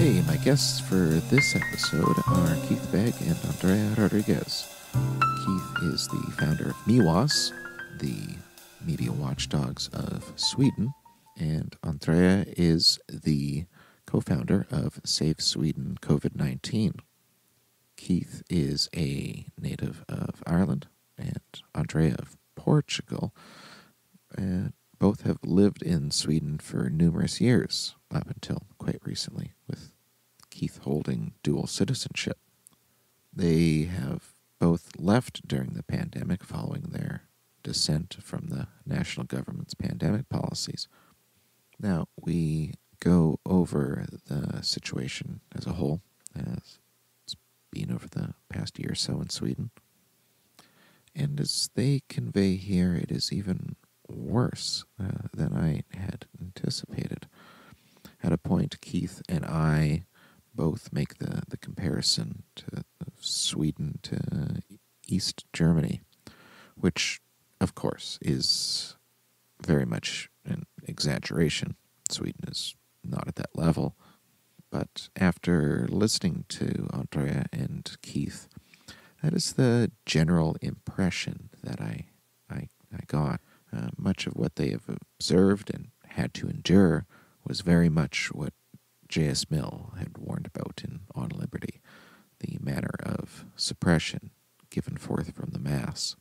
Hey, my guests for this episode are Keith Begg and Andreia Rodrigues. Keith is the founder of MIWAS, the media watchdogs of Sweden, and Andreia is the co-founder of Save Sweden COVID-19. Keith is a native of Ireland and Andreia of Portugal, and both have lived in Sweden for numerous years, up until quite recently, with Keith holding dual citizenship. They have both left during the pandemic following their dissent from the national government's pandemic policies. Now, we go over the situation as a whole, as it's been over the past year or so in Sweden. And as they convey here, it is even worse than I had anticipated. At a point, Keith and I both make the comparison to Sweden to East Germany, which, of course, is very much an exaggeration. Sweden is not at that level. But after listening to Andreia and Keith, that is the general impression that I got. Much of what they have observed and had to endure was very much what J.S. Mill had warned about in On Liberty, the manner of suppression given forth from the mass.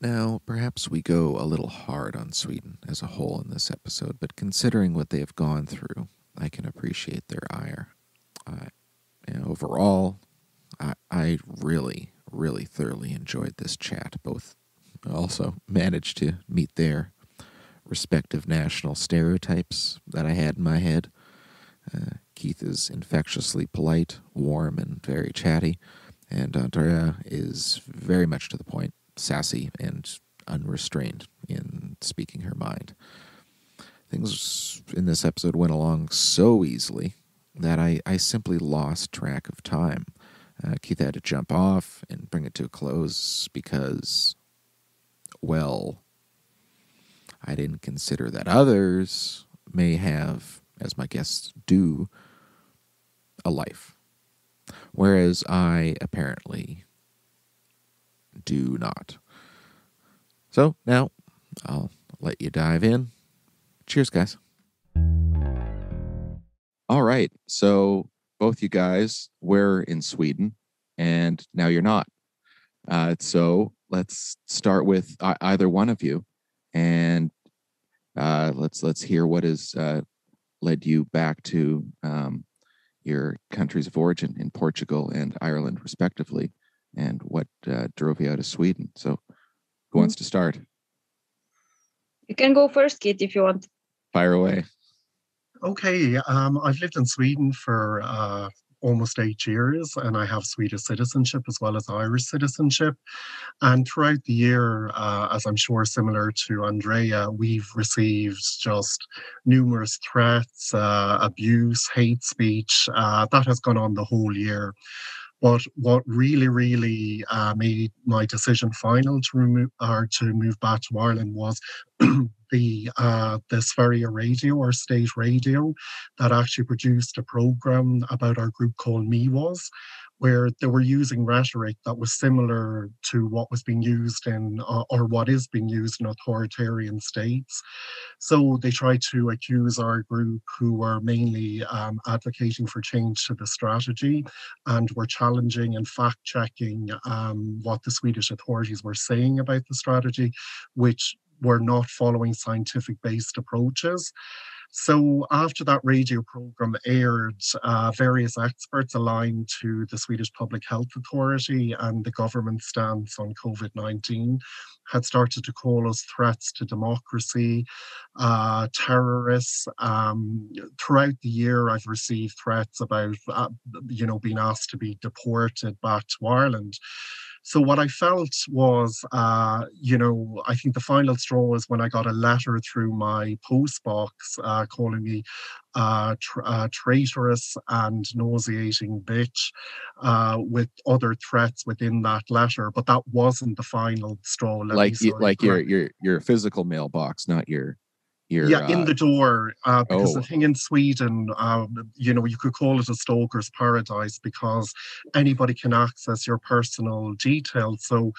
Now, perhaps we go a little hard on Sweden as a whole in this episode, but considering what they have gone through, I can appreciate their ire. Overall, I really, really thoroughly enjoyed this chat. Both also managed to meet their respective national stereotypes that I had in my head. Keith is infectiously polite, warm, and very chatty, and Andreia is very much to the point, sassy, and unrestrained in speaking her mind. Things in this episode went along so easily that I simply lost track of time. Keith had to jump off and bring it to a close because, well, I didn't consider that others may have, as my guests do, a life, whereas I apparently do not. So now I'll let you dive in. Cheers, guys. All right, so both you guys were in Sweden, and now you're not. So let's start with either one of you, and let's hear what has led you back to your countries of origin in Portugal and Ireland, respectively, and what drove you out of Sweden. So, who wants to start? You can go first, Kit, if you want. Fire away. Okay, I've lived in Sweden for almost 8 years, and I have Swedish citizenship as well as Irish citizenship. And throughout the year, as I'm sure similar to Andreia, we've received just numerous threats, abuse, hate speech. That has gone on the whole year. But what really made my decision final to move back to Ireland was the Sverige Radio, or state radio, that actually produced a program about our group called MIWAS, where they were using rhetoric that was similar to what was being used in, or what is being used in authoritarian states. So they tried to accuse our group, who were mainly advocating for change to the strategy, and were challenging and fact-checking what the Swedish authorities were saying about the strategy, which were not following scientific-based approaches. So after that radio program aired, various experts aligned to the Swedish Public Health Authority and the government's stance on COVID-19 had started to call us threats to democracy, terrorists. Throughout the year, I've received threats about, being asked to be deported back to Ireland. So what I felt was, I think the final straw was when I got a letter through my post box calling me traitorous and nauseating bitch, with other threats within that letter. But that wasn't the final straw. Your physical mailbox, not your Yeah, in the door, because the Oh, thing in Sweden, you could call it a stalker's paradise because anybody can access your personal details. So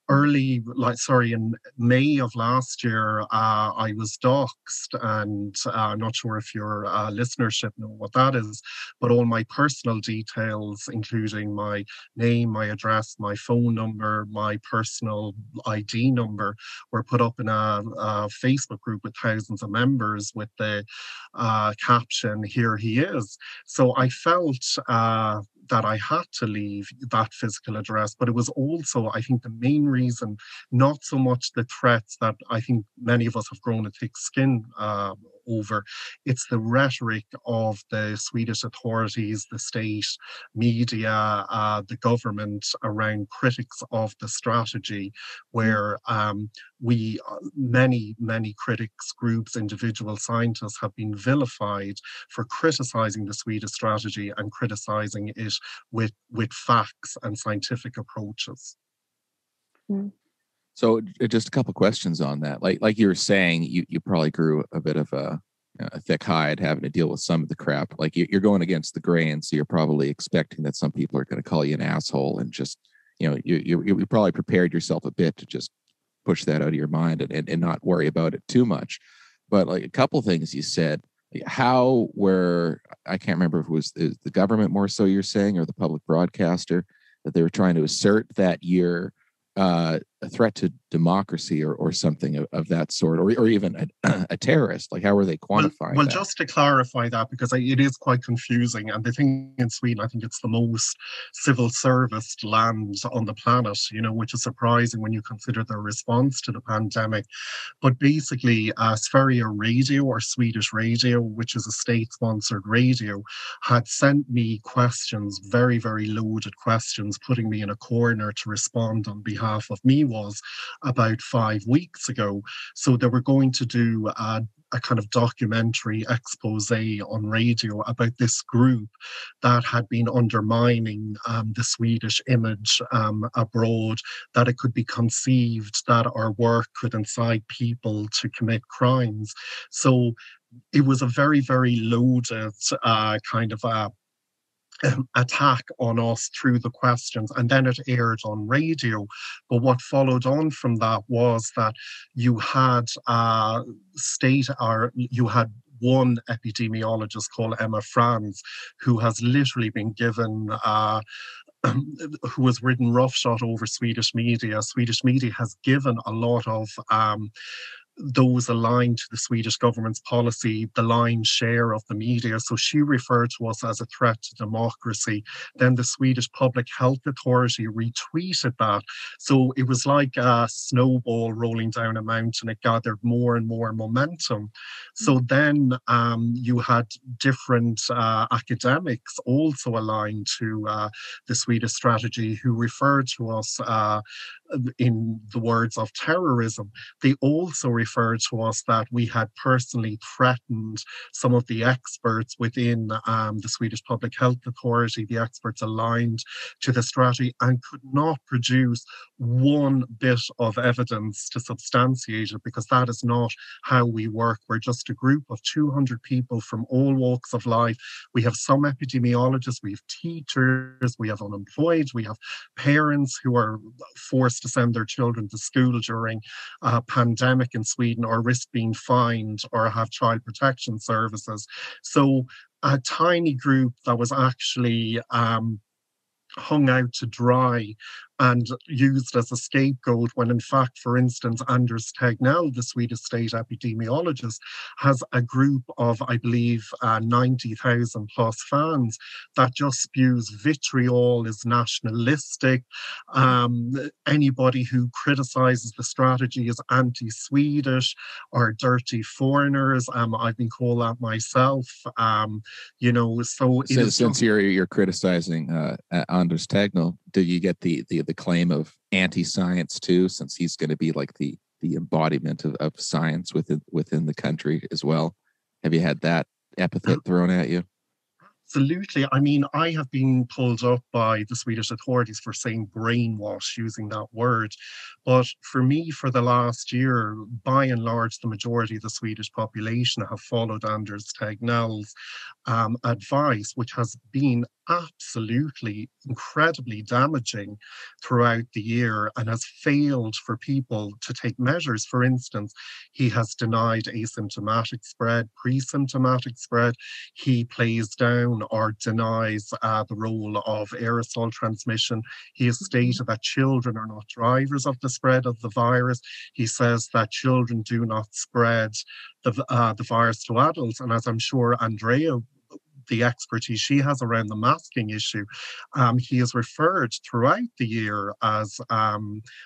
in May of last year, I was doxxed, and I'm not sure if your listenership know what that is, but all my personal details, including my name, my address, my phone number, my personal ID number, were put up in a Facebook group with thousands of members with the caption, "Here he is." So I felt that I had to leave that physical address, but it was also, I think, the main reason, not so much the threats that I think many of us have grown a thick skin over. It's the rhetoric of the Swedish authorities, the state media, the government around critics of the strategy, where many critics groups, individual scientists have been vilified for criticizing the Swedish strategy and criticizing it with facts and scientific approaches. So just a couple questions on that. Like you were saying, you probably grew a bit of a thick hide having to deal with some of the crap. Like you're going against the grain, so you're probably expecting that some people are going to call you an asshole, and just you probably prepared yourself a bit to just push that out of your mind and not worry about it too much. But like a couple things you said, where I can't remember if it was the government more so you're saying, or the public broadcaster, that they were trying to assert that you're a threat to democracy or something of that sort, or even a terrorist. Like, how are they quantifying well, that? just to clarify that, because it is quite confusing, and the thing in Sweden, I think it's the most civil serviced land on the planet, which is surprising when you consider their response to the pandemic. But basically, Sverige Radio, or Swedish Radio, which is a state-sponsored radio, had sent me questions, very, very loaded questions, putting me in a corner to respond on behalf of MIWAS about 5 weeks ago. So they were going to do a kind of documentary expose on radio about this group that had been undermining the Swedish image abroad, that it could be conceived that our work could incite people to commit crimes. So it was a very, very loaded kind of attack on us through the questions, and then it aired on radio. But what followed on from that was that you had you had one epidemiologist called Emma Franz, who has literally been given who has ridden roughshod over Swedish media. Swedish media has given a lot of those aligned to the Swedish government's policy the lion's share of the media. So she referred to us as a threat to democracy. Then the Swedish Public Health Authority retweeted that. So it was like a snowball rolling down a mountain. It gathered more and more momentum. So then you had different academics also aligned to the Swedish strategy, who referred to us in the words of terrorism. They also referred to us that we had personally threatened some of the experts within the Swedish Public Health Authority, the experts aligned to the strategy, and could not produce one bit of evidence to substantiate it, because that is not how we work. We're just a group of 200 people from all walks of life. We have some epidemiologists, we have teachers, we have unemployed, we have parents who are forced to send their children to school during a pandemic in Sweden, or risk being fined, or have child protection services. So a tiny group that was actually hung out to dry and used as a scapegoat, when in fact, for instance, Anders Tegnell, the Swedish state epidemiologist, has a group of, I believe, 90,000 plus fans that just spews vitriol, is nationalistic. Anybody who criticizes the strategy is anti-Swedish or dirty foreigners. I've been called that myself. So since you're criticizing Anders Tegnell, do you get the claim of anti-science too, since he's going to be like the embodiment of science within the country as well? Have you had that epithet thrown at you? Absolutely. I mean, I have been pulled up by the Swedish authorities for saying brainwash, using that word. But for me, for the last year, by and large, the majority of the Swedish population have followed Anders Tegnell's advice, which has been absolutely incredibly damaging throughout the year and has failed for people to take measures. For instance, he has denied asymptomatic spread, pre-symptomatic spread. He plays down or denies the role of aerosol transmission. He has stated that children are not drivers of the spread of the virus. He says that children do not spread the virus to adults. And as I'm sure Andreia, the expertise she has around the masking issue, he has referred throughout the year as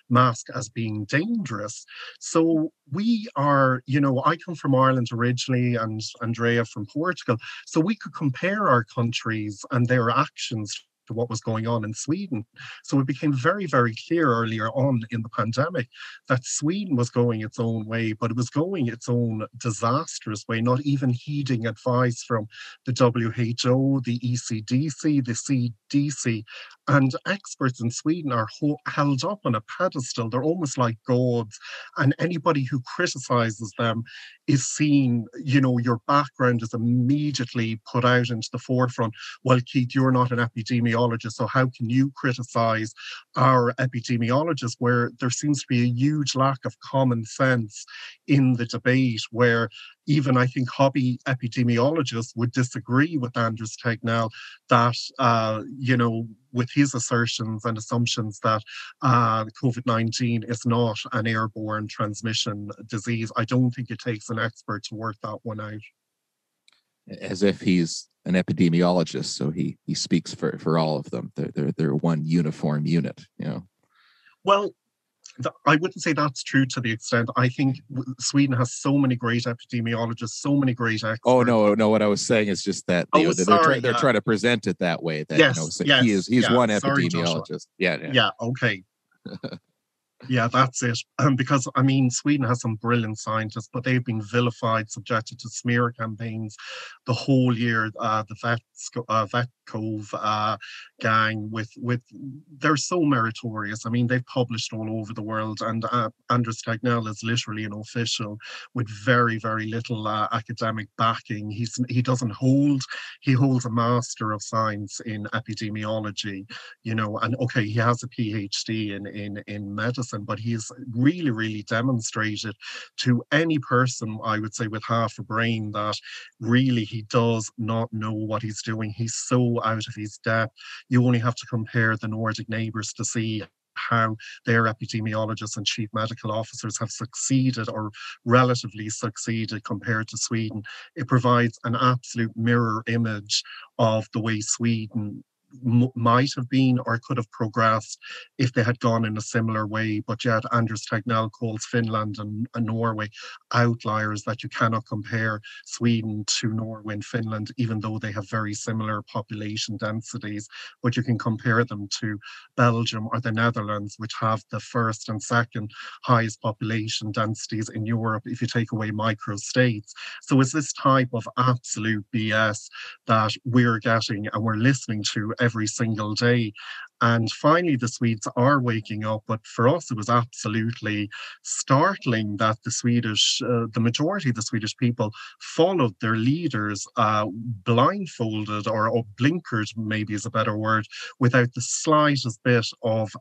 mask as being dangerous. So we are, I come from Ireland originally and Andreia from Portugal. So we could compare our countries and their actions to what was going on in Sweden. So it became very, very clear earlier on in the pandemic that Sweden was going its own way, but it was going its own disastrous way, not even heeding advice from the WHO, the ECDC, the CDC. And experts in Sweden are held up on a pedestal. They're almost like gods. And anybody who criticizes them is seen, your background is immediately put out into the forefront. Well, Keith, you're not an epidemiologist, so how can you criticize our epidemiologists? Where there seems to be a huge lack of common sense in the debate, where even I think hobby epidemiologists would disagree with Anders Tegnell that, with his assertions and assumptions that COVID-19 is not an airborne transmission disease. I don't think it takes an expert to work that one out. As if he's an epidemiologist, so he speaks for all of them. They're one uniform unit, Well, I wouldn't say that's true to the extent. I think Sweden has so many great epidemiologists, so many great experts. Oh no! What I was saying is just that they're trying to present it that way. That yes, he's one sorry, epidemiologist. Joshua. Yeah. Okay. Yeah, that's it. Because, I mean, Sweden has some brilliant scientists, but they've been vilified, subjected to smear campaigns the whole year. The VetCove gang, they're so meritorious. I mean, they've published all over the world, and Anders Tegnell is literally an official with very, very little academic backing. He holds a Master of Science in epidemiology, and okay, he has a PhD in medicine, but he's really, really demonstrated to any person, I would say, with half a brain, that really he does not know what he's doing. He's so out of his depth. You only have to compare the Nordic neighbours to see how their epidemiologists and chief medical officers have succeeded, or relatively succeeded, compared to Sweden. It provides an absolute mirror image of the way Sweden might have been or could have progressed if they had gone in a similar way. But yet Anders Tegnell calls Finland and Norway outliers, that you cannot compare Sweden to Norway and Finland, even though they have very similar population densities. But you can compare them to Belgium or the Netherlands, which have the first and second highest population densities in Europe if you take away micro-states. So it's this type of absolute BS that we're getting and we're listening to every single day. And finally, the Swedes are waking up. But for us, it was absolutely startling that the majority of the Swedish people followed their leaders blindfolded or blinkered, maybe is a better word, without the slightest bit of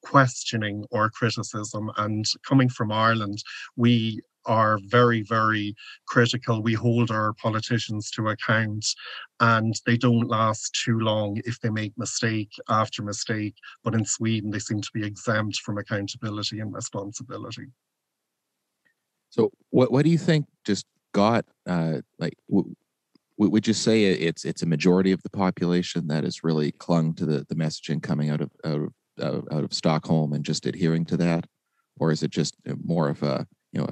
questioning or criticism. And coming from Ireland, we are very, very critical. We hold our politicians to account, and they don't last too long if they make mistake after mistake. But in Sweden, they seem to be exempt from accountability and responsibility. So what do you think just got, would you say it's a majority of the population that has really clung to the messaging coming out of Stockholm and just adhering to that? Or is it just more of a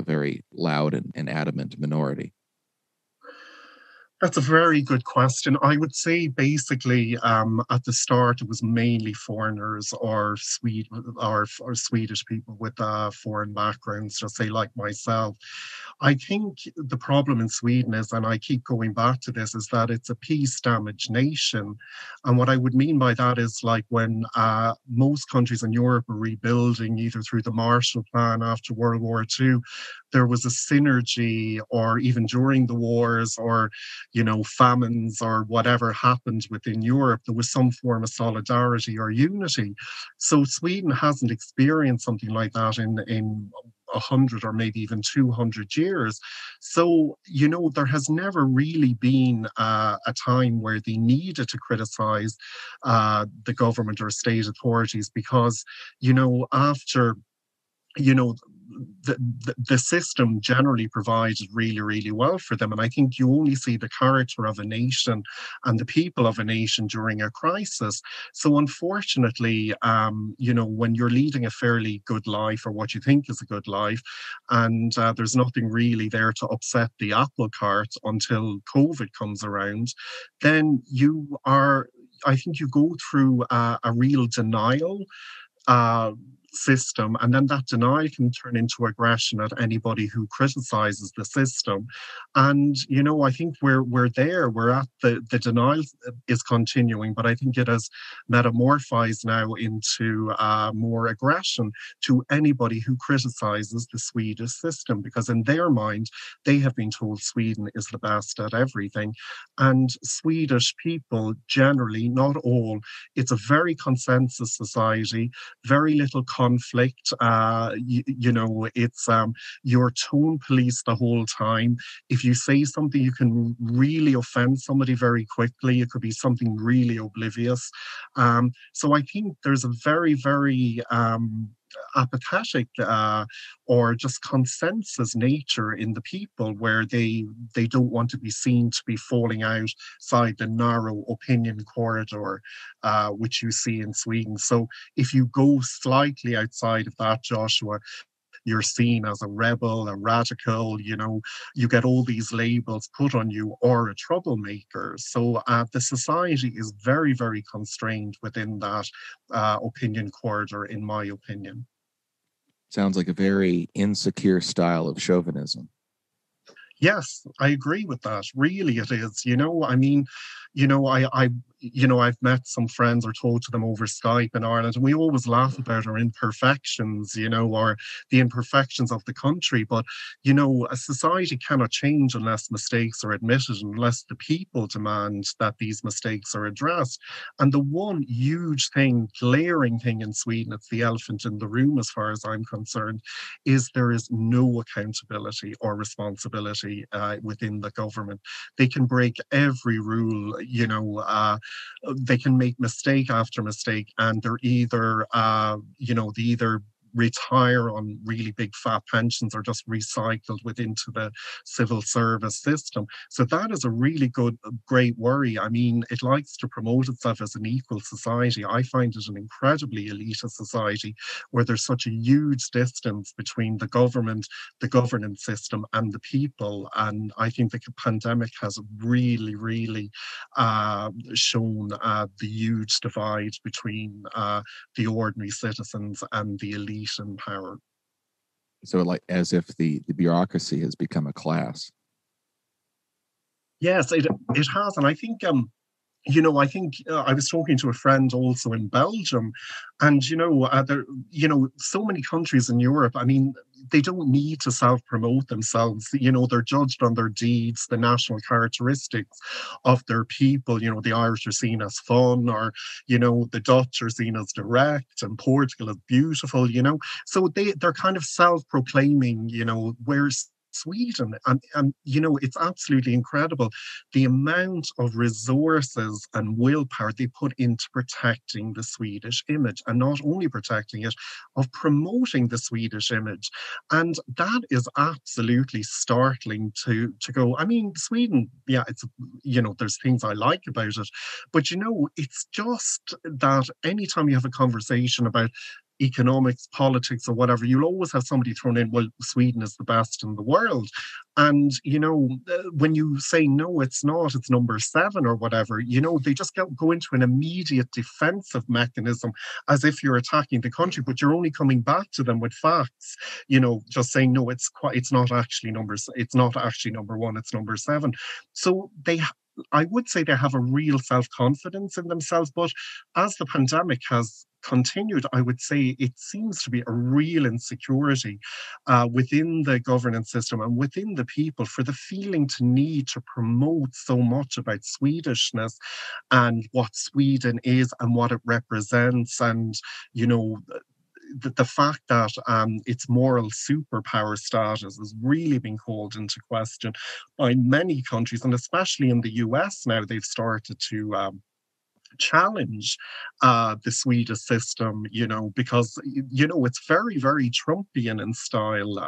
very loud and adamant minority? That's a very good question. I would say basically at the start it was mainly foreigners or Swedish people with foreign backgrounds, just say like myself. I think the problem in Sweden is, and I keep going back to this, is that it's a peace-damaged nation. And what I would mean by that is like when most countries in Europe are rebuilding, either through the Marshall Plan after World War II, there was a synergy, or even during the wars, or, famines, or whatever happened within Europe, there was some form of solidarity or unity. So Sweden hasn't experienced something like that in 100 or maybe even 200 years. So, there has never really been a time where they needed to criticize the government or state authorities because, after you know the system generally provides really, really well for them. And I think you only see the character of a nation and the people of a nation during a crisis. So unfortunately, when you're leading a fairly good life, or what you think is a good life, and there's nothing really there to upset the apple cart until COVID comes around, then I think you go through a real denial uh, system, and then that denial can turn into aggression at anybody who criticizes the system. And I think we're there. We're at the denial is continuing, but I think it has metamorphized now into more aggression to anybody who criticizes the Swedish system, because in their mind they have been told Sweden is the best at everything. And Swedish people generally, not all, it's a very consensus society, very little conflict. It's your tone police the whole time. If you say something, you can really offend somebody very quickly. It could be something really oblivious. So I think there's a very, very apathetic or just consensus nature in the people, where they don't want to be seen to be falling outside the narrow opinion corridor which you see in Sweden. So if you go slightly outside of that, Joshua, you're seen as a rebel, a radical, you get all these labels put on you, or a troublemaker. So the society is very, very constrained within that opinion corridor, in my opinion. Sounds like a very insecure style of chauvinism. Yes, I agree with that. Really, it is. I mean, I've met some friends, or talked to them over Skype in Ireland, and we always laugh about our imperfections, or the imperfections of the country. But, a society cannot change unless mistakes are admitted, unless the people demand that these mistakes are addressed. And the one huge thing, glaring thing in Sweden, it's the elephant in the room as far as I'm concerned, is there is no accountability or responsibility within the government. They can break every rule, they can make mistake after mistake, and they're either, they either retire on really big fat pensions, or just recycled into the civil service system. So that is a really great worry. I mean, it likes to promote itself as an equal society. I find it an incredibly elitist society, where there's such a huge distance between the government, the governance system, and the people. And I think the pandemic has really, really shown the huge divide between the ordinary citizens and the elite in power. So, like, as if the bureaucracy has become a class. Yes, it has. And I think I was talking to a friend also in Belgium, and so many countries in Europe. I mean, they don't need to self-promote themselves. They're judged on their deeds, the national characteristics of their people. The Irish are seen as fun, or the Dutch are seen as direct, and Portugal is beautiful. So they're kind of self-proclaiming. Where's Sweden, and it's absolutely incredible the amount of resources and willpower they put into protecting the Swedish image, and not only protecting it, of promoting the Swedish image. And that is absolutely startling to go. I mean, Sweden, yeah, it's there's things I like about it, but it's just that anytime you have a conversation about economics, politics, or whatever, you'll always have somebody thrown in, well, Sweden is the best in the world. And, when you say, no, it's not, it's number 7 or whatever, they just go into an immediate defensive mechanism as if you're attacking the country, but you're only coming back to them with facts, just saying, no, it's not actually it's not actually number 1, it's number 7. So I would say they have a real self-confidence in themselves, but as the pandemic has continued, I would say it seems to be a real insecurity within the governance system and within the people for the feeling to need to promote so much about Swedishness and what Sweden is and what it represents, and the fact that its moral superpower status is really being called into question by many countries, and especially in the US now, they've started to challenge the Swedish system, because, it's very, very Trumpian in style,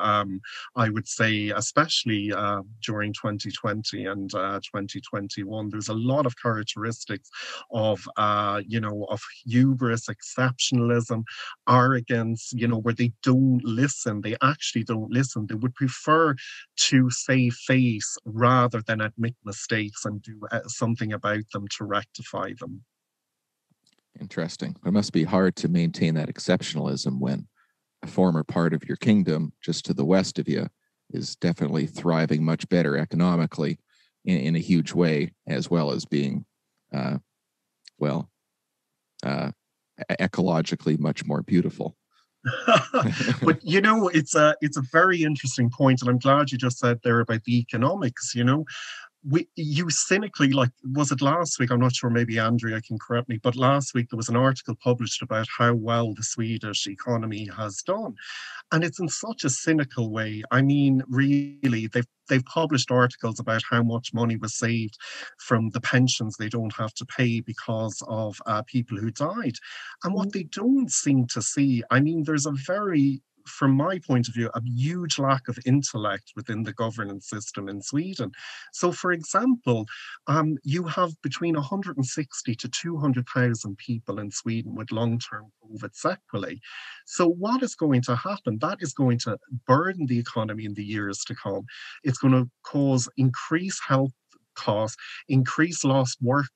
I would say, especially during 2020 and 2021. There's a lot of characteristics of, of hubris, exceptionalism, arrogance, where they don't listen. They actually don't listen. They would prefer to save face rather than admit mistakes and do something about them to rectify them. Interesting. It must be hard to maintain that exceptionalism when a former part of your kingdom, just to the west of you, is definitely thriving much better economically in a huge way, as well as being, ecologically much more beautiful. But it's a very interesting point, and I'm glad you just said there about the economics. You cynically, like, was it last week? I'm not sure, maybe Andreia can correct me, but last week there was an article published about how well the Swedish economy has done. And it's in such a cynical way. I mean, really, they've published articles about how much money was saved from the pensions they don't have to pay because of people who died. And what they don't seem to see, I mean, there's a very, from my point of view, a huge lack of intellect within the governance system in Sweden. So, for example, you have between 160 to 200,000 people in Sweden with long-term COVID sequelae. So what is going to happen? That is going to burden the economy in the years to come. It's going to cause increased health costs, increase lost work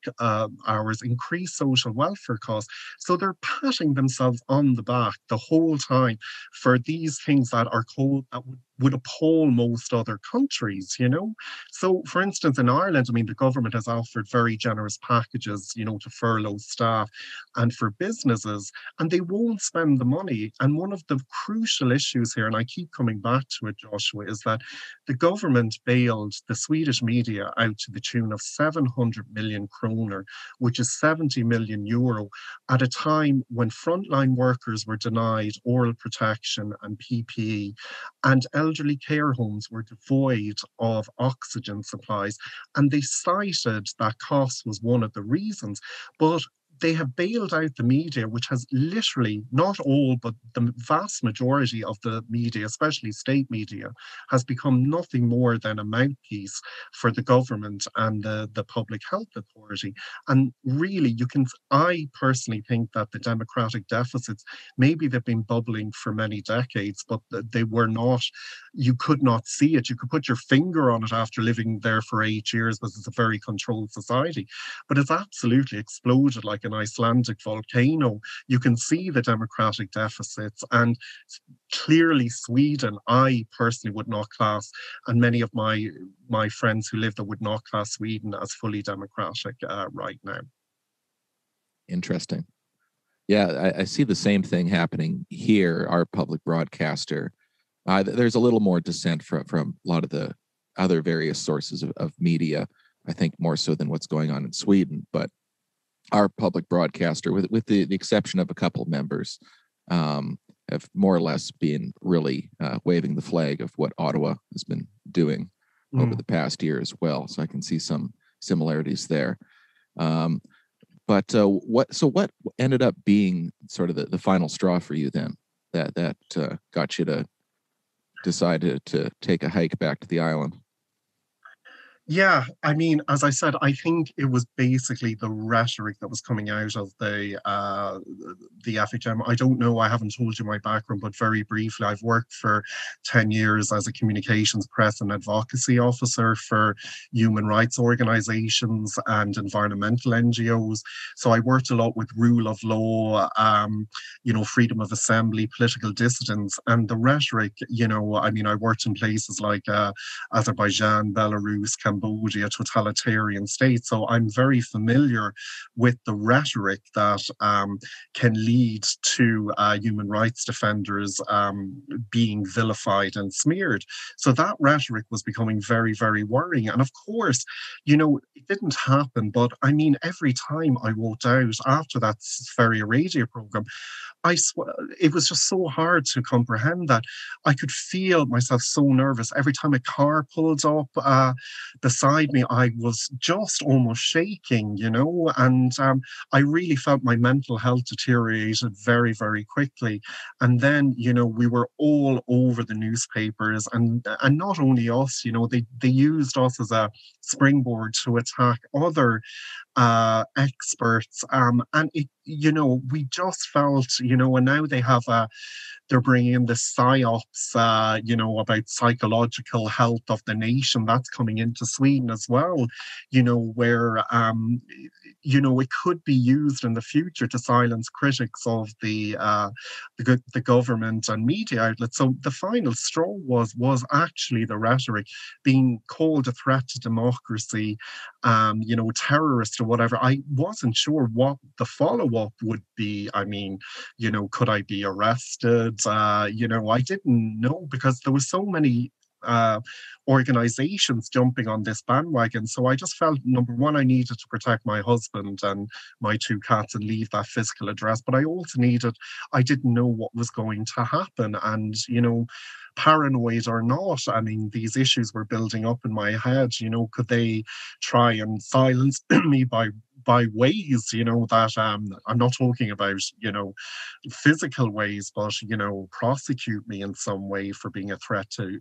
hours, increase social welfare costs. So they're patting themselves on the back the whole time for these things that are called, that would appall most other countries, So, for instance, in Ireland, I mean, the government has offered very generous packages, to furlough staff and for businesses, and they won't spend the money. And one of the crucial issues here, and I keep coming back to it, Joshua, is that the government bailed the Swedish media out to the tune of 700 million kroner, which is 70 million euro, at a time when frontline workers were denied oral protection and PPE, and elderly care homes were devoid of oxygen supplies. And they cited that cost was one of the reasons. But they have bailed out the media, which has literally, not all, but the vast majority of the media, especially state media, has become nothing more than a mouthpiece for the government and the Public Health Authority. And really, I personally think that the democratic deficits, maybe they've been bubbling for many decades, but they were not, you could not see it. You could put your finger on it after living there for 8 years, because it's a very controlled society. But it's absolutely exploded like an Icelandic volcano. You can see the democratic deficits, and clearly Sweden, I personally would not class, and many of my friends who live there would not class Sweden as fully democratic right now. Interesting. Yeah, I see the same thing happening here. Our public broadcaster, there's a little more dissent from a lot of the other various sources of media, I think more so than what's going on in Sweden. But our public broadcaster, with the exception of a couple of members, have more or less been really waving the flag of what Ottawa has been doing over the past year as well. So I can see some similarities there. But what ended up being sort of the final straw for you then that got you to decide to take a hike back to the island? Yeah, I mean, as I said, I think it was basically the rhetoric that was coming out of the FHM. I don't know, I haven't told you my background, but very briefly, I've worked for 10 years as a communications, press, and advocacy officer for human rights organizations and environmental NGOs. So I worked a lot with rule of law, freedom of assembly, political dissidents, and the rhetoric. I mean, I worked in places like Azerbaijan, Belarus, Cambodia, totalitarian states. So I'm very familiar with the rhetoric that can lead to human rights defenders being vilified and smeared. So that rhetoric was becoming very, very worrying. And of course, it didn't happen, but I mean, every time I walked out after that Sverige radio program, it was just so hard to comprehend that. I could feel myself so nervous every time a car pulled up beside me. I was just almost shaking, and I really felt my mental health deteriorated very, very quickly. And then, we were all over the newspapers, and not only us, they used us as a springboard to attack other experts. And we just felt, and now they're bringing in the psyops, about psychological health of the nation. That's coming into Sweden as well, where, it could be used in the future to silence critics of the government and media outlets. So the final straw was actually the rhetoric being called a threat to democracy, terrorist or whatever. I wasn't sure what the follow-up would be. I mean, could I be arrested? I didn't know because there were so many organizations jumping on this bandwagon. So I just felt, number one, I needed to protect my husband and my two cats and leave that physical address. But I didn't know what was going to happen. And, paranoid or not, I mean, these issues were building up in my head. Could they try and silence me by ways, that I'm not talking about, physical ways, but, prosecute me in some way for being a threat to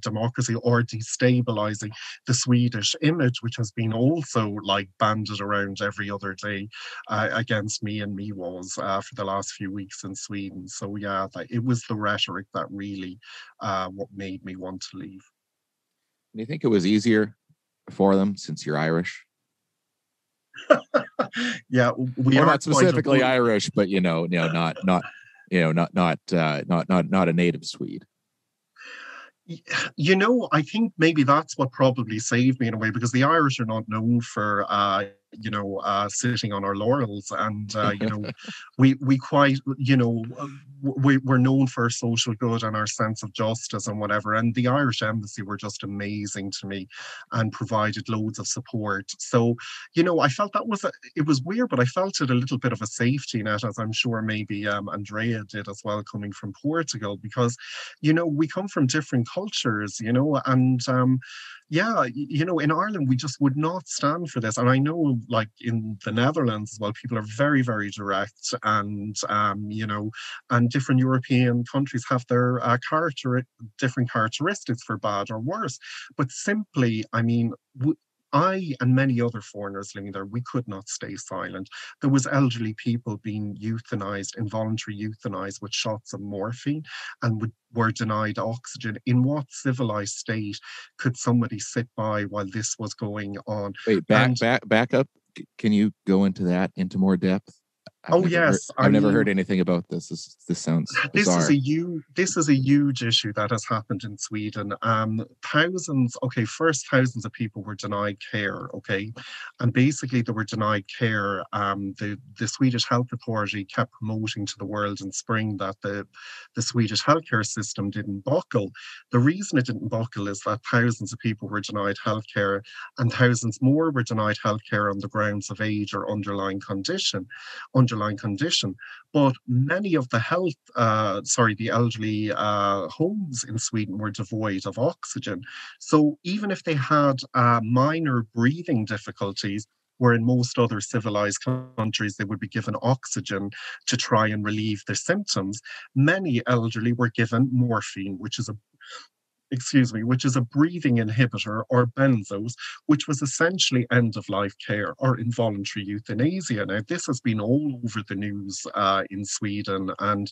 democracy or destabilizing the Swedish image, which has been also like banded around every other day against me and Miwas for the last few weeks in Sweden. So yeah, it was the rhetoric that really what made me want to leave. Do you think it was easier for them since you're Irish? Yeah, we are not specifically Irish, but not a native Swede. I think maybe that's what probably saved me in a way, because the Irish are not known for sitting on our laurels, and we quite we're known for our social good and our sense of justice and whatever. And the Irish embassy were just amazing to me and provided loads of support. So I felt it was weird, but I felt it a little bit of a safety net, as I'm sure maybe Andreia did as well, coming from Portugal, because we come from different cultures, and in Ireland, we just would not stand for this. And I know, like in the Netherlands as well, people are very, very direct, and and different European countries have their different characteristics, for bad or worse. But simply, I mean, I and many other foreigners living there, we could not stay silent. There was elderly people being euthanized, involuntary euthanized with shots of morphine, and were denied oxygen. In what civilized state could somebody sit by while this was going on? Wait, back up. Can you go into more depth? I've never heard anything about this. This sounds bizarre. This is a huge issue that has happened in Sweden. Thousands of people were denied care. Okay, and basically they were denied care. The Swedish Health Authority kept promoting to the world in spring that the Swedish healthcare system didn't buckle. The reason it didn't buckle is that thousands of people were denied healthcare, and thousands more were denied healthcare on the grounds of age or underlying condition. But many of the elderly homes in Sweden were devoid of oxygen. So even if they had minor breathing difficulties, where in most other civilized countries they would be given oxygen to try and relieve their symptoms, many elderly were given morphine, which is which is a breathing inhibitor or benzos, which was essentially end-of-life care or involuntary euthanasia. Now, this has been all over the news in Sweden, and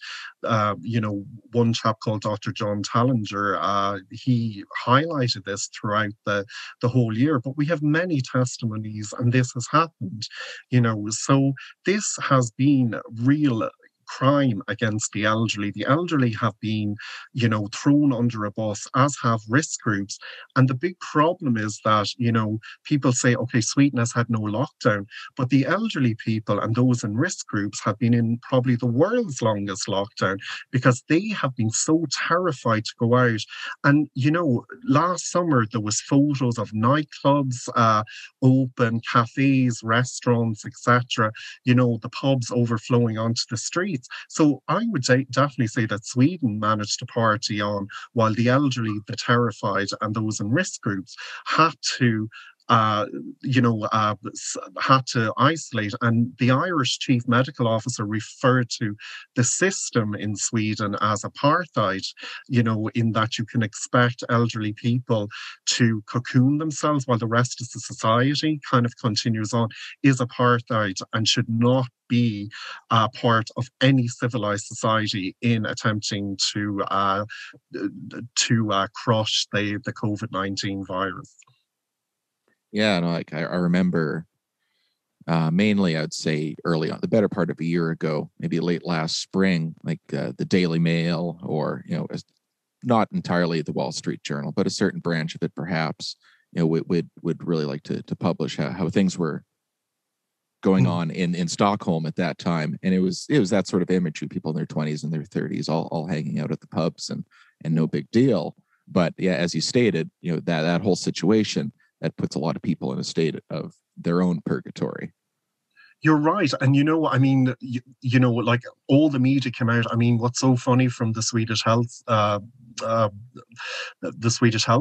one chap called Dr. John Tallinger, he highlighted this throughout the whole year. But we have many testimonies, and this has happened. So this has been real crime against the elderly. The elderly have been, thrown under a bus, as have risk groups. And the big problem is that, people say, okay, Sweden has had no lockdown, but the elderly people and those in risk groups have been in probably the world's longest lockdown because they have been so terrified to go out. And, last summer there was photos of nightclubs open, cafes, restaurants, etc., the pubs overflowing onto the streets. So I would definitely say that Sweden managed to party on while the elderly, the terrified, and those in risk groups had to had to isolate. And the Irish chief medical officer referred to the system in Sweden as apartheid, in that you can expect elderly people to cocoon themselves while the rest of the society kind of continues on, is apartheid and should not be part of any civilized society in attempting to crush the COVID-19 virus. Yeah, no, like I remember mainly, I'd say early on, the better part of a year ago, maybe late last spring, like the Daily Mail, or not entirely the Wall Street Journal, but a certain branch of it, perhaps, would really like to publish how things were going on in Stockholm at that time. And it was that sort of imagery, people in their 20s and their 30s, all hanging out at the pubs and no big deal. But yeah, as you stated, that whole situation, that puts a lot of people in a state of their own purgatory. You're right. And like all the media came out. I mean, what's so funny from the Swedish Health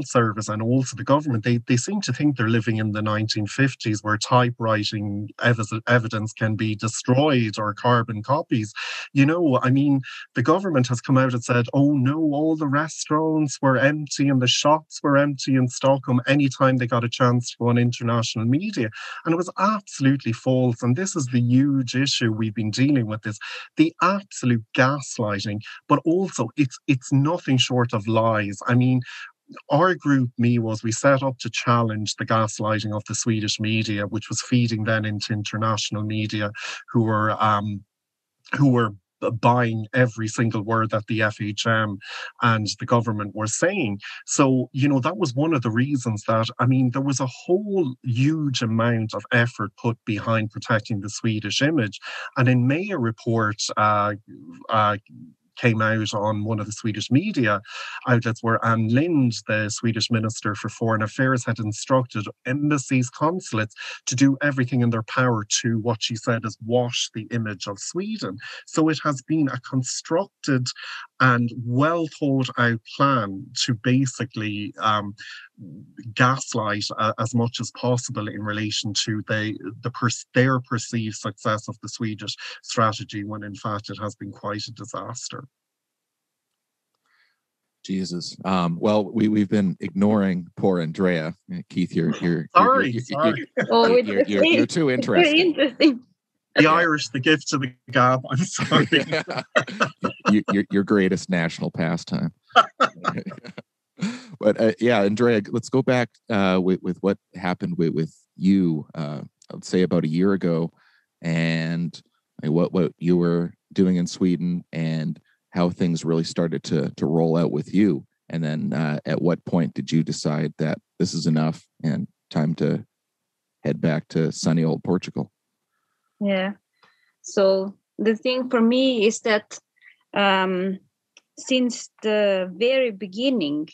Service and also the government, they seem to think they're living in the 1950s where typewriting evidence can be destroyed or carbon copies. The government has come out and said, oh no, all the restaurants were empty and the shops were empty in Stockholm anytime they got a chance to go on international media. And it was absolutely false. And this is the huge issue we've been dealing with, is the absolute gaslighting, but also it's nothing short of lies. I mean, our group, we set up to challenge the gaslighting of the Swedish media, which was feeding then into international media who were buying every single word that the FHM and the government were saying. So, that was one of the reasons that, there was a whole huge amount of effort put behind protecting the Swedish image. And in May, a report came out on one of the Swedish media outlets where Ann Lind, the Swedish Minister for Foreign Affairs, had instructed embassies, consulates to do everything in their power to, what she said, is wash the image of Sweden. So it has been a constructed and well thought out plan to basically gaslight as much as possible in relation to their perceived success of the Swedish strategy, when in fact it has been quite a disaster. Jesus. Well, we've been ignoring poor Andreia. Keith, you're sorry. You're too interesting. Very interesting. The Irish, the gift of the gab. I'm sorry. your greatest national pastime. But Andreia, let's go back with what happened with you. Let's say about a year ago, and what you were doing in Sweden, and how things really started to roll out with you. And then at what point did you decide that this is enough and time to head back to sunny old Portugal? Yeah. So the thing for me is that since the very beginning,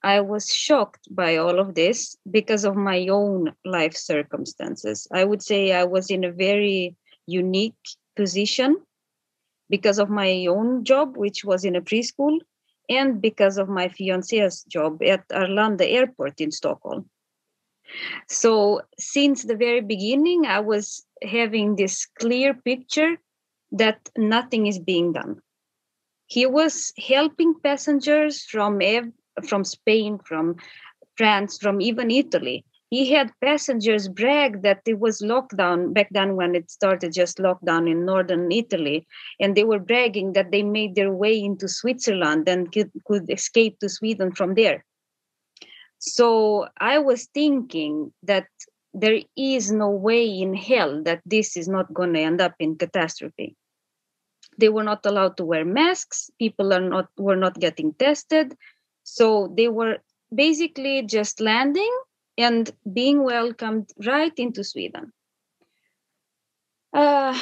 I was shocked by all of this because of my own life circumstances. I would say I was in a very unique position because of my own job, which was in a preschool, and because of my fiancé's job at Arlanda Airport in Stockholm. So since the very beginning, I was having this clear picture that nothing is being done. He was helping passengers from from Spain, from France, from even Italy. He had passengers brag that it was lockdown back then when it started, just lockdown in northern Italy. And they were bragging that they made their way into Switzerland and could escape to Sweden from there. So I was thinking that there is no way in hell that this is not going to end up in catastrophe. They were not allowed to wear masks. People were not getting tested. So they were basically just landing and being welcomed right into Sweden. And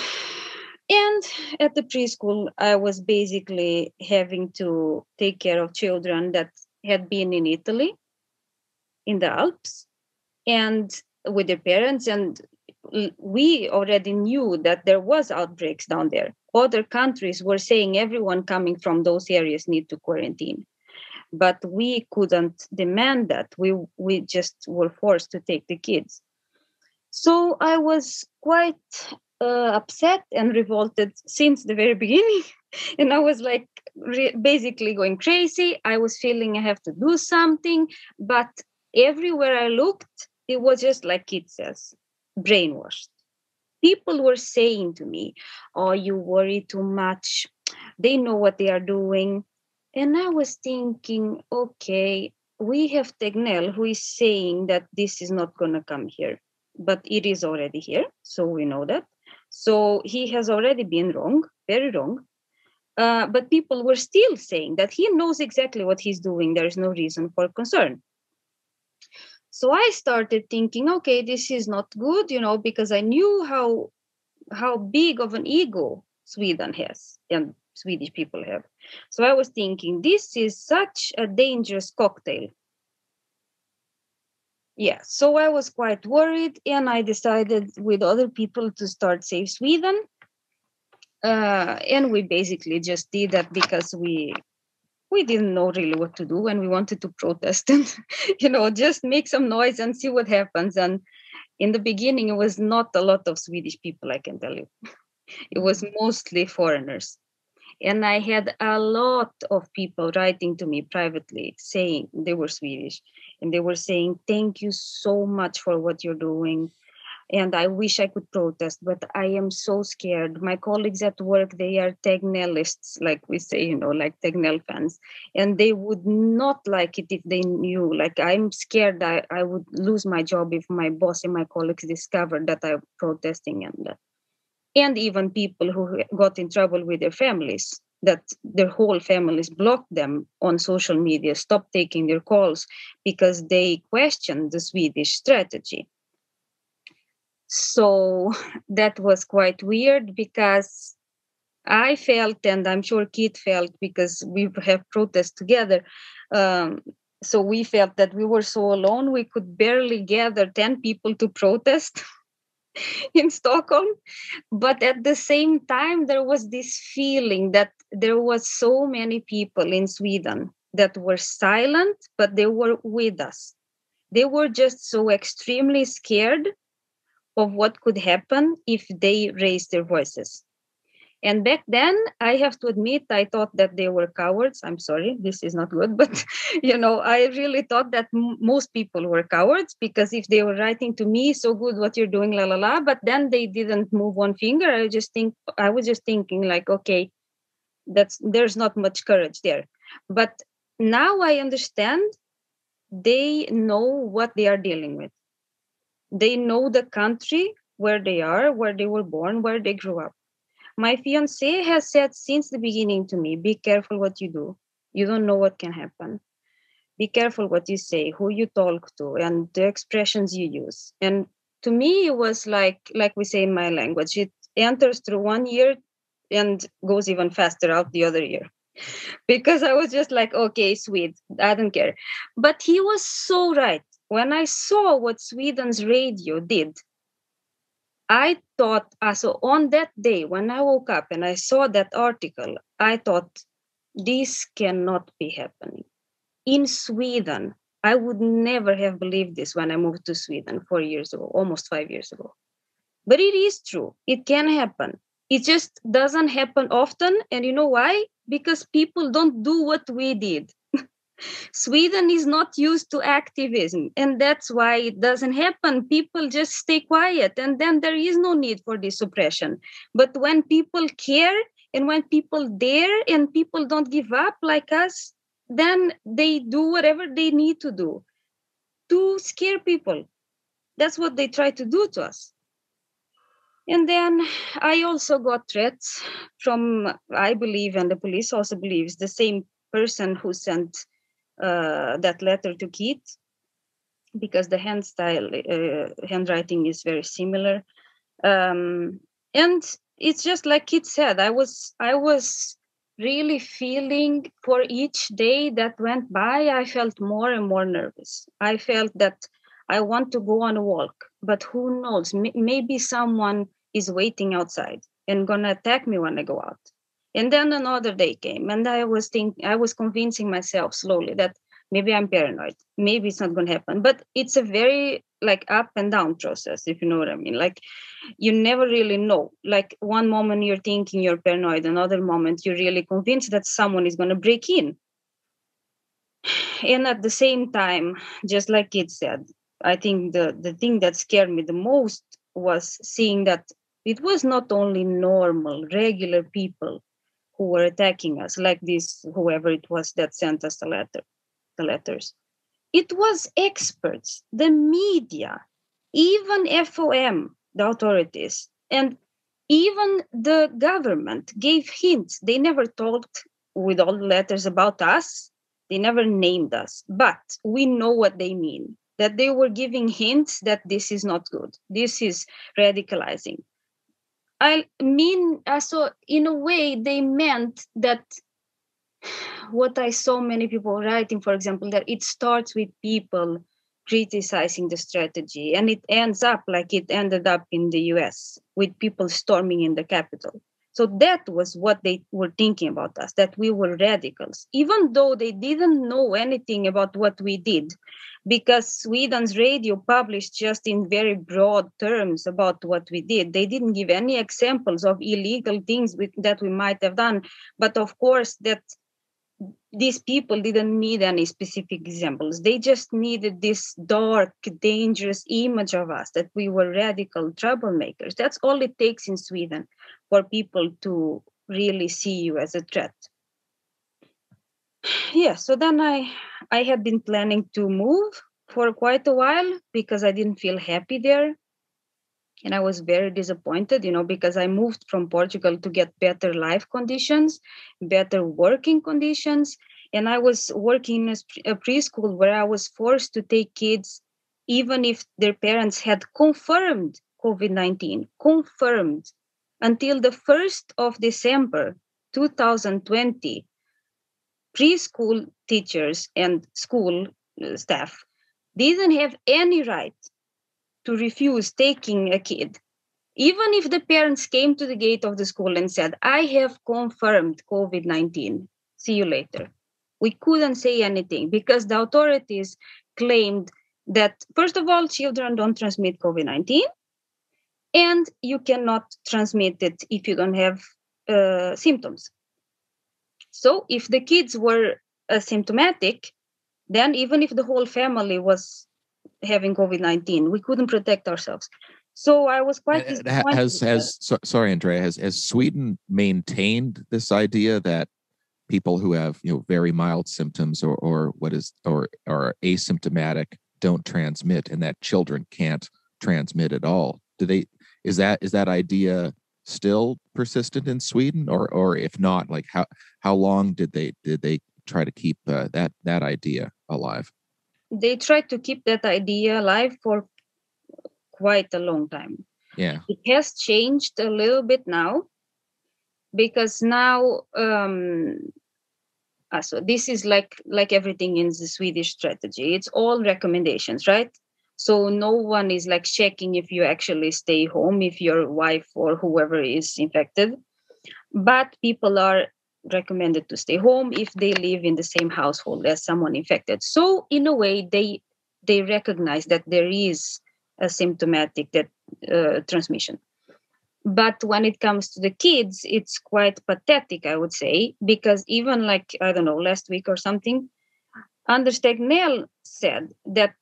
at the preschool, I was basically having to take care of children that had been in Italy, in the Alps, and with their parents. And we already knew that there was outbreaks down there. Other countries were saying everyone coming from those areas need to quarantine. But we couldn't demand that. We just were forced to take the kids. So I was quite upset and revolted since the very beginning. And I was like basically going crazy. I was feeling I have to do something. But everywhere I looked, it was just like it says, brainwashed. People were saying to me, "Oh, you worry too much. They know what they are doing." And I was thinking, okay, we have Tegnell who is saying that this is not going to come here, but it is already here. So we know that. So he has already been wrong, very wrong. But people were still saying that he knows exactly what he's doing. There is no reason for concern. So I started thinking, okay, this is not good, because I knew how big of an ego Sweden has and Swedish people have. So I was thinking, this is such a dangerous cocktail. Yeah, so I was quite worried, and I decided with other people to start Save Sweden. And we basically just did that because we didn't know really what to do, and we wanted to protest and, just make some noise and see what happens. And in the beginning, it was not a lot of Swedish people, I can tell you. It was mostly foreigners. And I had a lot of people writing to me privately saying they were Swedish. And they were saying, "Thank you so much for what you're doing. And I wish I could protest, but I am so scared. My colleagues at work, they are Tegnellists, like we say, like Tegnell fans. And they would not like it if they knew. Like, I'm scared I would lose my job if my boss and my colleagues discovered that I'm protesting." And even people who got in trouble with their families, that their whole families blocked them on social media, stopped taking their calls because they questioned the Swedish strategy. So that was quite weird because I felt, and I'm sure Keith felt, because we have protests together. So we felt that we were so alone, we could barely gather 10 people to protest in Stockholm. But at the same time, there was this feeling that there was so many people in Sweden that were silent, but they were with us. They were just so extremely scared of what could happen if they raised their voices. And back then, I have to admit, I thought that they were cowards. I'm sorry, this is not good. But, I really thought that most people were cowards, because if they were writing to me, "So good what you're doing, la la la," but then they didn't move one finger. I was just thinking like, okay, there's not much courage there. But now I understand they know what they are dealing with. They know the country where they are, where they were born, where they grew up. My fiancé has said since the beginning to me, "Be careful what you do. You don't know what can happen. Be careful what you say, who you talk to, and the expressions you use." And to me, it was like we say in my language, it enters through one ear and goes even faster out the other ear. Because I was just like, okay, sweet, I don't care. But he was so right. When I saw what Sweden's radio did, I thought, so on that day when I woke up and I saw that article, I thought, this cannot be happening. In Sweden, I would never have believed this when I moved to Sweden 4 years ago, almost 5 years ago. But it is true. It can happen. It just doesn't happen often. And you know why? Because people don't do what we did. Sweden is not used to activism, and that's why it doesn't happen. People just stay quiet, and then there is no need for this suppression. But when people care and when people dare and people don't give up like us, then they do whatever they need to do to scare people. That's what they try to do to us. And then I also got threats from, I believe, and the police also believes, the same person who sent that letter to Keith, because the handwriting is very similar. And it's just like Keith said, I was really feeling, for each day that went by, I felt more and more nervous. I felt that I want to go on a walk, but who knows? Maybe someone is waiting outside and gonna attack me when I go out. And then another day came, and I was convincing myself slowly that maybe I'm paranoid. Maybe it's not gonna happen. But it's a very like up and down process, if you know what I mean. Like, you never really know. Like, one moment you're thinking you're paranoid, another moment you're really convinced that someone is gonna break in. And at the same time, just like it said, I think the thing that scared me the most was seeing that it was not only normal, regular people who were attacking us, like this, whoever it was that sent us the letters. It was experts, the media, even FOM, the authorities, and even the government gave hints. They never talked with all the letters about us. They never named us, but we know what they mean. That they were giving hints that this is not good. This is radicalizing. I mean, so in a way, they meant that what I saw many people writing, for example, that it starts with people criticizing the strategy, and it ends up like it ended up in the US with people storming in the Capitol. So that was what they were thinking about us, that we were radicals, even though they didn't know anything about what we did, because Sweden's radio published just in very broad terms about what we did. They didn't give any examples of illegal things that we might have done. But of course, that these people didn't need any specific examples. They just needed this dark, dangerous image of us, that we were radical troublemakers. That's all it takes in Sweden for people to really see you as a threat. Yeah, so then I had been planning to move for quite a while because I didn't feel happy there. And I was very disappointed, because I moved from Portugal to get better life conditions, better working conditions. And I was working in a preschool where I was forced to take kids, even if their parents had confirmed COVID-19, confirmed. Until the 1st of December, 2020, preschool teachers and school staff didn't have any right to refuse taking a kid, even if the parents came to the gate of the school and said, I have confirmed COVID-19, see you later. We couldn't say anything because the authorities claimed that, first of all, children don't transmit COVID-19, and you cannot transmit it if you don't have symptoms. So if the kids were asymptomatic, then even if the whole family was having COVID-19, we couldn't protect ourselves. So I was quite disappointed. Sorry, Andreia, has Sweden maintained this idea that people who have very mild symptoms or are asymptomatic don't transmit, and that children can't transmit at all? Is that idea still persistent in Sweden, or if not, like how long did they try to keep that idea alive? They tried to keep that idea alive for quite a long time. Yeah, it has changed a little bit now, because now so this is like everything in the Swedish strategy. It's all recommendations, right? So no one is like checking if you actually stay home if your wife or whoever is infected, but people are recommended to stay home if they live in the same household as someone infected. So in a way, they recognize that there is a symptomatic transmission. But when it comes to the kids, it's quite pathetic, I would say, because even like, I don't know, last week or something, Anders Tegnell said that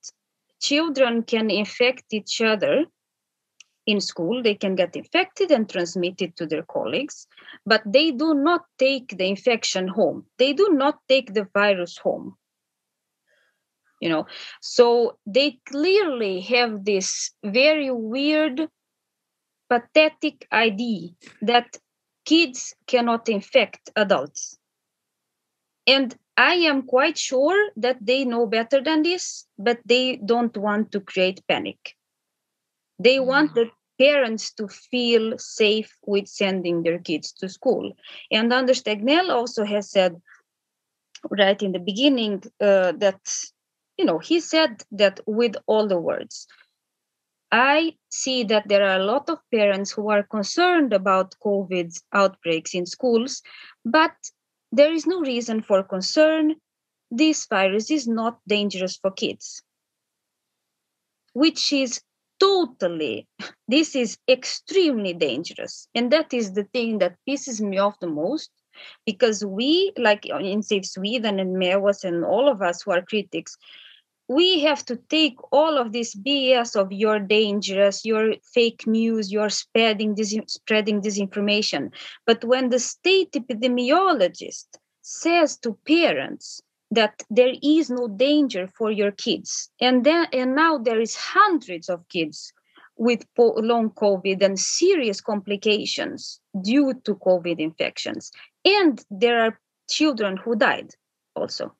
children can infect each other in school. They can get infected and transmit it to their colleagues, but they do not take the infection home. They do not take the virus home. So they clearly have this very weird, pathetic idea that kids cannot infect adults. And I am quite sure that they know better than this, but they don't want to create panic. They want the parents to feel safe with sending their kids to school. And Anders Tegnell also has said right in the beginning that, he said that with all the words. I see that there are a lot of parents who are concerned about COVID outbreaks in schools, but there is no reason for concern. This virus is not dangerous for kids, which is this is extremely dangerous. And that is the thing that pisses me off the most, because we, like in Save Sweden and Mewas and all of us who are critics, we have to take all of this BS of you're dangerous, you're fake news, you're spreading disinformation. But when the state epidemiologist says to parents that there is no danger for your kids, and now there is hundreds of kids with long COVID and serious complications due to COVID infections, and there are children who died also.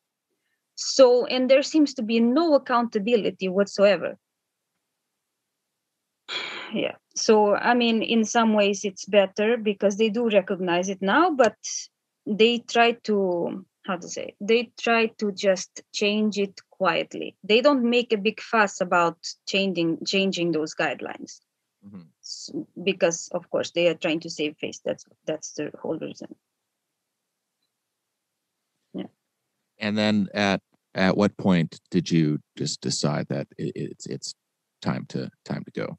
So, and there seems to be no accountability whatsoever. Yeah. So, I mean, in some ways it's better because they do recognize it now, but they try to, they try to just change it quietly. They don't make a big fuss about changing those guidelines. Because, of course, they are trying to save face. That's the whole reason. Yeah. And then at what point did you just decide that it's time to go?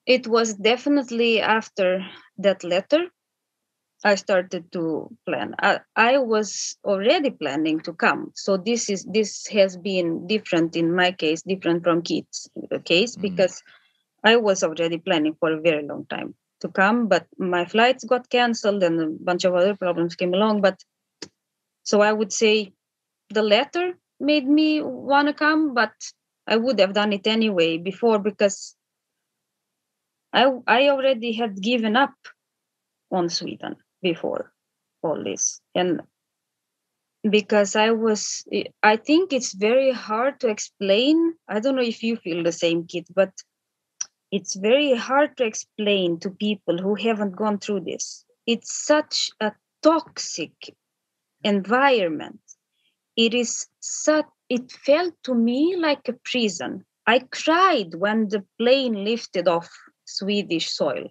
It was definitely after that letter I started to plan. I was already planning to come. So this has been different in my case, different from Keith's case, because I was already planning for a very long time to come, but my flights got canceled and a bunch of other problems came along. But so I would say the letter made me want to come, but I would have done it anyway before, because I already had given up on Sweden before all this. And because I think it's very hard to explain. I don't know if you feel the same, Kit, but it's very hard to explain to people who haven't gone through this. It's such a toxic environment. It felt to me like a prison. I cried when the plane lifted off Swedish soil,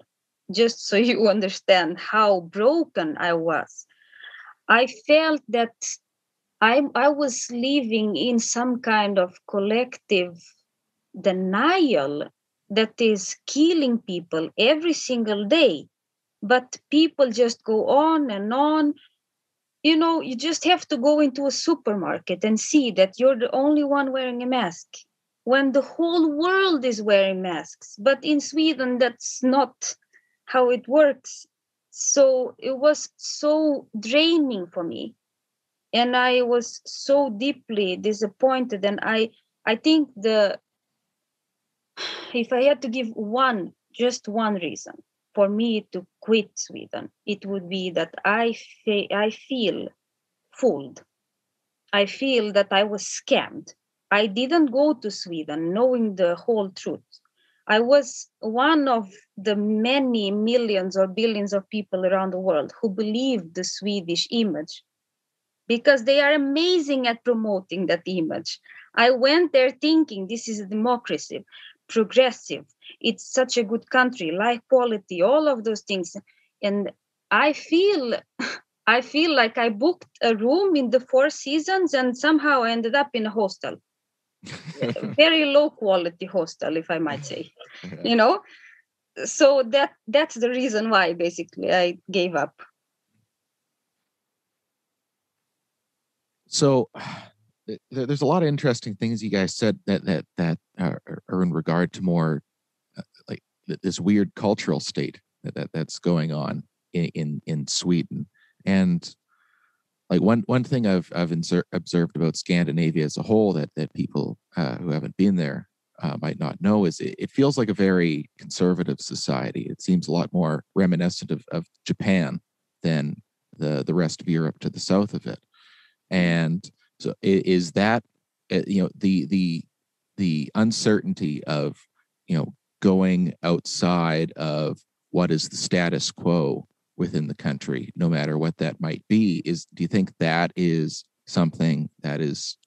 just so you understand how broken I was. I felt that I was living in some kind of collective denial that is killing people every single day. But people just go on and on. You just have to go into a supermarket and see that you're the only one wearing a mask when the whole world is wearing masks. But in Sweden, that's not how it works. So it was so draining for me. And I was so deeply disappointed. And I think if I had to give just one reason for me to quit Sweden, it would be that I feel fooled. I feel that I was scammed. I didn't go to Sweden knowing the whole truth. I was one of the many millions or billions of people around the world who believed the Swedish image, because they are amazing at promoting that image. I went there thinking this is a democracy, progressive. It's such a good country, life quality, all of those things. And I feel like I booked a room in the Four Seasons and somehow I ended up in a hostel. Very low quality hostel, if I might say. So that's the reason why basically I gave up. So there's a lot of interesting things you guys said that are in regard to more like this weird cultural state that's going on in Sweden. And like one thing I've observed about Scandinavia as a whole that people who haven't been there might not know is it feels like a very conservative society. It seems a lot more reminiscent of Japan than the rest of Europe to the south of it. And so is that the uncertainty of going outside of what is the status quo within the country, no matter what that might be, do you think that is something that is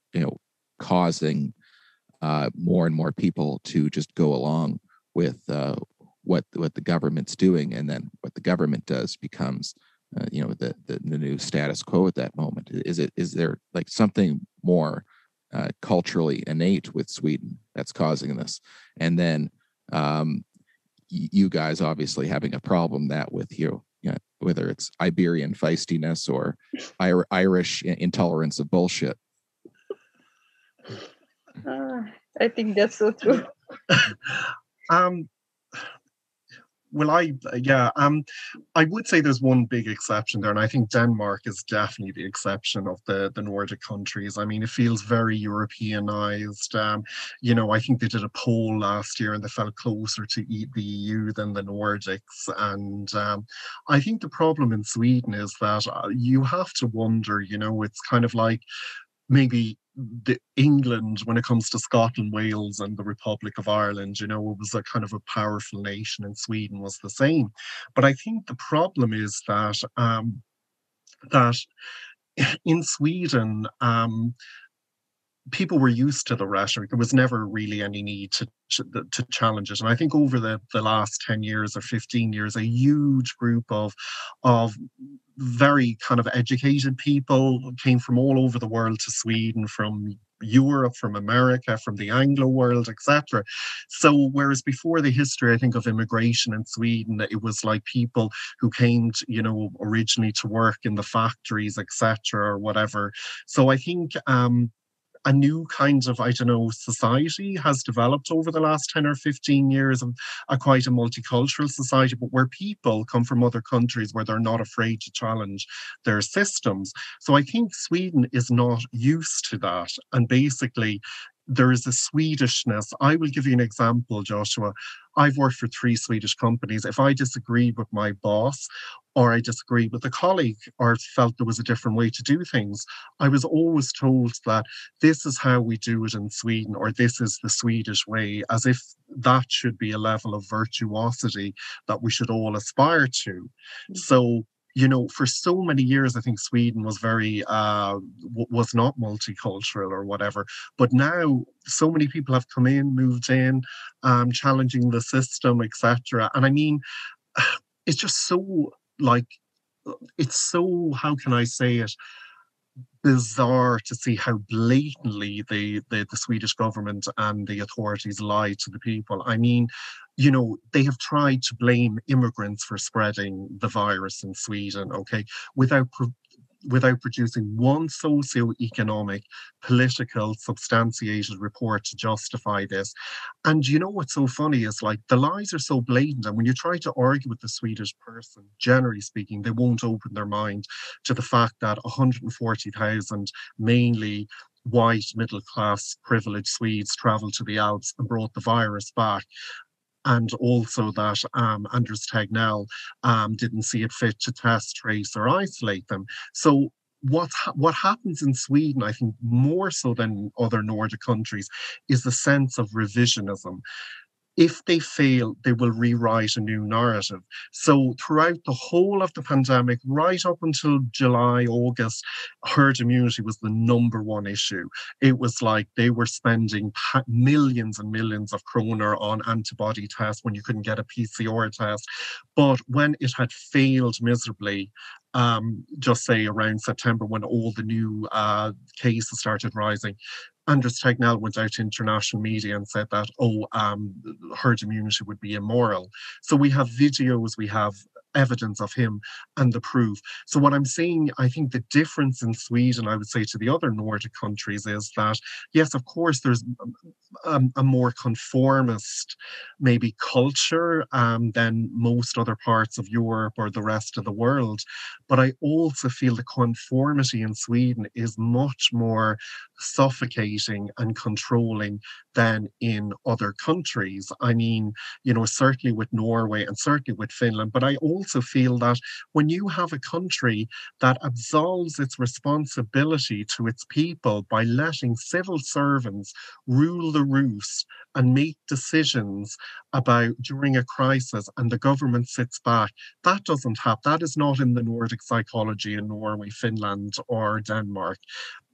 causing more and more people to just go along with what the government's doing, and then what the government does becomes the new status quo at that moment? Is there like something more culturally innate with Sweden that's causing this? And then you guys obviously having a problem that with whether it's Iberian feistiness or Irish intolerance of bullshit. I think that's so true. Well, I would say there's one big exception there, and I think Denmark is definitely the exception of the Nordic countries. I mean, it feels very Europeanized. I think they did a poll last year, and they felt closer to the EU than the Nordics. And I think the problem in Sweden is that you have to wonder. It's kind of like maybe England, when it comes to Scotland, Wales, and the Republic of Ireland, it was a kind of a powerful nation, and Sweden was the same. But I think the problem is that that in Sweden, people were used to the rhetoric. There was never really any need to challenge it. And I think over the last 10 years or 15 years, a huge group of very kind of educated people came from all over the world to Sweden, from Europe, from America, from the Anglo world, etc. So whereas before the history, I think, of immigration in Sweden, it was like people who came to, originally to work in the factories, etc., or whatever. So I think a new kind of, society has developed over the last 10 or 15 years, of quite a multicultural society, but where people come from other countries where they're not afraid to challenge their systems. So I think Sweden is not used to that. And basically, there is a Swedishness. I will give you an example, Joshua. I've worked for 3 Swedish companies. If I disagreed with my boss, or I disagreed with a colleague, or felt there was a different way to do things, I was always told that this is how we do it in Sweden, or this is the Swedish way, as if that should be a level of virtuosity that we should all aspire to. Mm-hmm. So, for so many years, I think Sweden was very, was not multicultural or whatever. But now so many people have come in, moved in, challenging the system, etc. And I mean, it's just so it's so, how can I say it, bizarre to see how blatantly the Swedish government and the authorities lie to the people. I mean, they have tried to blame immigrants for spreading the virus in Sweden, okay, without producing one socio-economic, political, substantiated report to justify this. And what's so funny is, like, the lies are so blatant, and when you try to argue with the Swedish person, generally speaking, they won't open their mind to the fact that 140,000 mainly white, middle-class, privileged Swedes travelled to the Alps and brought the virus back. And also that Anders Tegnell didn't see it fit to test, trace, or isolate them. So what happens in Sweden, I think more so than other Nordic countries, is the sense of revisionism. If they fail, they will rewrite a new narrative. So throughout the whole of the pandemic, right up until July, August, herd immunity was the number one issue. It was like they were spending millions and millions of kroner on antibody tests when you couldn't get a PCR test. But when it had failed miserably, just say around September, when all the new cases started rising, Anders Tegnell went out to international media and said that, herd immunity would be immoral. So we have videos, we have evidence of him and the proof. So what I'm saying, I think the difference in Sweden, I would say, to the other Nordic countries is that, yes, of course, there's a more conformist, maybe culture than most other parts of Europe or the rest of the world. But I also feel the conformity in Sweden is much more suffocating and controlling than in other countries. I mean, certainly with Norway and certainly with Finland. But I also feel that when you have a country that absolves its responsibility to its people by letting civil servants rule the roost and make decisions about during a crisis and the government sits back, that doesn't happen. That is not in the Nordic psychology in Norway, Finland, or Denmark.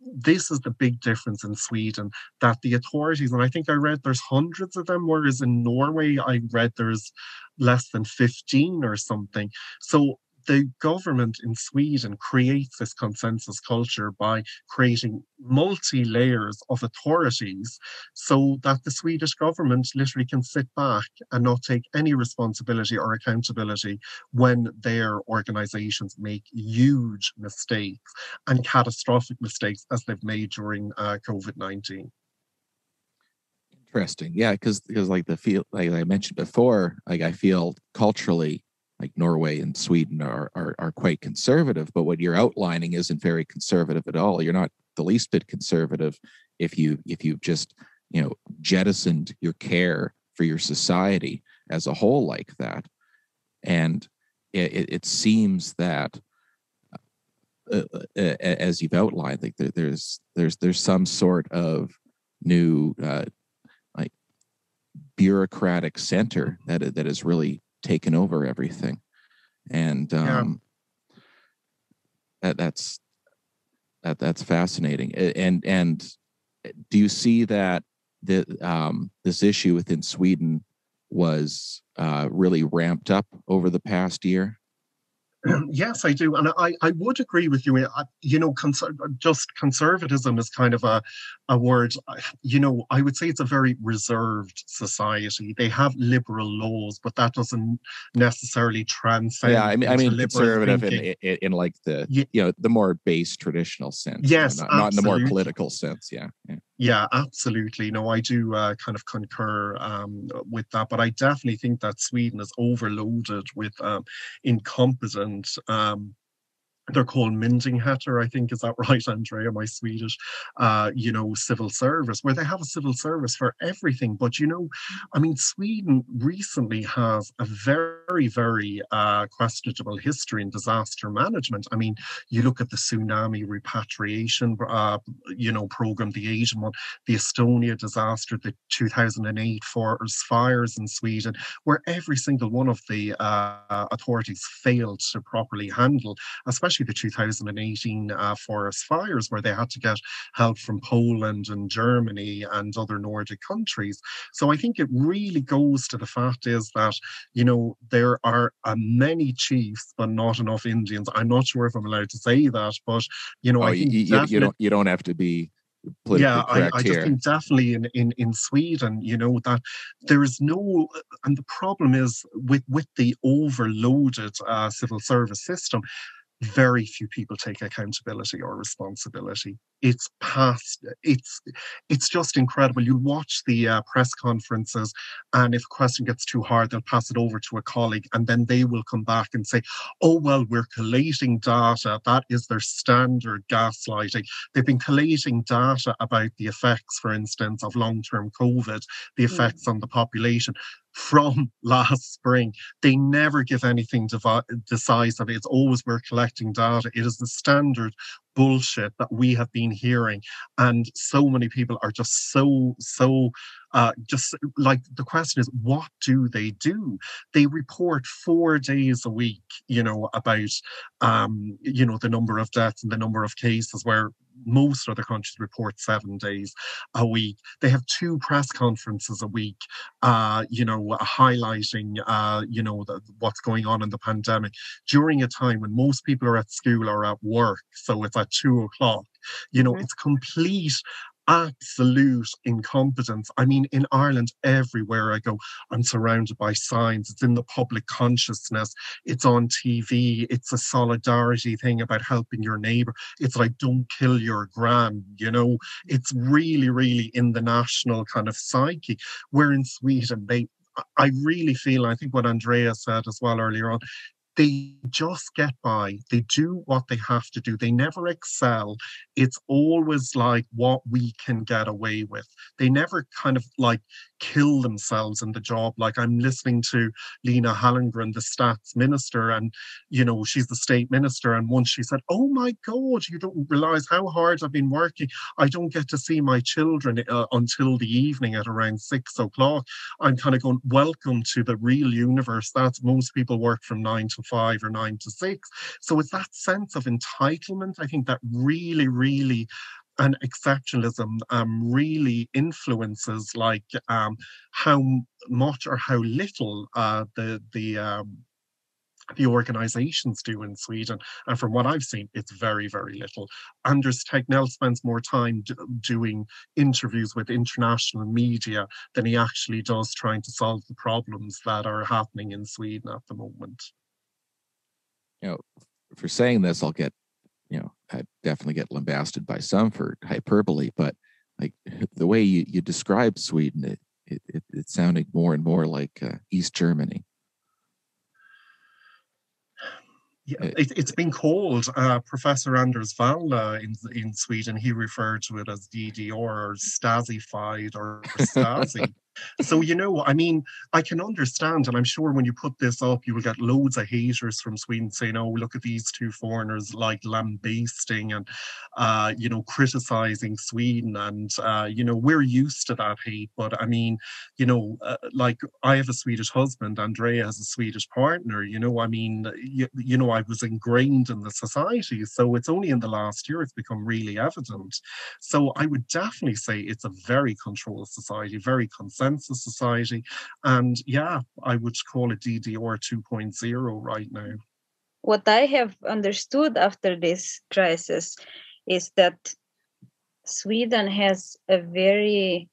This is the big difference in Sweden, that the authorities, and I think I read there's hundreds of them, whereas in Norway I read there's less than 15 or something. So the government in Sweden creates this consensus culture by creating multi-layers of authorities so that the Swedish government literally can sit back and not take any responsibility or accountability when their organizations make huge mistakes and catastrophic mistakes as they've made during COVID-19. Interesting. Yeah, because like like I mentioned before, like I feel culturally like Norway and Sweden are quite conservative, but what you're outlining isn't very conservative at all. You're not the least bit conservative if you've just jettisoned your care for your society as a whole like that. And it seems that as you've outlined, like there's some sort of new like bureaucratic center that is really taken over everything, and that's fascinating. And do you see that this issue within Sweden was really ramped up over the past year? Yes, I do. And I would agree with you. Just conservatism is kind of a word, I would say it's a very reserved society. They have liberal laws, but that doesn't necessarily transcend. Yeah, I mean conservative in like the, the more base traditional sense. Yes, not in the more political sense. Yeah. Yeah, absolutely. No, I do kind of concur with that. But I definitely think that Sweden is overloaded with incompetent they're called Myndigheter, I think, is that right, Andreia, my Swedish, civil service, where they have a civil service for everything. But, I mean, Sweden recently has a very, very questionable history in disaster management. I mean, you look at the tsunami repatriation, program, the Asian one, the Estonia disaster, the 2008 forest fires in Sweden, where every single one of the authorities failed to properly handle, especially the 2018 forest fires, where they had to get help from Poland and Germany and other Nordic countries. So I think it really goes to the fact is that, there are many chiefs, but not enough Indians. I'm not sure if I'm allowed to say that, but, I think you don't have to be politically correct I just think definitely in Sweden, that there is no, and the problem is with the overloaded civil service system, very few people take accountability or responsibility. It's just incredible. You watch the press conferences, and if a question gets too hard, they'll pass it over to a colleague, and then they will come back and say, oh, well, we're collating data. That is their standard gaslighting. They've been collating data about the effects, for instance, of long-term COVID, the effects on the population from last spring. They never give anything decisive. It's always we're collecting data. It is the standard bullshit that we have been hearing, and so many people are just so just like, the question is, what do? They report 4 days a week, about the number of deaths and the number of cases, where most other countries report 7 days a week. They have 2 press conferences a week, highlighting, what's going on in the pandemic during a time when most people are at school or at work. So it's at 2 o'clock. It's complete absolute incompetence. I mean, in Ireland, everywhere I go, I'm surrounded by signs. It's in the public consciousness. It's on TV. It's a solidarity thing about helping your neighbor. It's like, don't kill your gran, you know. It's really, really in the national kind of psyche. Where in Sweden, I really feel, I think what Andreia said as well earlier on, they just get by. They do what they have to do. They never excel. It's always like what we can get away with. They never kind of like kill themselves in the job. Like I'm listening to Lena Hallengren, the stats minister, and you know, she's the state minister. And once she said, "Oh my God, you don't realize how hard I've been working. I don't get to see my children until the evening at around 6 o'clock." I'm kind of going, welcome to the real universe. That's most people work from 9 to 5 or 9 to 6. So it's that sense of entitlement, I think, that really, really, and exceptionalism really influences like how much or how little the organizations do in Sweden. And from what I've seen, it's very, very little. Anders Tegnell spends more time doing interviews with international media than he actually does trying to solve the problems that are happening in Sweden at the moment. You know, for saying this, I'll get, I definitely get lambasted by some for hyperbole, but like the way you describe Sweden, it's sounding more and more like East Germany. Yeah, it's been called Professor Anders Wall in Sweden. He referred to it as DDR or Stasified or Stasi. So, you know, I mean, I can understand, and I'm sure when you put this up, you will get loads of haters from Sweden saying, oh, look at these two foreigners like lambasting and, you know, criticizing Sweden. And, you know, we're used to that hate. But I mean, you know, like I have a Swedish husband, Andreia has a Swedish partner, you know, I mean, you know, I was ingrained in the society. So it's only in the last year it's become really evident. So I would definitely say it's a very controlled society, very consensus society. And yeah, I would call it DDR 2.0 right now. What I have understood after this crisis is that Sweden has a very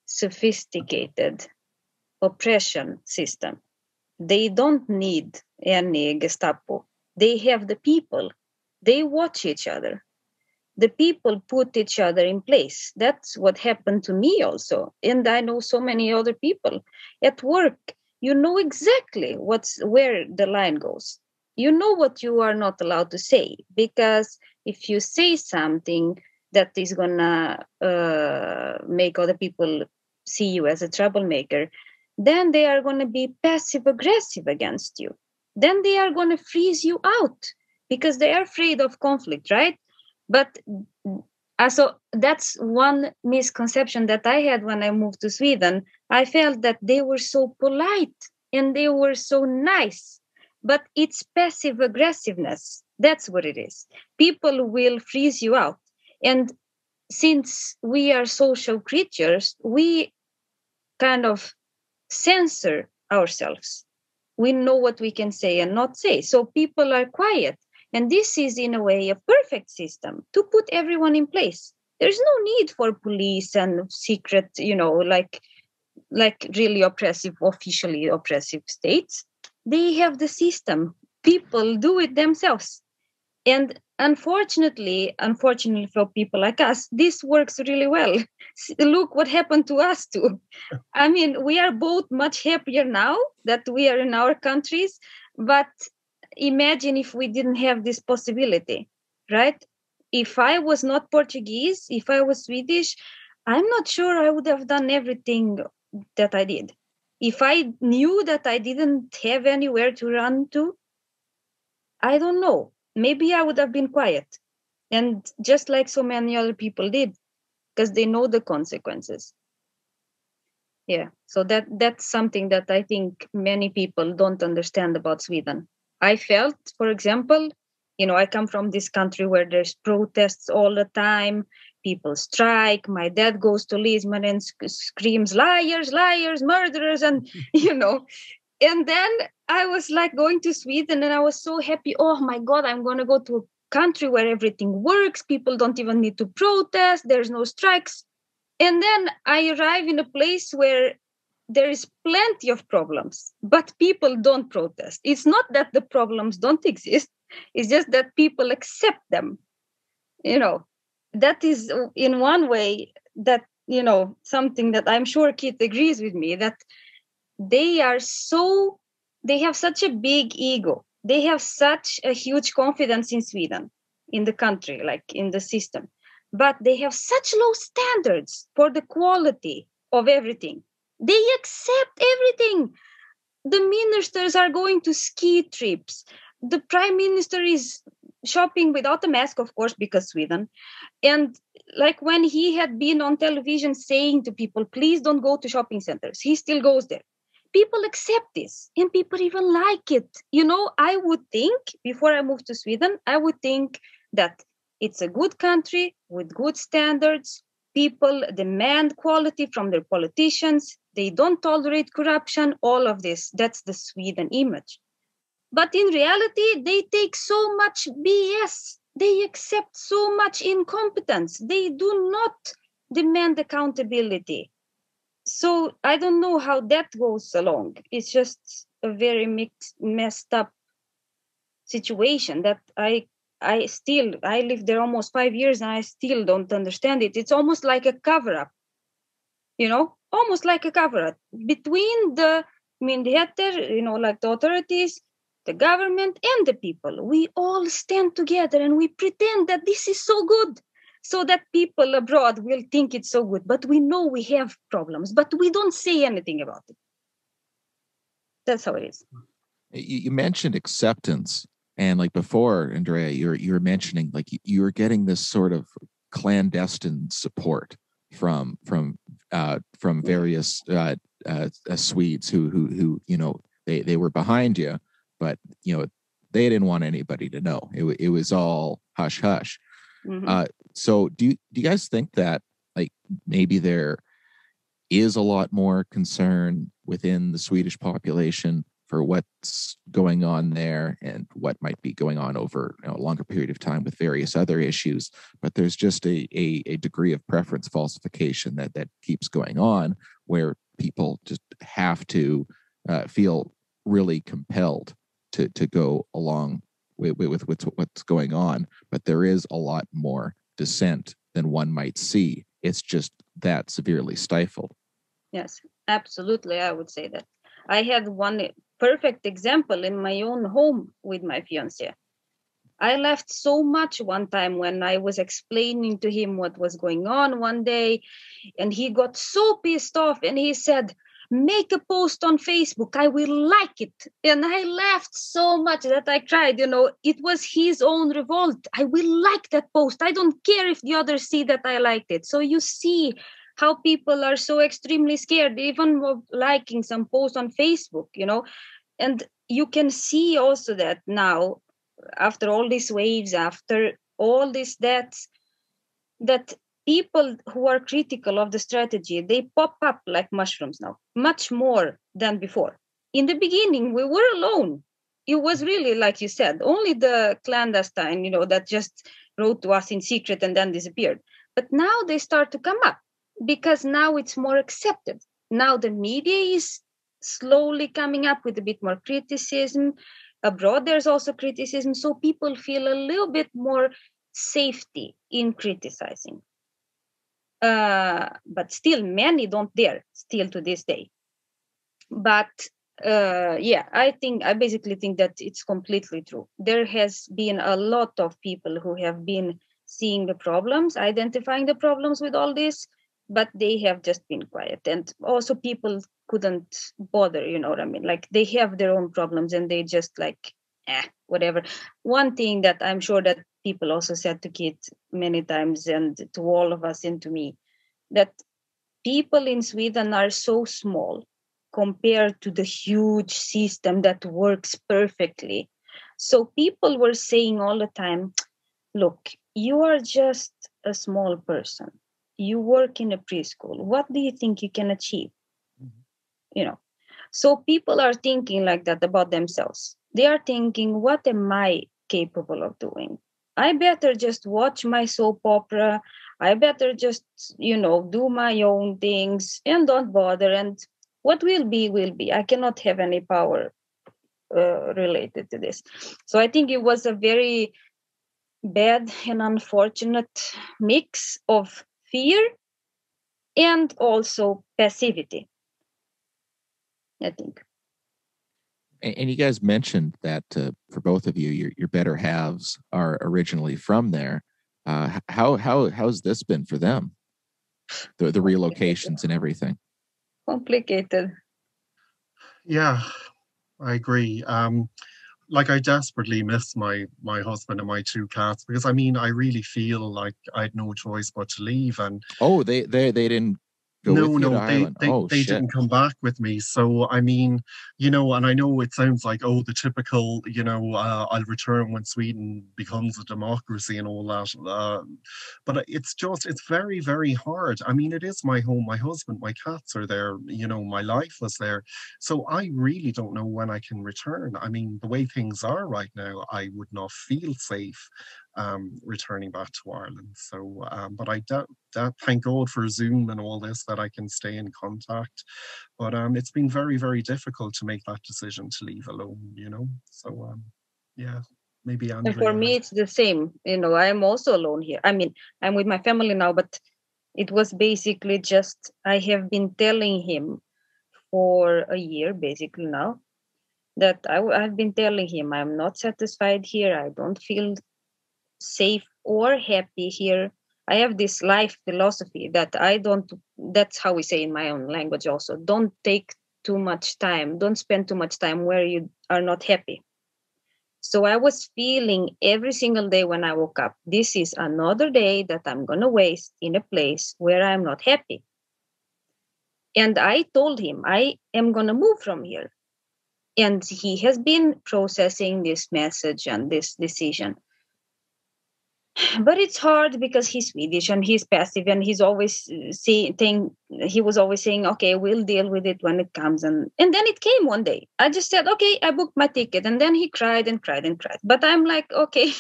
sophisticated oppression system. They don't need any Gestapo. They have the people. They watch each other. The people put each other in place. That's what happened to me also. And I know so many other people at work. You know exactly where the line goes. You know what you are not allowed to say, because if you say something that is gonna make other people see you as a troublemaker, then they are going to be passive aggressive against you. Then they are going to freeze you out because they are afraid of conflict, right? But so that's one misconception that I had when I moved to Sweden. I felt that they were so polite and they were so nice, but it's passive aggressiveness. That's what it is. People will freeze you out. And since we are social creatures, we kind of censor ourselves. We know what we can say and not say. So people are quiet. And this is, in a way, a perfect system to put everyone in place. There's no need for police and secret, you know, like really oppressive, officially oppressive states. They have the system. People do it themselves. And unfortunately for people like us, this works really well. Look what happened to us too. I mean, we are both much happier now that we are in our countries, but imagine if we didn't have this possibility, right? If I was not Portuguese, if I was Swedish, I'm not sure I would have done everything that I did. If I knew that I didn't have anywhere to run to, I don't know. Maybe I would have been quiet. And just like so many other people did, because they know the consequences. Yeah, so that's something that I think many people don't understand about Sweden. I felt, for example, you know, I come from this country where there's protests all the time. People strike. My dad goes to Lisbon and screams, liars, liars, murderers. And, you know, and then I was like going to Sweden and I was so happy. Oh my God, I'm going to go to a country where everything works. People don't even need to protest. There's no strikes. And then I arrive in a place where there is plenty of problems, but people don't protest. It's not that the problems don't exist. It's just that people accept them. That is in one way that, something that I'm sure Keith agrees with me, that they have such a big ego. They have such a huge confidence in Sweden, in the country, like in the system. But they have such low standards for the quality of everything. They accept everything. The ministers are going to ski trips. The prime minister is shopping without a mask, of course, because Sweden. And like when he had been on television saying to people, please don't go to shopping centers, he still goes there. People accept this and people even like it. I would think, before I moved to Sweden, I would think that it's a good country with good standards. People demand quality from their politicians. They don't tolerate corruption, all of this. That's the Sweden image. But in reality, they take so much BS. They accept so much incompetence. They do not demand accountability. So I don't know how that goes along. It's just a very messed up situation that I lived there almost 5 years and I still don't understand it. It's almost like a cover-up, almost like a cover-up between the myndigheter, like the authorities, the government and the people. We all stand together and we pretend that this is so good so that people abroad will think it's so good. But we know we have problems, but we don't say anything about it. That's how it is. You mentioned acceptance. And like before, Andreia, you were mentioning like you were getting this sort of clandestine support from various Swedes who they were behind you, but they didn't want anybody to know. It was all hush hush. Mm-hmm. So do you guys think that like maybe there is a lot more concern within the Swedish population for what's going on there and what might be going on over a longer period of time with various other issues, but there's just a degree of preference falsification that keeps going on, where people just have to feel really compelled to go along with what's going on, but there is a lot more dissent than one might see. It's just that severely stifled. Yes, absolutely. I would say that. I had one perfect example in my own home with my fiancé. I laughed so much one time when I was explaining to him what was going on one day, and he got so pissed off and he said, make a post on Facebook, I will like it. And I laughed so much that I cried. It was his own revolt. I will like that post. I don't care if the others see that I liked it. So you see how people are so extremely scared, even of liking some post on Facebook, And you can see also that now, after all these waves, after all these deaths, that people who are critical of the strategy, they pop up like mushrooms now, much more than before. In the beginning, we were alone. It was really, like you said, only the clandestine, that just wrote to us in secret and then disappeared. But now they start to come up because now it's more accepted. Now the media is slowly coming up with a bit more criticism. Abroad, there's also criticism. So people feel a little bit more safety in criticizing. But still, many don't dare, still to this day. But I basically think that it's completely true. There has been a lot of people who have been seeing the problems, identifying the problems with all this, but they have just been quiet. And also people couldn't bother, you know what I mean? Like they have their own problems and they just like, whatever. One thing that I'm sure that people also said to Kit many times and to all of us and to me, that people in Sweden are so small compared to the huge system that works perfectly. So people were saying all the time, look, you are just a small person. You work in a preschool. What do you think you can achieve? Mm-hmm. So people are thinking like that about themselves. They are thinking, what am I capable of doing? I better just watch my soap opera. I better just, do my own things and don't bother. And what will be, will be. I cannot have any power related to this. So I think it was a very bad and unfortunate mix of fear and also passivity, I think. And you guys mentioned that for both of you, your better halves are originally from there. How's this been for them? The relocations and everything. Complicated. Yeah, I agree. Like I desperately miss my husband and my two cats because I mean I really feel like I had no choice but to leave. And Oh, they didn't go with no, you to no, they Ireland. they Oh they shit. didn't come back with me. So I mean, and I know it sounds like the typical, I'll return when Sweden becomes a democracy and all that. But it's very, very hard. I mean, it is my home. My husband, my cats are there. My life was there. So I really don't know when I can return. I mean, the way things are right now, I would not feel safe returning back to Ireland. So, but thank God for Zoom and all this that I can stay in contact. But it's been very, very difficult to make that decision to leave alone. So, yeah, maybe And for Andrea me, has. it's the same. I'm also alone here. I mean, I'm with my family now, but it was basically just I have been telling him for a year, basically now, that I've been telling him I'm not satisfied here. I don't feel safe or happy here. I have this life philosophy that I don't, that's how we say in my own language also, don't take too much time, don't spend too much time where you are not happy. So I was feeling every single day when I woke up, this is another day that I'm going to waste in a place where I'm not happy. And I told him, I am going to move from here. And he has been processing this message and this decision. But it's hard because he's Swedish and he's passive and he's always he was always saying, okay, we'll deal with it when it comes. And then it came one day. I just said, okay, I booked my ticket. And then he cried and cried and cried. But I'm like, okay,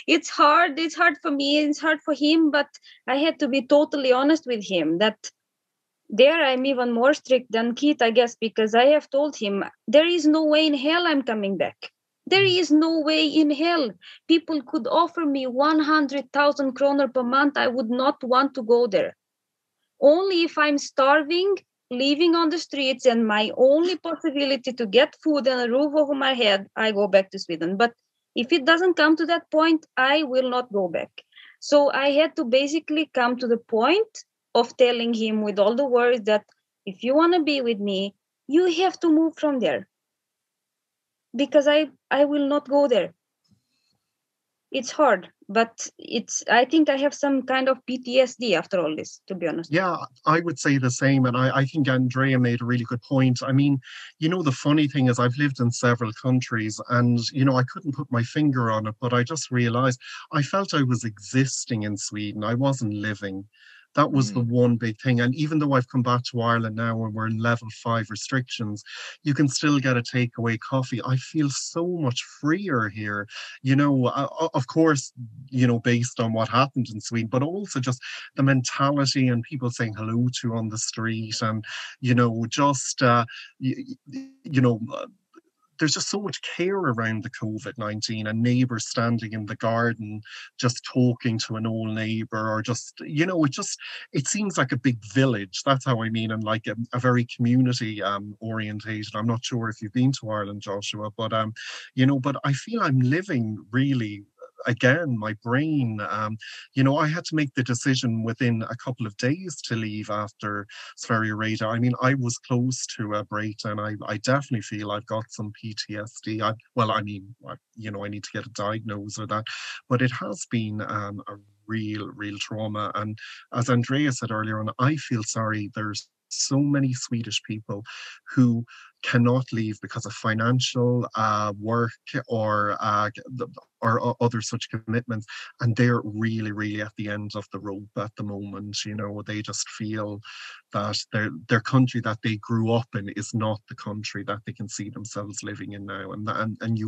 it's hard. It's hard for me. It's hard for him. But I had to be totally honest with him that there I'm even more strict than Keith, I guess, because I have told him there is no way in hell I'm coming back. There is no way in hell. People could offer me 100,000 kroner per month. I would not want to go there. Only if I'm starving, living on the streets, and my only possibility to get food and a roof over my head, I go back to Sweden. But if it doesn't come to that point, I will not go back. So I had to basically come to the point of telling him with all the words that if you want to be with me, you have to move from there because I will not go there. It's hard, but I think I have some kind of PTSD after all this, to be honest. Yeah, I would say the same. And I think Andrea made a really good point. I mean, the funny thing is I've lived in several countries and, I couldn't put my finger on it, but I just realized I felt I was existing in Sweden. I wasn't living. That was the one big thing. And even though I've come back to Ireland now and we're in level 5 restrictions, you can still get a takeaway coffee. I feel so much freer here, of course, based on what happened in Sweden, but also just the mentality and people saying hello to on the street and, just, there's just so much care around the COVID-19 and neighbors standing in the garden, just talking to an old neighbor or just, it seems like a big village. That's how I mean. And like a very community orientated. I'm not sure if you've been to Ireland, Joshua, but, but I feel I'm living really again, my brain, I had to make the decision within a couple of days to leave after Sverige Radar. I mean, I was close to a breakdown. I definitely feel I've got some PTSD. I need to get a diagnosis or that, but it has been a real trauma. And as Andrea said earlier on, I feel sorry. There's so many Swedish people who cannot leave because of financial work or other such commitments, and they're really, really at the end of the rope at the moment. They just feel that their country that they grew up in is not the country that they can see themselves living in now, and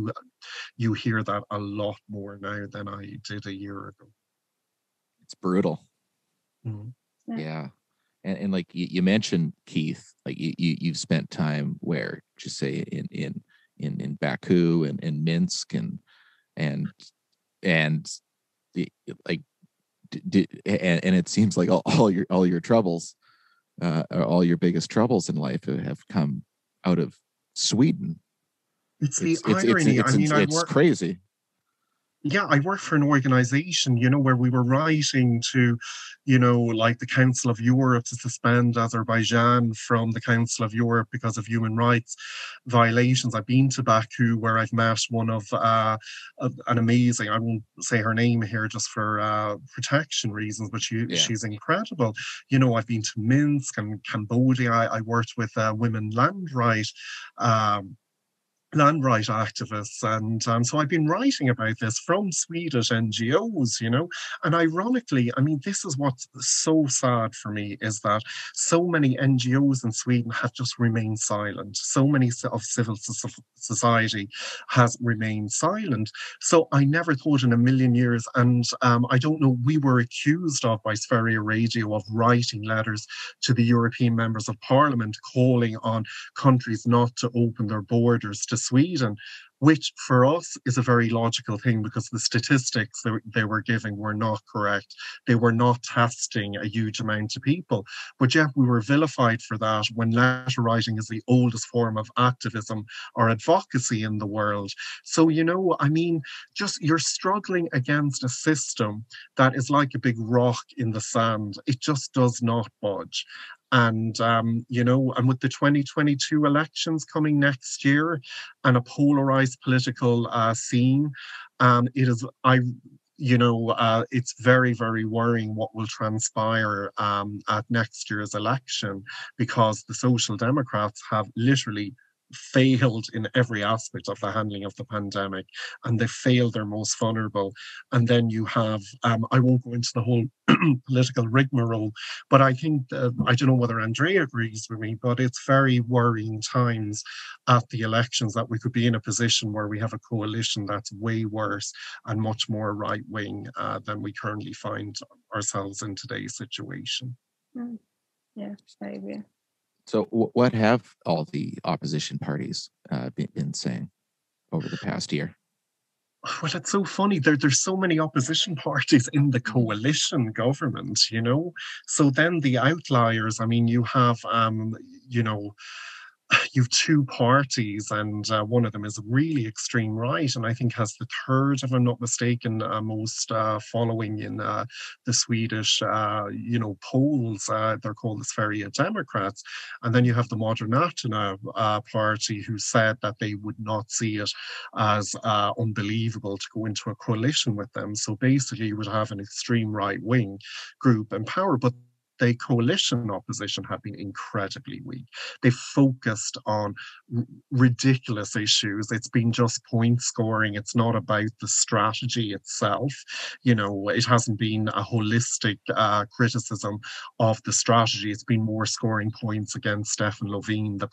you hear that a lot more now than I did a year ago. It's brutal. Mm. Yeah. And like you mentioned, Keith, like you've spent time where, just say in Baku and Minsk and the like and it seems like all your troubles, all your biggest troubles in life have come out of Sweden. It's the irony. It's crazy. Yeah, I work for an organization, where we were writing to, like the Council of Europe to suspend Azerbaijan from the Council of Europe because of human rights violations. I've been to Baku, where I've met one of an amazing, I won't say her name here just for protection reasons, but she's incredible. I've been to Minsk and Cambodia. I worked with women land right activists. And so I've been writing about this from Swedish NGOs, and ironically, this is what's so sad for me, is that so many NGOs in Sweden have just remained silent. So many of civil society has remained silent. So I never thought in a million years, and I don't know, we were accused of by Sverige Radio of writing letters to the European members of Parliament calling on countries not to open their borders to Sweden, which for us is a very logical thing because the statistics they were giving were not correct. They were not testing a huge amount of people. But yet we were vilified for that when letter writing is the oldest form of activism or advocacy in the world. So, just you're struggling against a system that is like a big rock in the sand. It just does not budge. And, and with the 2022 elections coming next year and a polarized political scene, it's very, very worrying what will transpire at next year's election, because the Social Democrats have literally failed in every aspect of the handling of the pandemic, and they failed their most vulnerable. And then you have, I won't go into the whole political rigmarole, but I think, I don't know whether Andreia agrees with me, but it's very worrying times at the elections that we could be in a position where we have a coalition that's way worse and much more right-wing than we currently find ourselves in today's situation. Yeah, I agree. So what have all the opposition parties been saying over the past year? Well, it's so funny. There's so many opposition parties in the coalition government, So then the outliers, you have, you've two parties, and one of them is really extreme right, and I think has the third, if I'm not mistaken, most following in the Swedish, polls. They're called the Sverige Democrats. And then you have the Moderaterna party, who said that they would not see it as unbelievable to go into a coalition with them. So basically, you would have an extreme right-wing group in power, but the coalition opposition have been incredibly weak. They focused on ridiculous issues. It's been just point scoring. It's not about the strategy itself. It hasn't been a holistic criticism of the strategy. It's been more scoring points against Stefan Löfven, the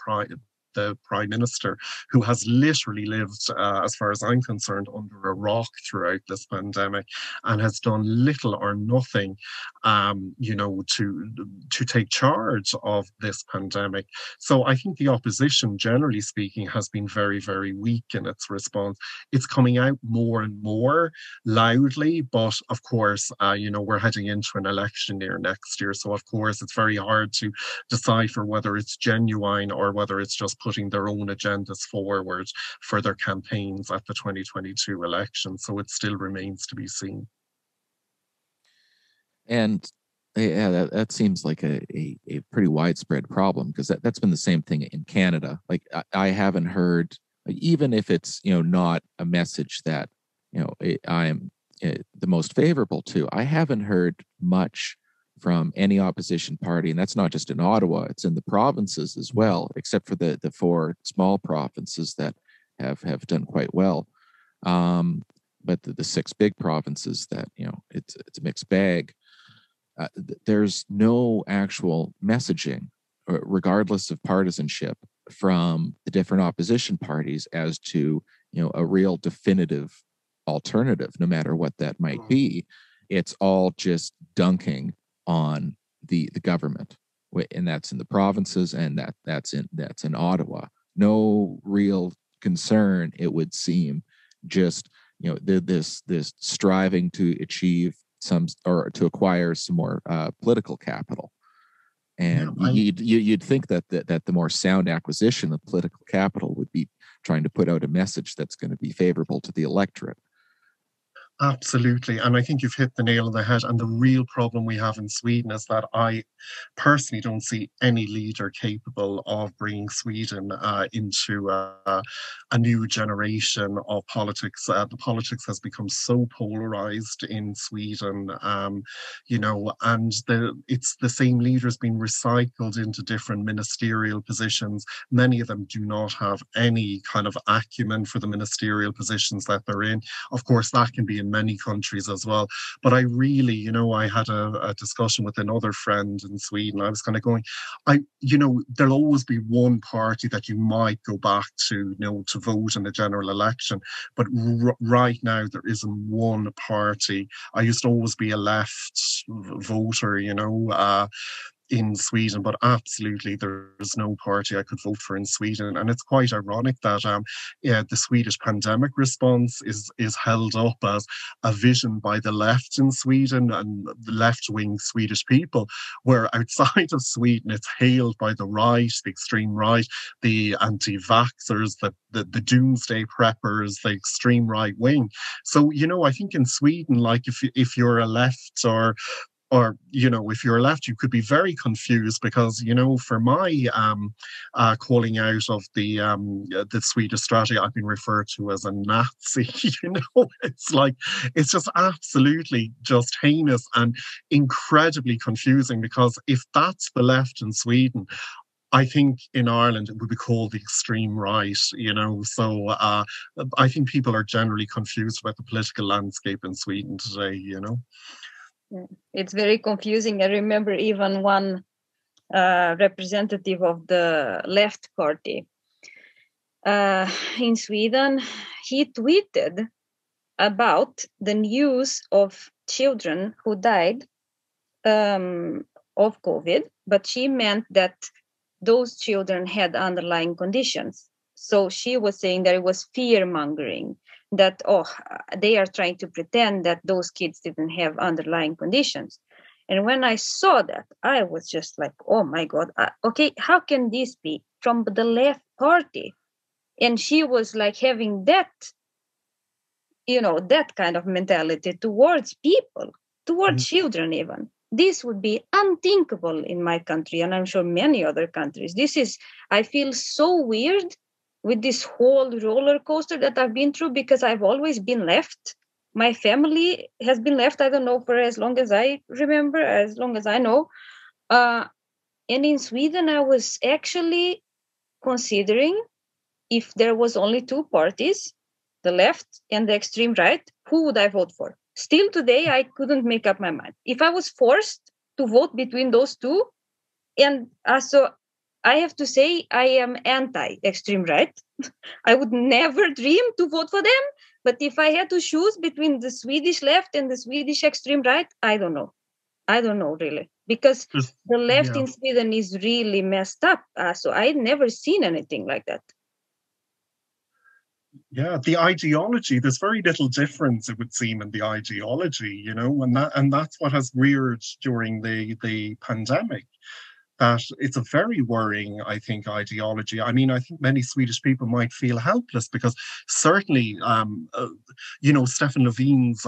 Prime Minister, who has literally lived, as far as I'm concerned, under a rock throughout this pandemic and has done little or nothing, to take charge of this pandemic. So I think the opposition, generally speaking, has been very, very weak in its response. It's coming out more and more loudly, but of course, we're heading into an election year next year. So of course, it's very hard to decipher whether it's genuine or whether it's just putting their own agendas forward for their campaigns at the 2022 election. So it still remains to be seen. And yeah, that seems like a pretty widespread problem, because that's been the same thing in Canada. Like I haven't heard, like, even if it's not a message that I am the most favorable to, I haven't heard much from any opposition party. And that's not just in Ottawa, it's in the provinces as well, except for the four small provinces that have done quite well. But the six big provinces that, it's a mixed bag. There's no actual messaging, regardless of partisanship, from the different opposition parties as to, a real definitive alternative, no matter what that might be. It's all just dunking on the government, and that's in the provinces, and that's in Ottawa. No real concern, it would seem, just this striving to achieve some, or to acquire some more political capital. And you'd think that the more sound acquisition of political capital would be trying to put out a message that's going to be favorable to the electorate. Absolutely. And I think you've hit the nail on the head. And the real problem we have in Sweden is that I personally don't see any leader capable of bringing Sweden into a new generation of politics. The politics has become so polarized in Sweden, and it's the same leaders being recycled into different ministerial positions. Many of them do not have any kind of acumen for the ministerial positions that they're in. Of course, that can be in many countries as well. But I really, I had a discussion with another friend in Sweden. I was kind of going, there'll always be one party that you might go back to, to vote in the general election. But right now, there isn't one party. I used to always be a left voter, in Sweden, but absolutely there's no party I could vote for in Sweden. And it's quite ironic that the Swedish pandemic response is held up as a vision by the left in Sweden and the left-wing Swedish people, where outside of Sweden it's hailed by the right, the extreme right, the anti-vaxxers, the doomsday preppers, the extreme right wing. So, I think in Sweden, like if you're a left or if you're left, you could be very confused because, for my calling out of the Swedish strategy, I've been referred to as a Nazi. It's just absolutely just heinous and incredibly confusing, because if that's the left in Sweden, I think in Ireland it would be called the extreme right, So I think people are generally confused about the political landscape in Sweden today, It's very confusing. I remember even one representative of the left party in Sweden, he tweeted about the news of children who died of COVID, but she meant that those children had underlying conditions. So she was saying that it was fear-mongering, that, they are trying to pretend that those kids didn't have underlying conditions. And when I saw that, I was just like, oh my God, okay, how can this be from the left party? And she was like having that, that kind of mentality towards people, towards children even. This would be unthinkable in my country, and I'm sure many other countries. I feel so weird with this whole roller coaster that I've been through, because I've always been left. My family has been left, I don't know, for as long as I remember, as long as I know. And in Sweden, I was actually considering, if there was only two parties, the left and the extreme right, who would I vote for? Still today, I couldn't make up my mind. If I was forced to vote between those two, and so I have to say I am anti-extreme right. I would never dream to vote for them. But if I had to choose between the Swedish left and the Swedish extreme right, I don't know. I don't know, really. Because the left in Sweden is really messed up. So I've never seen anything like that. Yeah, the ideology, there's very little difference, it would seem, in the ideology, and that's what has reared during the pandemic. That it's a very worrying, I think, ideology. I mean, I think many Swedish people might feel helpless because certainly, Stefan Löfven's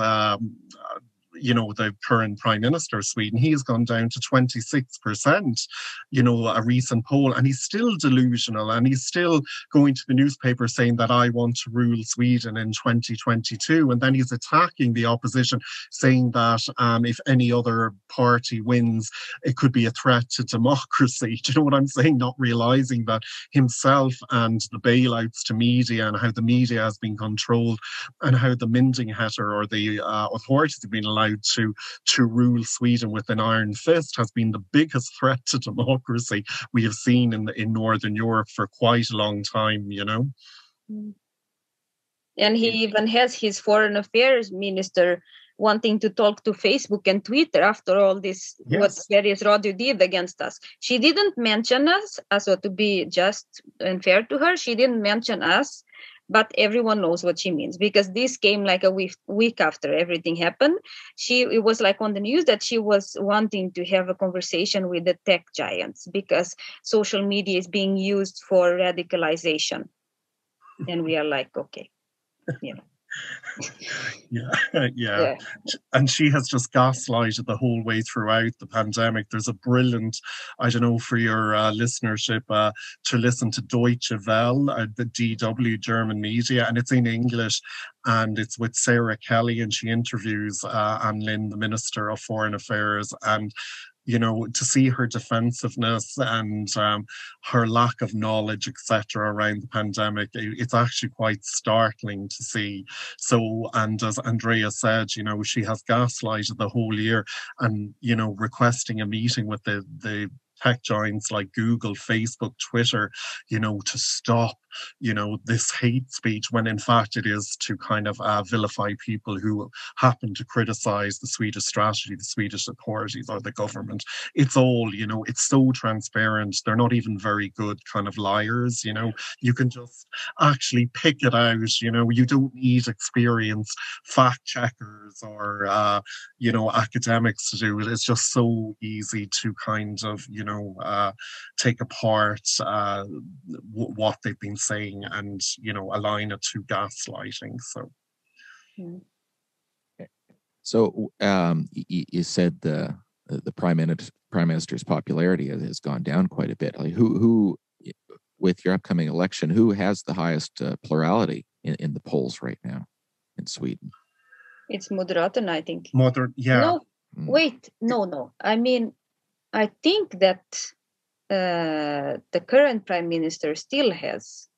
the current Prime Minister of Sweden, he has gone down to 26%, a recent poll, and he's still delusional, and he's still going to the newspaper saying that I want to rule Sweden in 2022. And then he's attacking the opposition, saying that if any other party wins, it could be a threat to democracy. Do you know what I'm saying? Not realizing that himself and the bailouts to media and how the media has been controlled and how the Myndigheter or the authorities have been allowed to rule Sweden with an iron fist has been the biggest threat to democracy we have seen in Northern Europe for quite a long time, And he even has his foreign affairs minister wanting to talk to Facebook and Twitter after all this, yes, what Sveriges Radio did against us. She didn't mention us, so to be just and fair to her, she didn't mention us, but everyone knows what she means, because this came like a week after everything happened. It was like on the news that she was wanting to have a conversation with the tech giants because social media is being used for radicalization. And we are like, okay, Yeah. And she has just gaslighted the whole way throughout the pandemic. There's a brilliant, I don't know, for your listenership, to listen to Deutsche Welle, the DW German media, and it's in English, and it's with Sarah Kelly, and she interviews Anne Lynn, the Minister of Foreign Affairs, and to see her defensiveness and her lack of knowledge, etc., around the pandemic, it's actually quite startling to see. So, and as Andreia said, she has gaslighted the whole year and, requesting a meeting with the tech giants like Google, Facebook, Twitter, to stop, this hate speech, when in fact it is to kind of vilify people who happen to criticize the Swedish strategy, the Swedish authorities or the government. It's all, it's so transparent. They're not even very good kind of liars, you can just actually pick it out, you don't need experienced fact checkers or, academics to do it. It's just so easy to kind of, take apart what they've been saying and, align it to gaslighting. So you said the prime minister's popularity has gone down quite a bit. Like who with your upcoming election, who has the highest plurality in the polls right now in Sweden? It's Moderaterna, I think. Yeah. No, wait, no. I mean, I think that the current prime minister still has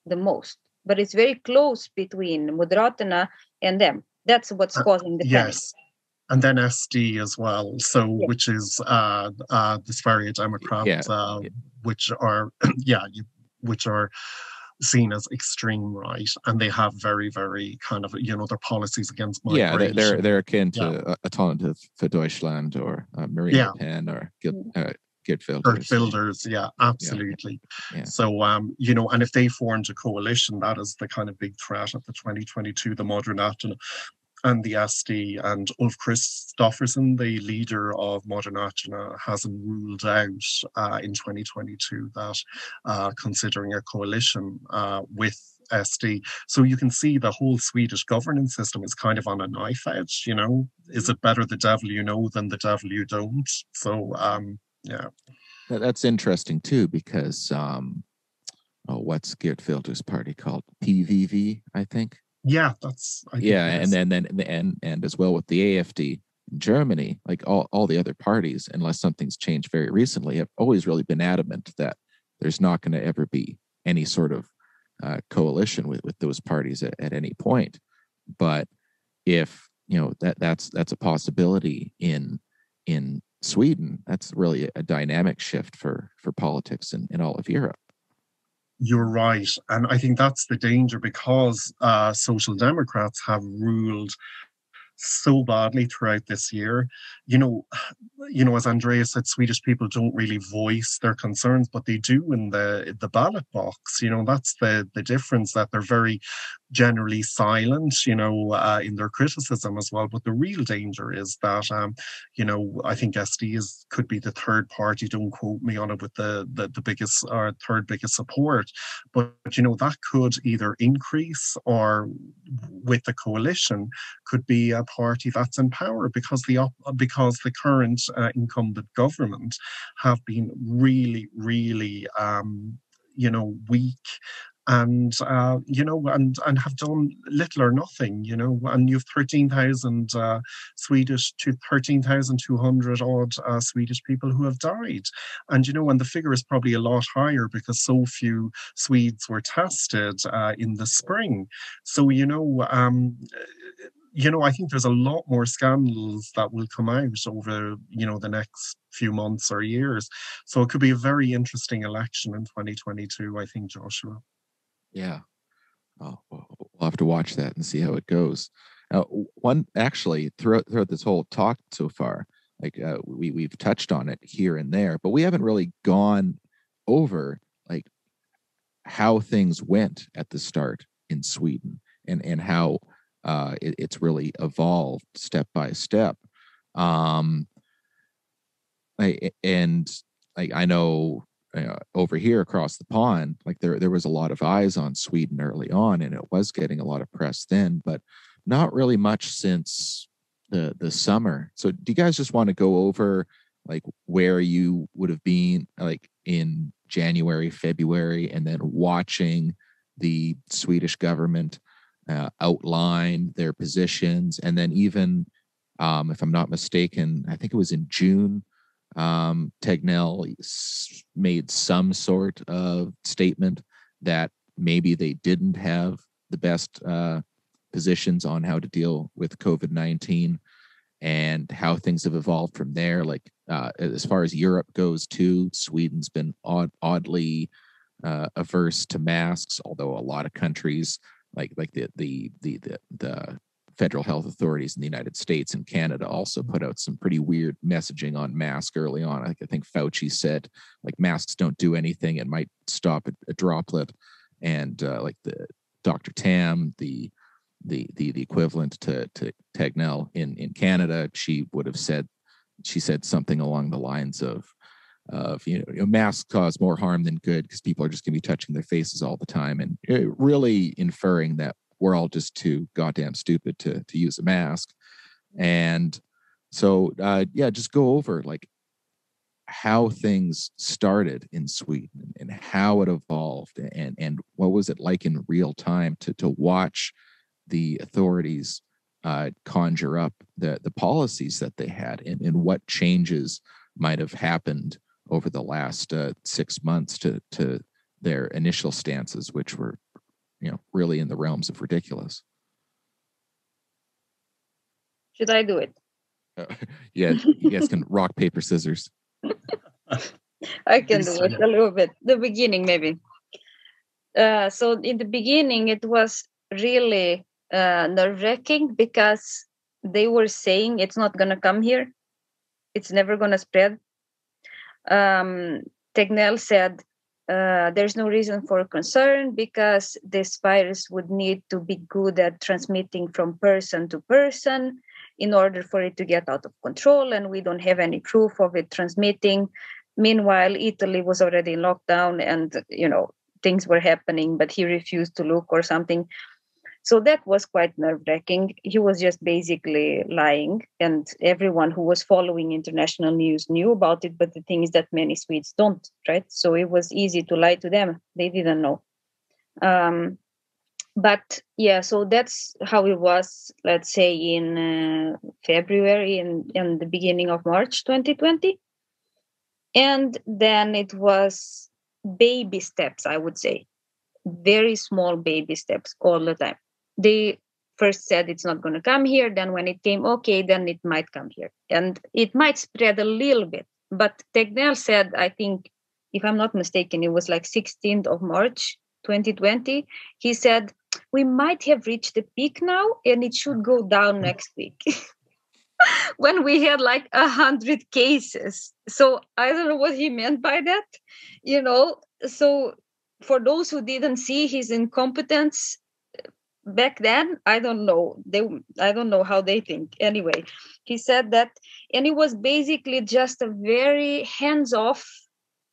the most, but it's very close between Moderaterna and them. That's what's causing the panic. Yes. And then SD as well. So, which is the Sverige Democrats, which are which are seen as extreme right, and they have very, very kind of their policies against migration. Yeah, they're akin to Alternative for Deutschland or Marine Le Pen or Geert Wilders. Yeah, absolutely. Yeah. So and if they formed a coalition, that is the kind of big threat of the 2022, the Moderaterna and the SD, and Ulf Kristoffersen, the leader of Moderaterna, hasn't ruled out in 2022 that considering a coalition with SD. So you can see the whole Swedish governance system is kind of on a knife edge, Is it better the devil you know than the devil you don't? So, yeah. That's interesting too, because what's Geert Wilders' party called? PVV, I think. Yeah, and as well with the AfD in Germany, like all the other parties, unless something's changed very recently, have always really been adamant that there's not going to ever be any sort of coalition with those parties at any point. But if that's a possibility in Sweden, that's really a dynamic shift for politics in all of Europe. You're right. And I think that's the danger, because Social Democrats have ruled so badly throughout this year. As Andreia said, Swedish people don't really voice their concerns, but they do in the ballot box. That's the difference, that they're very generally silent, in their criticism as well. But the real danger is that, I think SD could be the third party. Don't quote me on it, with the biggest or third biggest support. But that could either increase, or with the coalition could be a party that's in power, because the current incumbent government have been really, really, weak, and and have done little or nothing, and you've 13,000 Swedish to 13,200 odd Swedish people who have died, and and the figure is probably a lot higher because so few Swedes were tested in the spring. So I think there's a lot more scandals that will come out over, the next few months or years. So it could be a very interesting election in 2022, I think, Joshua. Yeah. Oh, we'll have to watch that and see how it goes. Actually, throughout this whole talk so far, like we've touched on it here and there, but we haven't really gone over like how things went at the start in Sweden, and how it's really evolved step by step. I know over here across the pond, like there was a lot of eyes on Sweden early on, and it was getting a lot of press then, but not really much since the summer. So do you guys just want to go over like where you would have been like in January, February, and then watching the Swedish government outline their positions, and then even if I'm not mistaken, I think it was in June, Tegnell made some sort of statement that maybe they didn't have the best positions on how to deal with COVID-19, and how things have evolved from there. Like as far as Europe goes too, Sweden's been oddly averse to masks, although a lot of countries like the federal health authorities in the United States and Canada also put out some pretty weird messaging on masks early on. I think Fauci said like masks don't do anything; it might stop a droplet. And like the Dr. Tam, the equivalent to Tegnell in Canada, she said something along the lines of masks cause more harm than good because people are just going to be touching their faces all the time, and really inferring that we're all just too goddamn stupid to use a mask. And so just go over like how things started in Sweden and how it evolved, and what was it like in real time to watch the authorities conjure up the policies that they had, and what changes might have happened over the last 6 months to their initial stances, which were really in the realms of ridiculous. Should I do it? Yeah, you guys can rock, paper, scissors. I can do it a little bit. The beginning, maybe. So in the beginning, it was really nerve-wracking because they were saying it's not going to come here. It's never going to spread. Tegnell said there's no reason for concern because this virus would need to be good at transmitting from person to person in order for it to get out of control, and we don't have any proof of it transmitting. Meanwhile, Italy was already in lockdown, and things were happening, but he refused to look or something. So that was quite nerve-wracking. He was just basically lying, and everyone who was following international news knew about it, but the thing is that many Swedes don't, right? So it was easy to lie to them. They didn't know. But yeah, so that's how it was, let's say, in February and the beginning of March 2020. And then it was baby steps, I would say. Very small baby steps all the time. They first said it's not going to come here. Then when it came, okay, then it might come here. And it might spread a little bit. But Tegnell said, I think, if I'm not mistaken, it was like 16th of March, 2020. He said, we might have reached the peak now and it should go down next week. When we had like 100 cases. So I don't know what he meant by that, So for those who didn't see his incompetence back then, I don't know. I don't know how they think. Anyway, he said that, and it was basically just a very hands-off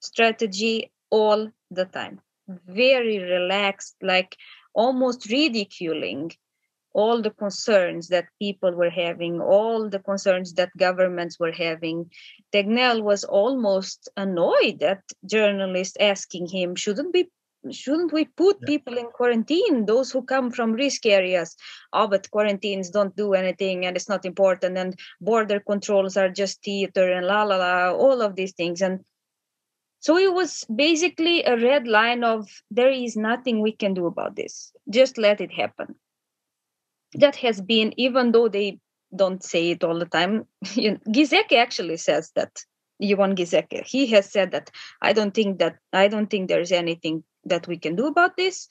strategy all the time. Very relaxed, like almost ridiculing all the concerns that people were having, all the concerns that governments were having, Tegnell was almost annoyed at journalists asking him, shouldn't we put people in quarantine, those who come from risk areas? Oh, but quarantines don't do anything and it's not important, and border controls are just theater and la la la, all of these things. And so it was basically a red line of, there is nothing we can do about this. Just let it happen. That has been, even though they don't say it all the time, Giesecke actually says that. Johan Giesecke, he has said that I don't think there's anything that we can do about this.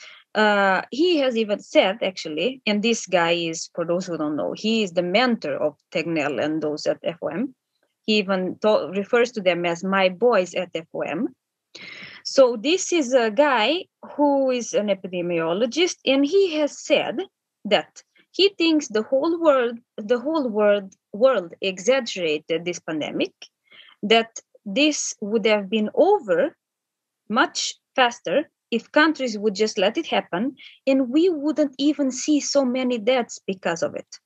He has even said, actually, and this guy is, for those who don't know, he is the mentor of Tegnell and those at FOM. He even refers to them as my boys at FOM. So this is a guy who is an epidemiologist, and he has said that he thinks the whole world exaggerated this pandemic, that this would have been over much faster if countries would just let it happen, and we wouldn't even see so many deaths because of it.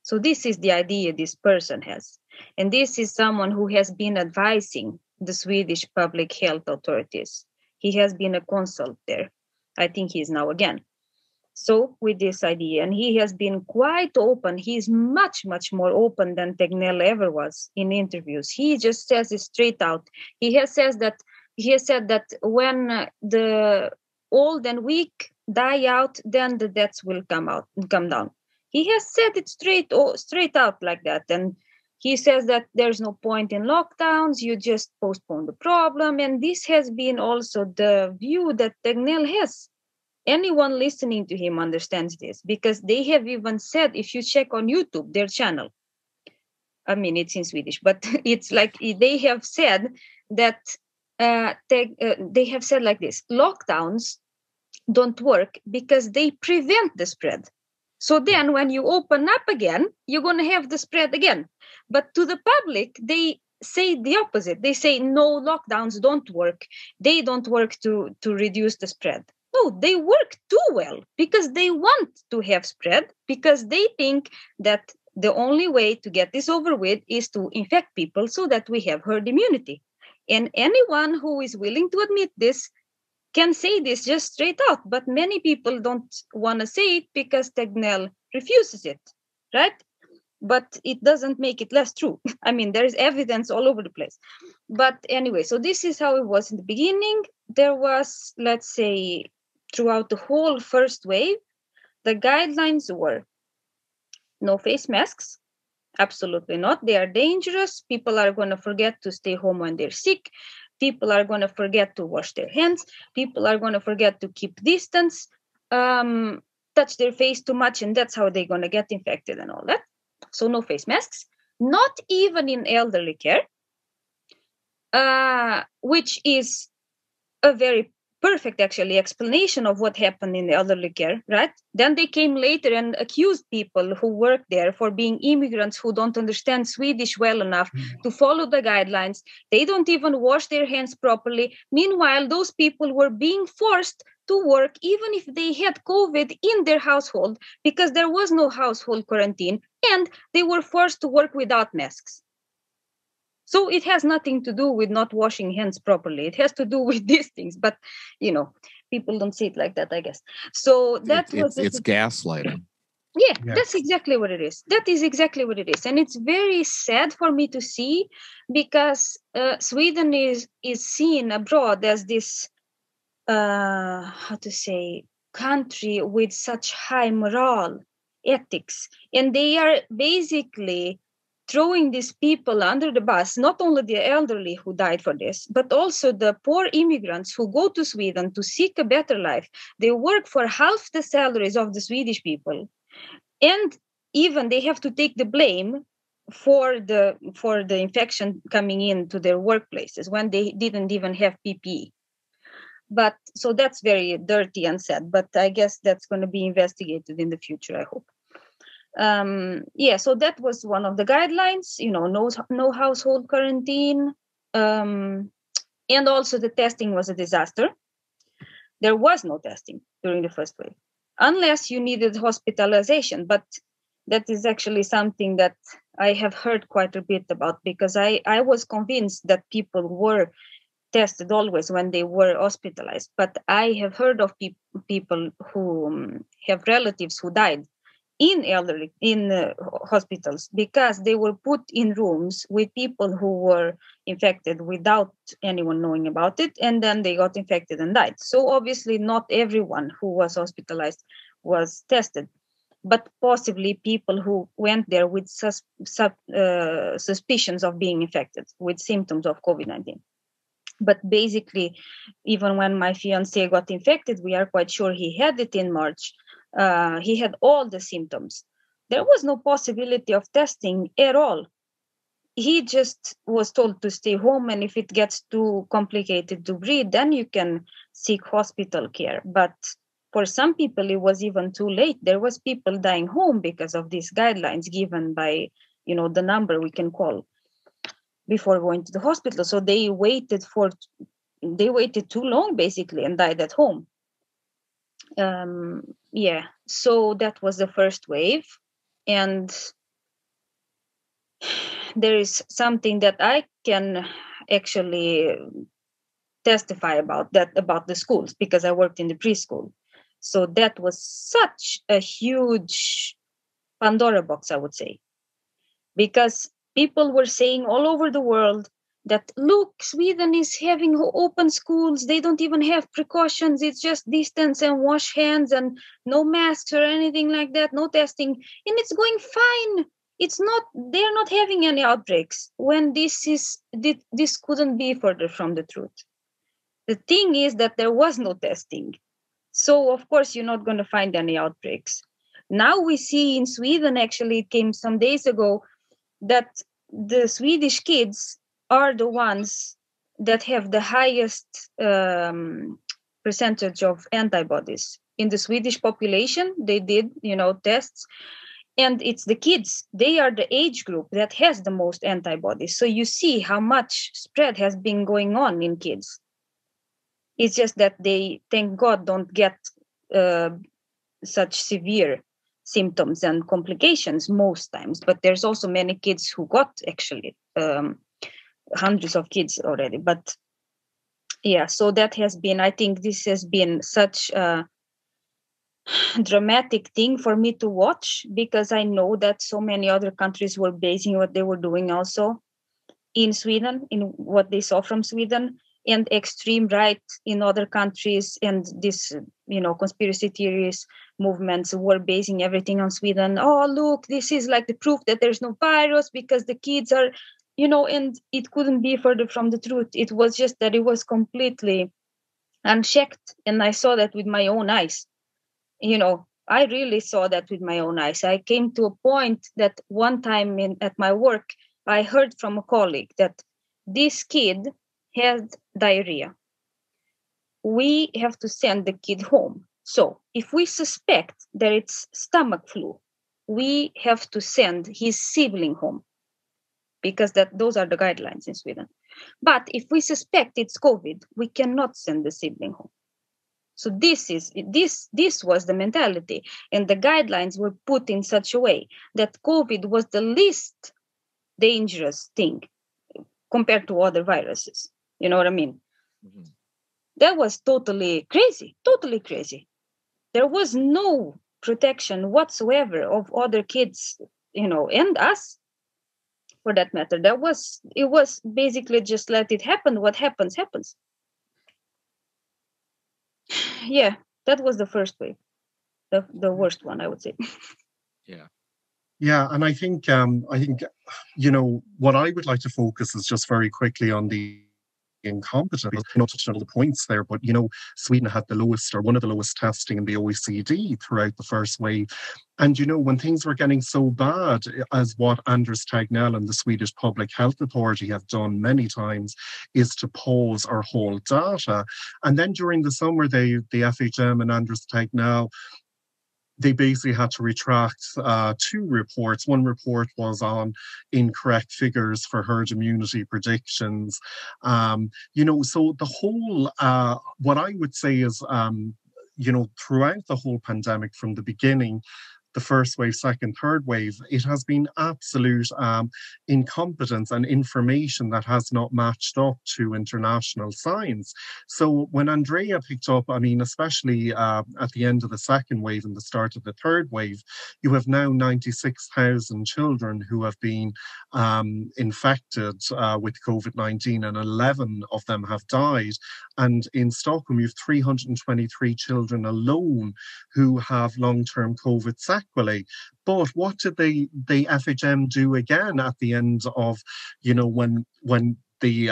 So this is the idea this person has. And this is someone who has been advising the Swedish public health authorities. He has been a consult there. I think he is now again. So with this idea, and he has been quite open. He's much, much more open than Tegnell ever was in interviews. He just says it straight out. He has said that when the old and weak die out, then the deaths will come down. He has said it straight out like that. And he says that there's no point in lockdowns, you just postpone the problem. And this has been also the view that Tegnell has. Anyone listening to him understands this, because they have even said, if you check on YouTube, their channel, I mean, it's in Swedish, but it's like they have said that they have said like this: lockdowns don't work because they prevent the spread. So then when you open up again, you're going to have the spread again. But to the public, they say the opposite. They say, no, lockdowns don't work. They don't work to reduce the spread. No, they work too well, because they want to have spread, because they think that the only way to get this over with is to infect people so that we have herd immunity. And anyone who is willing to admit this can say this just straight out, but many people don't want to say it because Tegnell refuses it, right? But it doesn't make it less true. I mean, there is evidence all over the place. But anyway, so this is how it was in the beginning. There was, let's say, throughout the whole first wave, the guidelines were no face masks. Absolutely not. They are dangerous. People are going to forget to stay home when they're sick. People are going to forget to wash their hands. People are going to forget to keep distance, touch their face too much, and that's how they're going to get infected and all that. So no face masks, not even in elderly care, which is a very perfect, actually, explanation of what happened in the elderly care, right? Then they came later and accused people who work there for being immigrants who don't understand Swedish well enough to follow the guidelines. They don't even wash their hands properly. Meanwhile, those people were being forced to work even if they had COVID in their household, because there was no household quarantine, and they were forced to work without masks. So it has nothing to do with not washing hands properly. It has to do with these things. But, people don't see it like that, I guess. So it's gaslighting. Yeah, yes. That's exactly what it is. That is exactly what it is. And it's very sad for me to see, because Sweden is seen abroad as this, country with such high moral ethics. And they are basically throwing these people under the bus, not only the elderly who died for this, but also the poor immigrants who go to Sweden to seek a better life. They work for half the salaries of the Swedish people. And even they have to take the blame for the infection coming into their workplaces when they didn't even have PPE. But so that's very dirty and sad, but I guess that's going to be investigated in the future, I hope. So that was one of the guidelines, no household quarantine. And also the testing was a disaster. There was no testing during the first wave. unless you needed hospitalization. But that is actually something that I have heard quite a bit about, because I was convinced that people were tested always when they were hospitalized. But I have heard of people who have relatives who died in hospitals because they were put in rooms with people who were infected without anyone knowing about it, and then they got infected and died. So obviously not everyone who was hospitalized was tested, but possibly people who went there with suspicions of being infected with symptoms of COVID-19. But basically, even when my fiance got infected, we are quite sure he had it in March. He had all the symptoms. There was no possibility of testing at all. He just was told to stay home, and if it gets too complicated to breathe, then you can seek hospital care. But for some people, it was even too late. There was people dying home because of these guidelines given by, the number we can call before going to the hospital. So they waited too long, basically, and died at home. So that was the first wave. And there is something that I can actually testify about the schools, because I worked in the preschool. So that was such a huge Pandora box, I would say, because people were saying all over the world that, look, Sweden is having open schools. They don't even have precautions. It's just distance and wash hands and no masks or anything like that, no testing. And it's going fine. They're not having any outbreaks, when this couldn't be further from the truth. The thing is that there was no testing. So, of course, you're not going to find any outbreaks. Now we see in Sweden, actually, it came some days ago, that the Swedish kids are the ones that have the highest percentage of antibodies. In the Swedish population, they did, tests. And it's the kids. They are the age group that has the most antibodies. So you see how much spread has been going on in kids. It's just that they, thank God, don't get such severe symptoms and complications most times. But there's also many kids who got, actually, hundreds of kids already. But yeah, so that has been, I think this has been such a dramatic thing for me to watch, because I know that so many other countries were basing what they were doing also in Sweden, in what they saw from Sweden, and extreme right in other countries, and this, conspiracy theories movements were basing everything on Sweden. Oh, look, this is like the proof that there's no virus because the kids are, and it couldn't be further from the truth. It was just that it was completely unchecked, and I saw that with my own eyes. I really saw that with my own eyes. I came to a point that one time at my work, I heard from a colleague that this kid had diarrhea. We have to send the kid home. So if we suspect that it's stomach flu, we have to send his sibling home, because those are the guidelines in Sweden. But if we suspect it's COVID, we cannot send the sibling home. So this was the mentality, and the guidelines were put in such a way that COVID was the least dangerous thing compared to other viruses. You know what I mean? Mm-hmm. That was totally crazy. There was no protection whatsoever of other kids, and us, for that matter. It was basically just let it happen. What happens, happens. Yeah, that was the first wave, the worst one, I would say. Yeah, and I think what I would like to focus is just very quickly on the incompetent. Touched on all the points there, but Sweden had the lowest, or one of the lowest, testing in the OECD throughout the first wave. And when things were getting so bad, as what Anders Tegnell and the Swedish Public Health Authority have done many times, is to pause or hold data. And then during the summer, the FHM and Anders Tegnell, they basically had to retract two reports. One report was on incorrect figures for herd immunity predictions. So the whole, what I would say is, throughout the whole pandemic from the beginning, the first wave, second, third wave, it has been absolute incompetence and information that has not matched up to international science. So when Andreia picked up, I mean, especially at the end of the second wave and the start of the third wave, you have now 96,000 children who have been infected with COVID-19, and 11 of them have died. And in Stockholm, you have 323 children alone who have long-term COVID sequelae. But what did the FHM do again at the end of, when the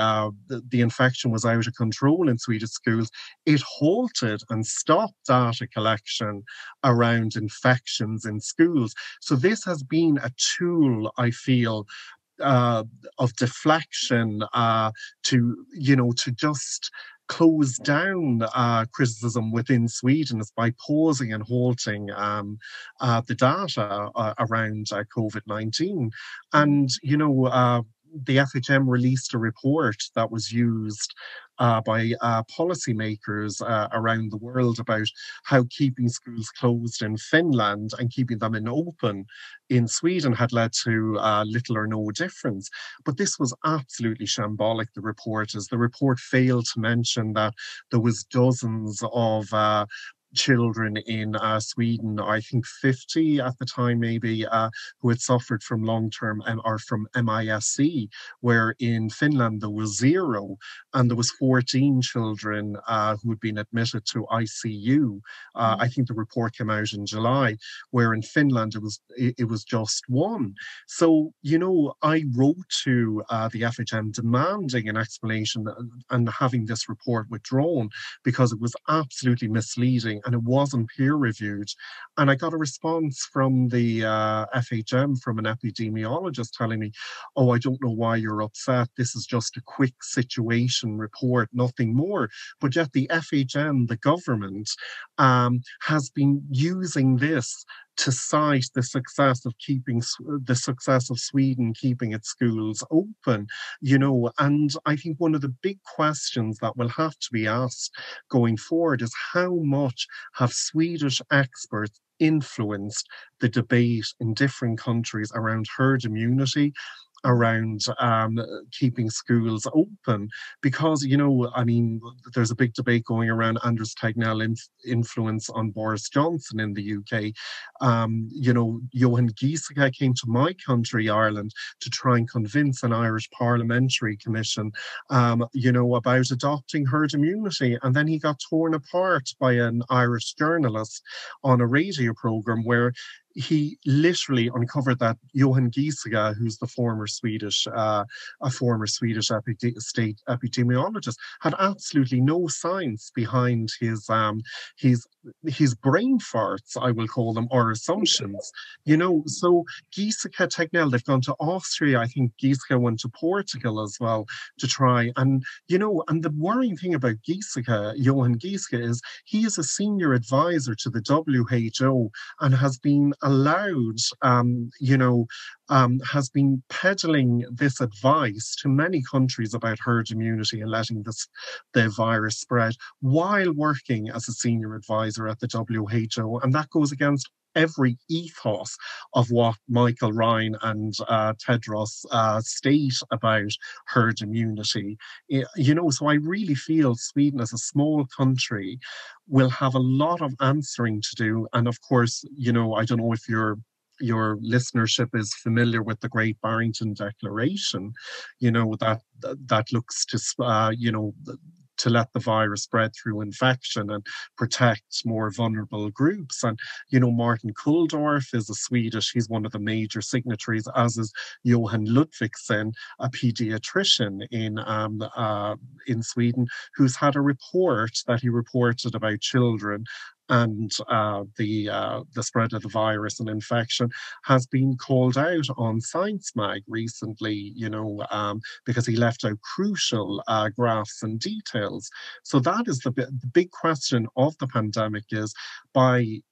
infection was out of control in Swedish schools? It halted and stopped data collection around infections in schools. So this has been a tool, I feel, of deflection to just close down criticism within Sweden is by pausing and halting the data around COVID-19. And, the FHM released a report that was used by policymakers around the world about how keeping schools closed in Finland and keeping them open in Sweden had led to little or no difference. But this was absolutely shambolic, the report failed to mention that there was dozens of children in Sweden, I think 50 at the time maybe, who had suffered from long-term or from MISC, where in Finland there was 0, and there was 14 children who had been admitted to ICU. I think the report came out in July, where in Finland it was just 1. So, I wrote to the FHM demanding an explanation and having this report withdrawn, because it was absolutely misleading and it wasn't peer-reviewed. And I got a response from the FHM, from an epidemiologist, telling me, oh, I don't know why you're upset. This is just a quick situation report, nothing more. But yet the FHM, the government, has been using this to cite the success of Sweden keeping its schools open, and I think one of the big questions that will have to be asked going forward is how much have Swedish experts influenced the debate in different countries around herd immunity, around keeping schools open, because there's a big debate going around Anders Tegnell's influence on Boris Johnson in the UK. Johan Giesecke came to my country, Ireland, to try and convince an Irish parliamentary commission about adopting herd immunity, and then he got torn apart by an Irish journalist on a radio programme where he literally uncovered that Johan Giesecke, who's the former Swedish state epidemiologist, had absolutely no science behind his brain farts, I will call them, or assumptions. So Giesecke, Tegnell, they've gone to Austria. I think Giesecke went to Portugal as well to try. And and the worrying thing about Johan Giesecke, is he is a senior advisor to the WHO and has been allowed, has been peddling this advice to many countries about herd immunity and letting the virus spread while working as a senior advisor at the WHO. And that goes against every ethos of what Michael Ryan and Tedros state about herd immunity. So I really feel Sweden, as a small country, will have a lot of answering to do. And of course, I don't know if your listenership is familiar with the Great Barrington Declaration, that looks to let the virus spread through infection and protect more vulnerable groups. And, Martin Kulldorff is a Swedish, he's one of the major signatories, as is Johan Ludvigsen, a pediatrician in Sweden, who's had a report that he reported about children and the spread of the virus and infection has been called out on Science Mag recently, because he left out crucial graphs and details. So that is the big question of the pandemic, is by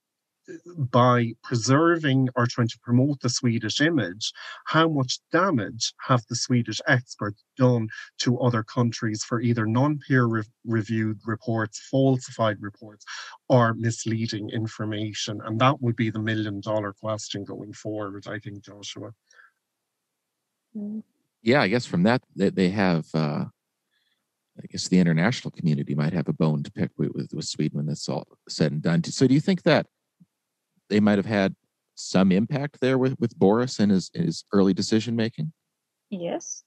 by preserving or trying to promote the Swedish image, how much damage have the Swedish experts done to other countries for either non-peer reviewed reports, falsified reports, or misleading information? And that would be the million-dollar question going forward, I think, Joshua. Yeah, I guess from that, they have, I guess the international community might have a bone to pick with Sweden when that's all said and done. So do you think that they might have had some impact there with Boris and his early decision making? Yes.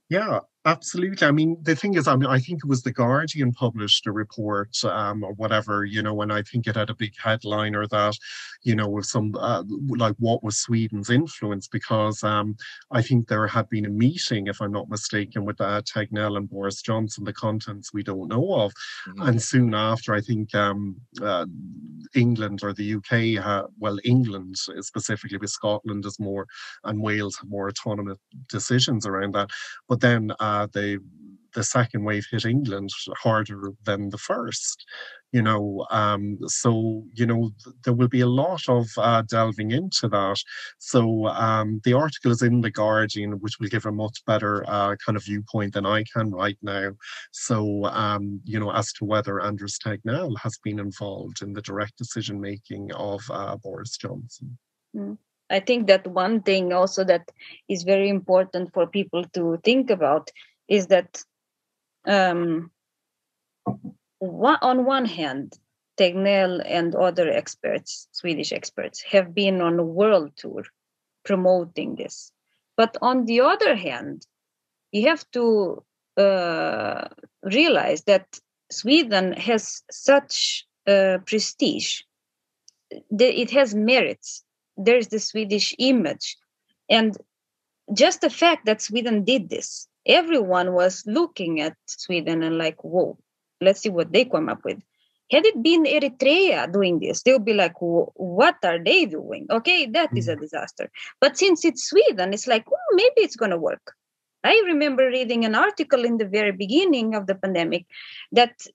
Yeah, absolutely. I mean, the thing is, I mean, I think it was The Guardian published a report or whatever, and I think it had a big headliner that, with some like what was Sweden's influence, because I think there had been a meeting, if I'm not mistaken, with Tegnell and Boris Johnson, the contents we don't know of. Mm-hmm. And soon after, I think England or the UK, England specifically, with Scotland is more, and Wales have more autonomous decisions around that. But then the second wave hit England harder than the first, so there will be a lot of delving into that. So the article is in The Guardian, which will give a much better kind of viewpoint than I can right now. So as to whether Anders Tegnell has been involved in the direct decision making of Boris Johnson. I think that one thing also that is very important for people to think about is that on one hand, Tegnell and other experts, Swedish experts, have been on a world tour promoting this. But on the other hand, you have to realize that Sweden has such prestige. It has merits. There's the Swedish image. And just the fact that Sweden did this, everyone was looking at Sweden and like, whoa, let's see what they come up with. Had it been Eritrea doing this, they'll be like, what are they doing? Okay, that is a disaster. But since it's Sweden, it's like, maybe it's going to work. I remember reading an article in the very beginning of the pandemic that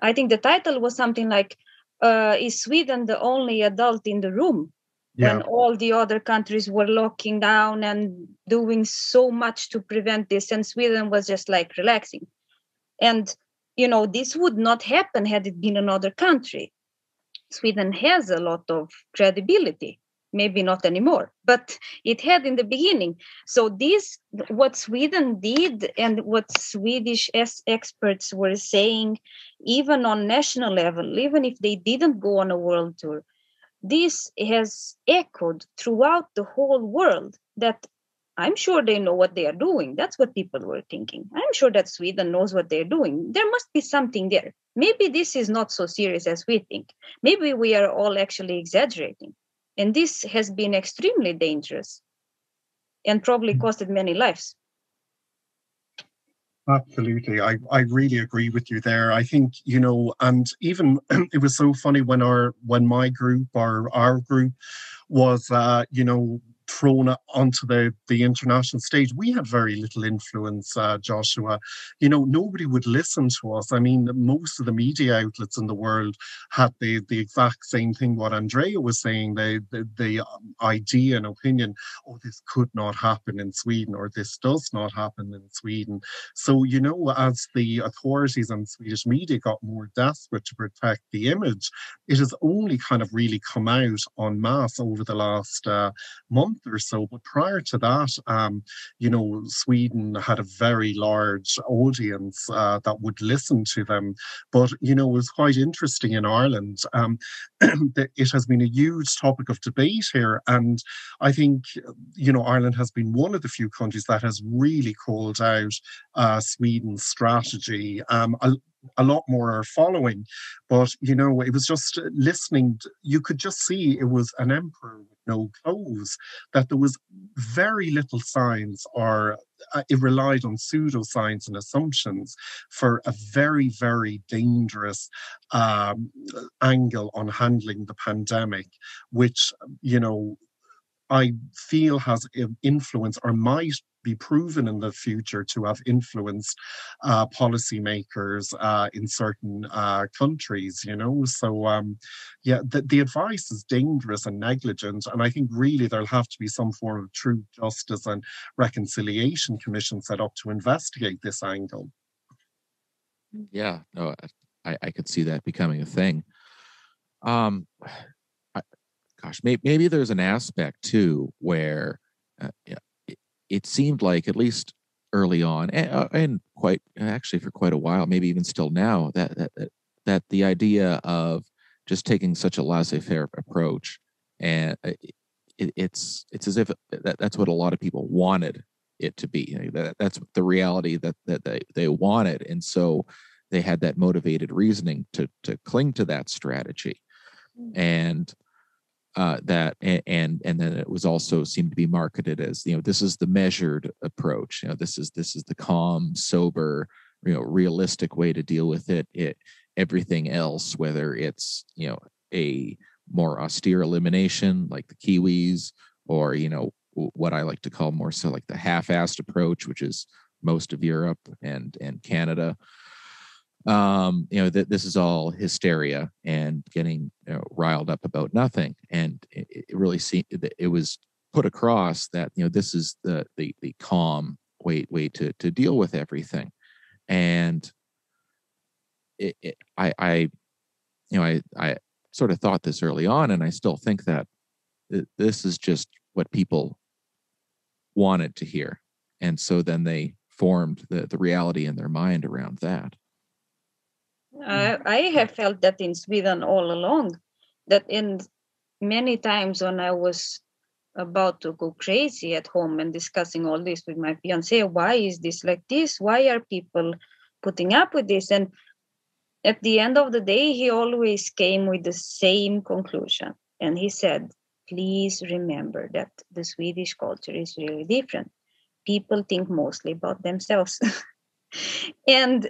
I think the title was something like, is Sweden the only adult in the room? When all the other countries were locking down and doing so much to prevent this, and Sweden was just like relaxing. And, this would not happen had it been another country. Sweden has a lot of credibility, maybe not anymore, but it had in the beginning. So what Sweden did and what Swedish experts were saying, even on national level, even if they didn't go on a world tour, this has echoed throughout the whole world, that I'm sure they know what they are doing. That's what people were thinking. I'm sure that Sweden knows what they're doing. There must be something there. Maybe this is not so serious as we think. Maybe we are all actually exaggerating. And this has been extremely dangerous and probably costed many lives. Absolutely. I really agree with you there. I think, and even it was so funny when my group or our group was, thrown onto the international stage. We had very little influence, Joshua. Nobody would listen to us. I mean, most of the media outlets in the world had the exact same thing what Andreia was saying, the idea and opinion, this could not happen in Sweden, or this does not happen in Sweden. So, as the authorities and Swedish media got more desperate to protect the image, it has only kind of really come out en masse over the last month or so. But prior to that, Sweden had a very large audience that would listen to them. But, it was quite interesting in Ireland. It has been a huge topic of debate here. And I think, Ireland has been one of the few countries that has really called out Sweden's strategy. A lot more are following, but it was just listening. You could just see it was an emperor with no clothes, that there was very little science, or it relied on pseudoscience and assumptions for a very, very dangerous angle on handling the pandemic, which, I feel has influence, or might be proven in the future to have influenced policymakers in certain countries, you know. So, yeah, the advice is dangerous and negligent. And I think really there'll have to be some form of truth, justice, and reconciliation commission set up to investigate this angle. Yeah, no, I could see that becoming a thing. Um, Gosh, maybe there's an aspect too where yeah, it seemed like, at least early on, and quite actually for quite a while, maybe even still now, that the idea of just taking such a laissez-faire approach, and it's as if that's what a lot of people wanted it to be. You know, that's the reality that they wanted, and so they had that motivated reasoning to cling to that strategy, and and then it was also seemed to be marketed as, you know, this is the measured approach. You know, this is the calm, sober, you know, realistic way to deal with it. Everything else, whether it's, you know, a more austere elimination like the Kiwis, or, you know, what I like to call more so like the half-assed approach, which is most of Europe and Canada. You know, that this is all hysteria and getting, you know, riled up about nothing. And it really seemed that it was put across that, you know, this is the calm way to deal with everything. And I you know, I sort of thought this early on, and I still think that this is just what people wanted to hear. And so then they formed the reality in their mind around that. I have felt that in Sweden all along, that in many times when I was about to go crazy at home and discussing all this with my fiance, why is this like this? Why are people putting up with this? And at the end of the day, he always came with the same conclusion. And he said, please remember that the Swedish culture is really different. People think mostly about themselves. And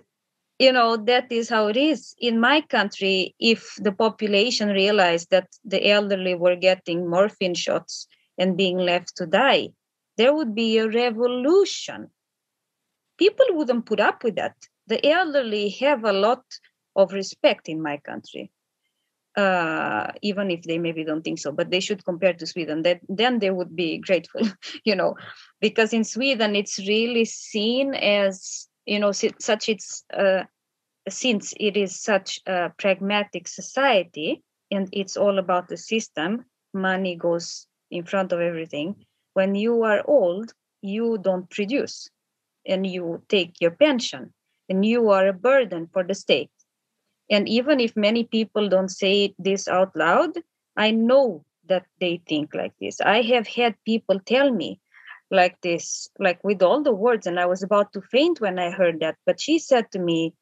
you know, that is how it is. In my country, if the population realized that the elderly were getting morphine shots and being left to die, there would be a revolution. People wouldn't put up with that. The elderly have a lot of respect in my country, even if they maybe don't think so, but they should compare to Sweden. Then they would be grateful, you know, because in Sweden, it's really seen as, you know, such since it is such a pragmatic society and it's all about the system, money goes in front of everything. When you are old, you don't produce and you take your pension and you are a burden for the state. And even if many people don't say this out loud, I know that they think like this. I have had people tell me like this, like with all the words, and I was about to faint when I heard that. But she said to me,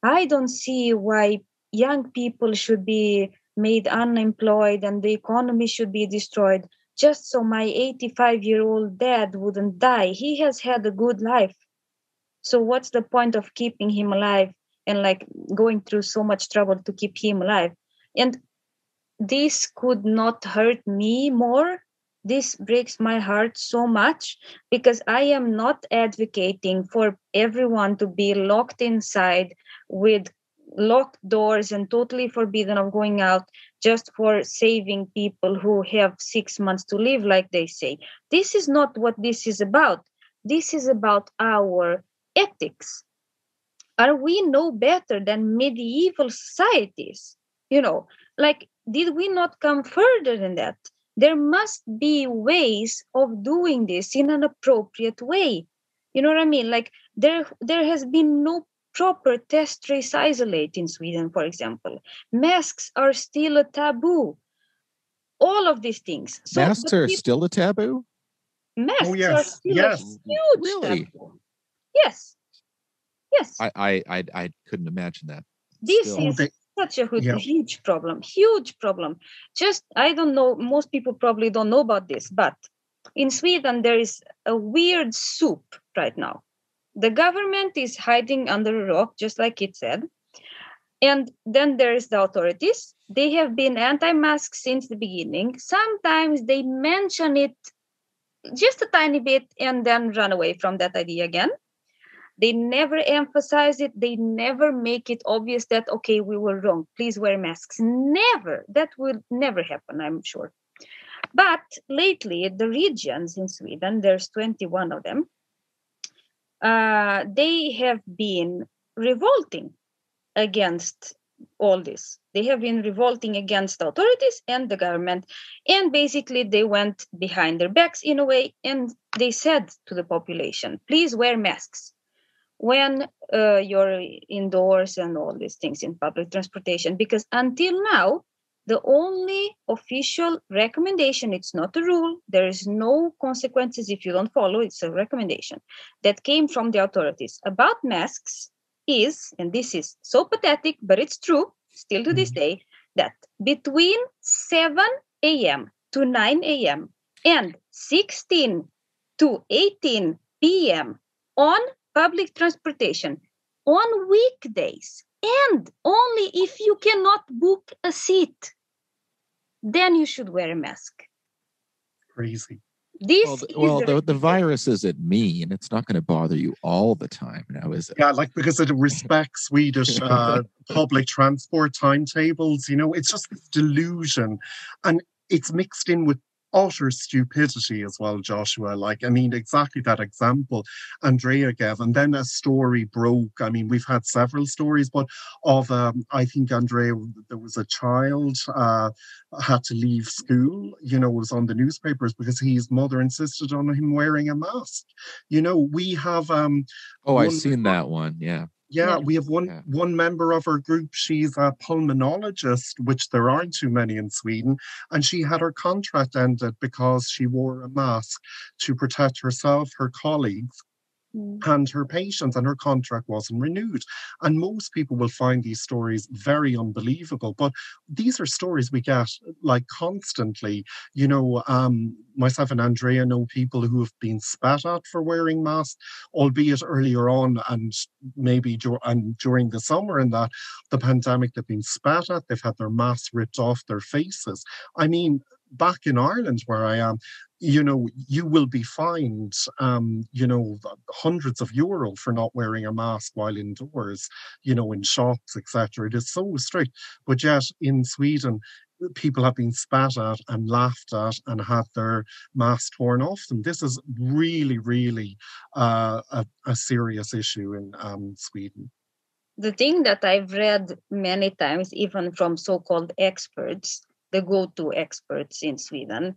I don't see why young people should be made unemployed and the economy should be destroyed just so my 85-year-old dad wouldn't die. He has had a good life. So what's the point of keeping him alive and like going through so much trouble to keep him alive? And this could not hurt me more. This breaks my heart so much because I am not advocating for everyone to be locked inside with locked doors and totally forbidden of going out just for saving people who have 6 months to live, like they say. This is not what this is about. This is about our ethics. Are we no better than medieval societies? You know, like, did we not come further than that? There must be ways of doing this in an appropriate way. You know what I mean? Like, there has been no proper test, trace, isolate in Sweden, for example. Masks are still a taboo. All of these things. So Masks are still a taboo? Masks Oh, are yes, still yes. a huge Really? taboo. Yes. Yes. I couldn't imagine that. This Still. is such a Yeah. huge problem. Huge problem. Just, I don't know, most people probably don't know about this, but in Sweden, there is a weird soup right now. The government is hiding under a rock, just like it said. And then there is the authorities. They have been anti-mask since the beginning. Sometimes they mention it just a tiny bit and then run away from that idea again. They never emphasize it. They never make it obvious that, okay, we were wrong. Please wear masks. Never. That will never happen, I'm sure. But lately, the regions in Sweden, there's 21 of them, they have been revolting against all this. They have been revolting against the authorities and the government. And basically, they went behind their backs in a way, and they said to the population, please wear masks when you're indoors and all these things in public transportation. Because until now, the only official recommendation, it's not a rule, there is no consequences if you don't follow, it's a recommendation that came from the authorities about masks is, and this is so pathetic, but it's true, still to this day, that between 7 a.m. to 9 a.m. and 16 to 18 p.m. on public transportation on weekdays, and only if you cannot book a seat, then you should wear a mask. Crazy. The virus isn't mean. It's not going to bother you all the time now, is it? Yeah, like, because it respects Swedish public transport timetables. You know, it's just this delusion. And it's mixed in with utter stupidity as well, Joshua. Like, I mean, exactly that example Andreia gave. And then a story broke. I mean, we've had several stories, but of, I think, Andreia, there was a child had to leave school, you know, it was on the newspapers because his mother insisted on him wearing a mask. You know, we have... I've seen that one, yeah. Yeah, we have one member of our group. She's a pulmonologist, which there aren't too many in Sweden. And she had her contract ended because she wore a mask to protect herself, her colleagues, and her patients, and her contract wasn't renewed. And most people will find these stories very unbelievable. But these are stories we get like constantly. You know, myself and Andreia know people who have been spat at for wearing masks, albeit earlier on and maybe during the summer and that the pandemic, they've been spat at, they've had their masks ripped off their faces. I mean, back in Ireland where I am, you know, you will be fined, you know, hundreds of euro for not wearing a mask while indoors, you know, in shops, etc. It is so strict. But yet in Sweden, people have been spat at and laughed at and had their masks torn off them. This is really, really a serious issue in Sweden. The thing that I've read many times, even from so-called experts, the go-to experts in Sweden,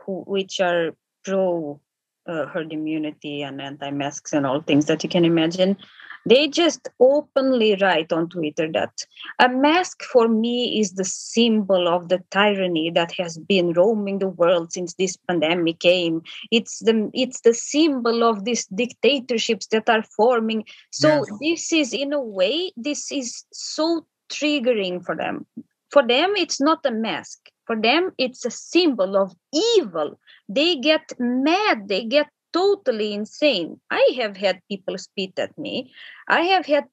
which are pro herd immunity and anti-masks and all things that you can imagine, they just openly write on Twitter that a mask for me is the symbol of the tyranny that has been roaming the world since this pandemic came. It's the symbol of these dictatorships that are forming. So This is, in a way, this is so triggering for them. For them, it's not a mask. For them, it's a symbol of evil. They get mad. They get totally insane. I have had people spit at me. I have had,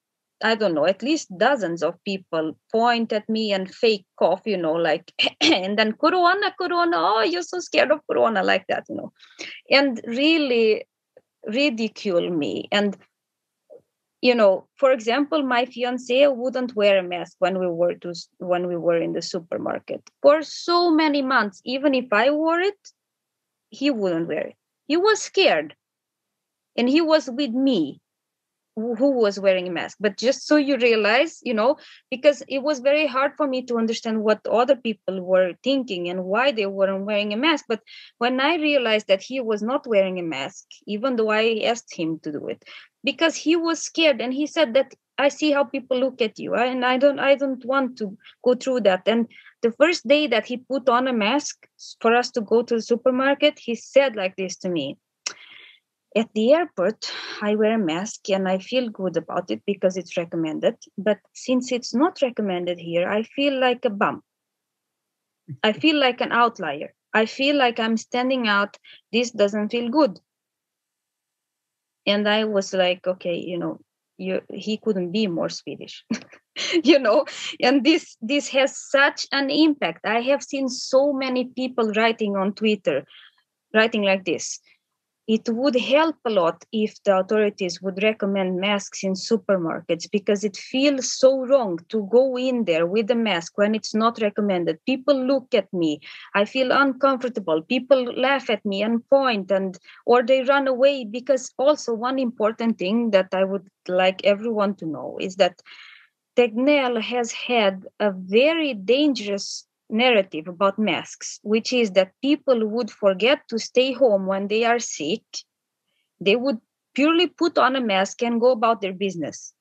I don't know, at least dozens of people point at me and fake cough, you know, like, and then corona, oh, you're so scared of corona, like that, you know, and really ridicule me. And you know, for example, my fiance wouldn't wear a mask when we were in the supermarket for so many months. Even if I wore it, he wouldn't wear it. He was scared, and he was with me, who was wearing a mask. But just so you realize, you know, because it was very hard for me to understand what other people were thinking and why they weren't wearing a mask. But when I realized that he was not wearing a mask, even though I asked him to do it, because he was scared, and he said that I see how people look at you, and I don't want to go through that. And the first day that he put on a mask for us to go to the supermarket, he said like this to me: at the airport, I wear a mask and I feel good about it because it's recommended. But since it's not recommended here, I feel like a bum. I feel like an outlier. I feel like I'm standing out. This doesn't feel good. And I was like, okay, you know, he couldn't be more Swedish, you know, and this has such an impact. I have seen so many people writing on Twitter, writing like this: it would help a lot if the authorities would recommend masks in supermarkets, because it feels so wrong to go in there with a mask when it's not recommended. People look at me. I feel uncomfortable. People laugh at me and point, and or they run away. Because also one important thing that I would like everyone to know is that Tegnell has had a very dangerous narrative about masks, which is that people would forget to stay home when they are sick. They would purely put on a mask and go about their business.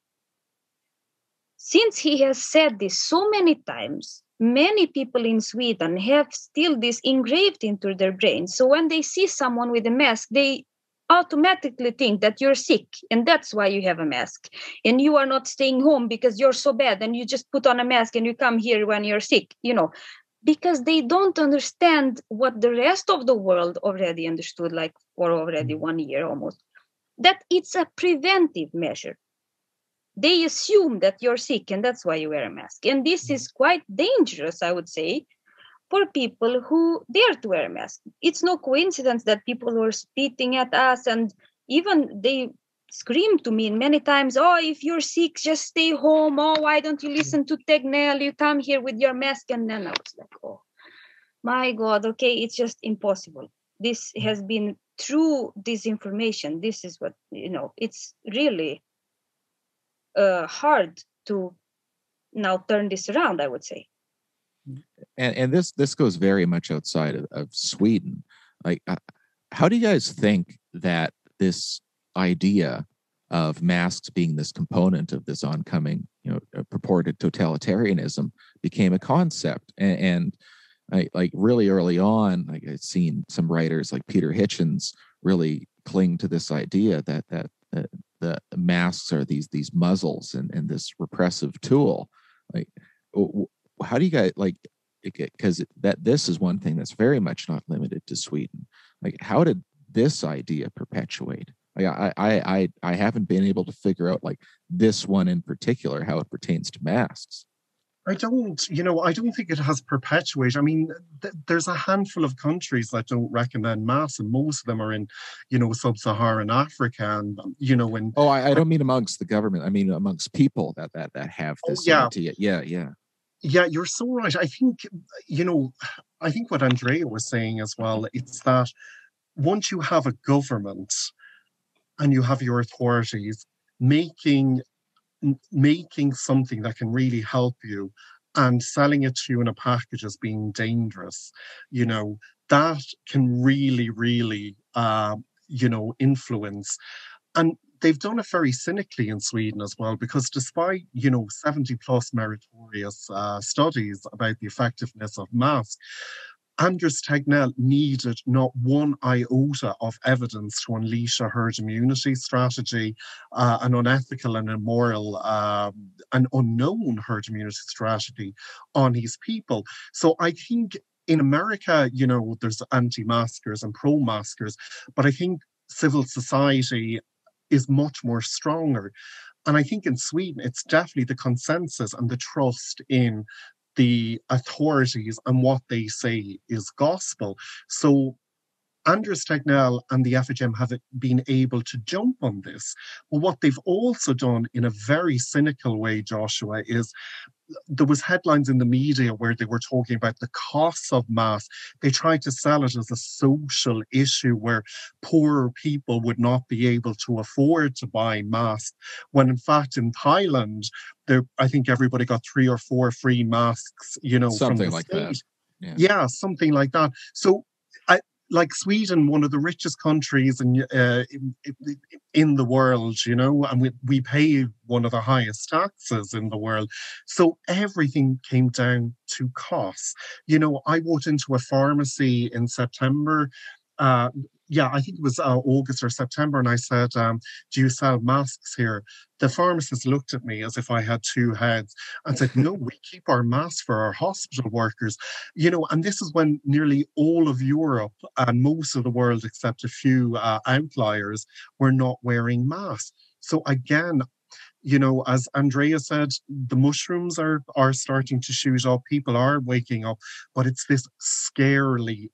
Since he has said this so many times, many people in Sweden have still this engraved into their brains. So when they see someone with a mask, they automatically think that you're sick and that's why you have a mask, and you are not staying home because you're so bad and you just put on a mask and you come here when you're sick, because they don't understand what the rest of the world already understood, like for already 1 year almost, that it's a preventive measure. They assume that you're sick and that's why you wear a mask, and this is quite dangerous, I would say, for people who dare to wear a mask. It's no coincidence that people were spitting at us, and even they screamed to me many times, "Oh, if you're sick, just stay home. Oh, why don't you listen to Tegnell? You come here with your mask." And then I was like, oh my God, okay, it's just impossible. This has been true disinformation. This is what, it's really hard to now turn this around, I would say. And this goes very much outside of Sweden. Like, how do you guys think that this idea of masks being this component of this oncoming, purported totalitarianism became a concept? And I, like, really early on, like, I'd seen some writers like Peter Hitchens really cling to this idea that the masks are these muzzles and this repressive tool. Like, how do you guys, like, because this is one thing that's very much not limited to Sweden. Like, how did this idea perpetuate? Like, I haven't been able to figure out, like, this one in particular, how it pertains to masks. I don't think it has perpetuated. I mean, there's a handful of countries that don't recommend masks, and most of them are in, sub-Saharan Africa, and I don't mean amongst the government. I mean amongst people that have this idea. Yeah. Yeah, you're so right. I think, I think what Andreia was saying as well, it's that once you have a government and you have your authorities making something that can really help you and selling it to you in a package as being dangerous, that can really, really, influence. And they've done it very cynically in Sweden as well, because despite, 70 plus meritorious studies about the effectiveness of masks, Anders Tegnell needed not one iota of evidence to unleash a herd immunity strategy, an unethical and immoral, an unknown herd immunity strategy on his people. So I think in America, there's anti-maskers and pro-maskers, but I think civil society is much more stronger. And I think in Sweden, it's definitely the consensus and the trust in the authorities and what they say is gospel. So Anders Tegnell and the FHM have been able to jump on this. But what they've also done in a very cynical way, Joshua, is there was headlines in the media where they were talking about the costs of masks. They tried to sell it as a social issue where poorer people would not be able to afford to buy masks, when in fact in Thailand, I think everybody got 3 or 4 free masks, something from the like state. That. Yeah, something like that. So like Sweden, one of the richest countries in the world, and we pay one of the highest taxes in the world. So everything came down to costs. I walked into a pharmacy in September. I think it was August or September, and I said, "Do you sell masks here?" The pharmacist looked at me as if I had 2 heads and said, "No, we keep our masks for our hospital workers." And this is when nearly all of Europe and most of the world, except a few outliers, were not wearing masks. So again, as Andreia said, the mushrooms are starting to shoot up. People are waking up, but it's this scarily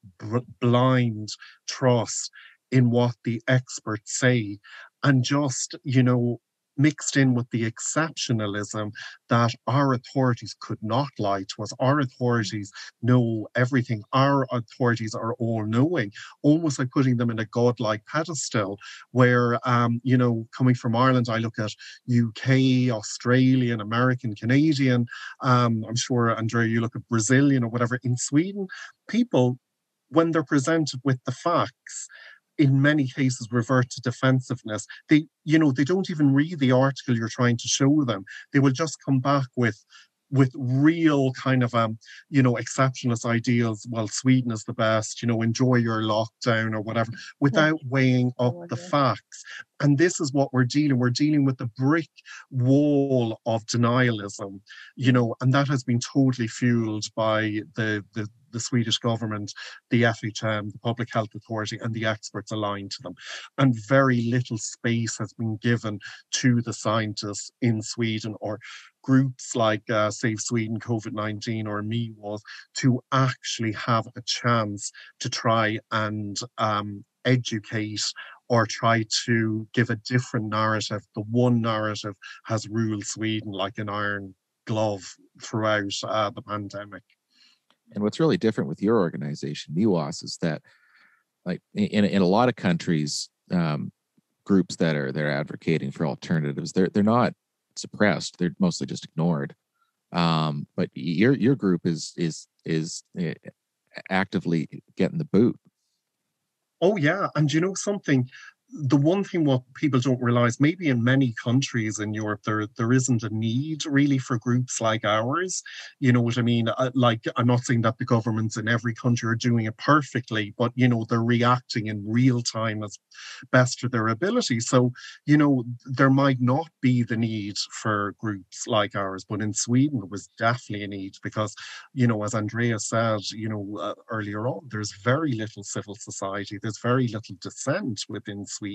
blind trust in what the experts say, and just mixed in with the exceptionalism that our authorities could not lie to us. Our authorities know everything. Our authorities are all knowing, almost like putting them in a godlike pedestal where, coming from Ireland, I look at UK, Australian, American, Canadian. I'm sure, Andrea, you look at Brazilian or whatever. In Sweden, people, when they're presented with the facts, in many cases revert to defensiveness. They don't even read the article you're trying to show them. They will just come back with real kind of exceptionalist ideals. Well, Sweden is the best, enjoy your lockdown or whatever, without weighing up the facts. And this is what we're dealing with the brick wall of denialism, and that has been totally fueled by the Swedish government, the FHM, the Public Health Authority, and the experts aligned to them. And very little space has been given to the scientists in Sweden or groups like Save Sweden, COVID-19 or MeWAS to actually have a chance to try and educate or try to give a different narrative. The one narrative has ruled Sweden like an iron glove throughout the pandemic. And what's really different with your organization, MeWAS, is that, like in a lot of countries, groups that they're advocating for alternatives, they're not suppressed; they're mostly just ignored. But your group is actively getting the boot. Oh yeah, and you know something? The one thing what people don't realize, maybe in many countries in Europe, there isn't a need really for groups like ours. You know what I mean? Like, I'm not saying that the governments in every country are doing it perfectly, but they're reacting in real time as best to their ability. So there might not be the need for groups like ours, but in Sweden there was definitely a need because as Andreia said, earlier on, there's very little civil society, there's very little dissent within Sweden.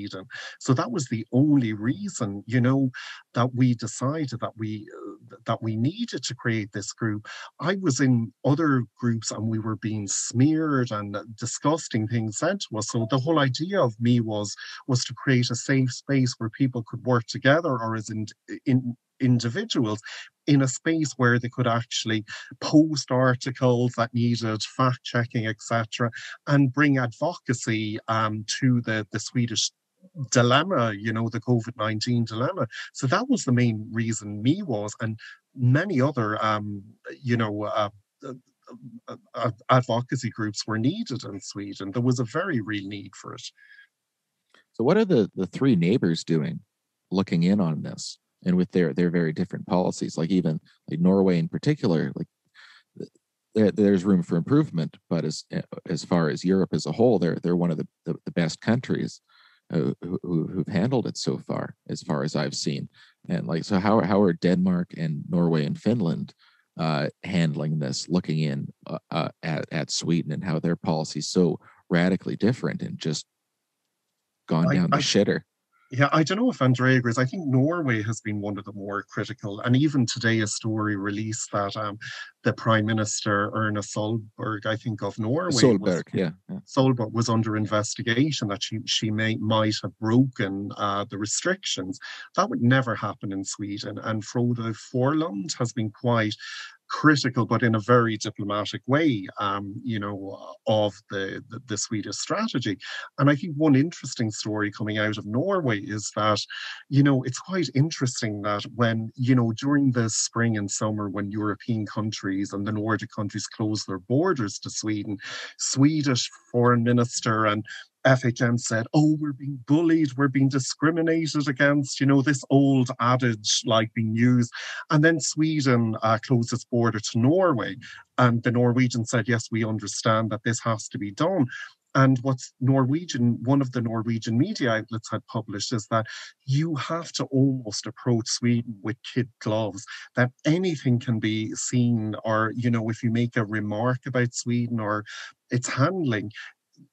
So that was the only reason, that we decided that we needed to create this group. I was in other groups and we were being smeared and disgusting things said to us. So the whole idea of me was to create a safe space where people could work together or as in individuals in a space where they could actually post articles that needed fact checking, etc., and bring advocacy to the Swedish dilemma, the COVID-19 dilemma. So that was the main reason MeWAS and many other, advocacy groups were needed in Sweden. There was a very real need for it. So what are the three neighbors doing, looking in on this, and with their very different policies? Like even like Norway in particular, like there's room for improvement, but as far as Europe as a whole, they're one of the best countries who've handled it so far as I've seen. And like, so how are Denmark and Norway and Finland handling this, looking in at Sweden and how their policies so radically different and just gone down the shitter? Yeah, I don't know if Andreia agrees. I think Norway has been one of the more critical. And even today, a story released that the Prime Minister, Erna Solberg, I think of Norway, Solberg was under investigation that she might have broken the restrictions. That would never happen in Sweden. And Frode Forlund has been quite critical, but in a very diplomatic way, of the Swedish strategy. And I think one interesting story coming out of Norway is that, it's quite interesting that when, during the spring and summer, when European countries and the Nordic countries closed their borders to Sweden, Swedish Foreign Minister and FHM said, oh, we're being bullied, we're being discriminated against, this old adage like being used. And then Sweden closed its border to Norway. And the Norwegians said, yes, we understand that this has to be done. And what's one of the Norwegian media outlets had published is that you have to almost approach Sweden with kid gloves, that anything can be seen, or, if you make a remark about Sweden or its handling,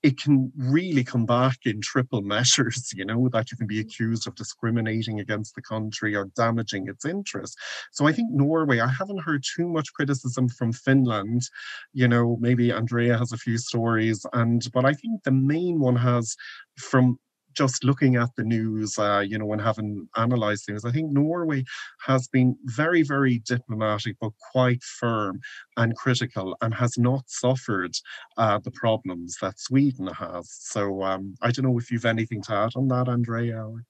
it can really come back in triple measures, that you can be accused of discriminating against the country or damaging its interests. So I think Norway, I haven't heard too much criticism from Finland. Maybe Andreia has a few stories, but I think the main one has, from just looking at the news, and having analysed things, I think Norway has been very, very diplomatic, but quite firm and critical, and has not suffered the problems that Sweden has. So I don't know if you've anything to add on that, Andreia.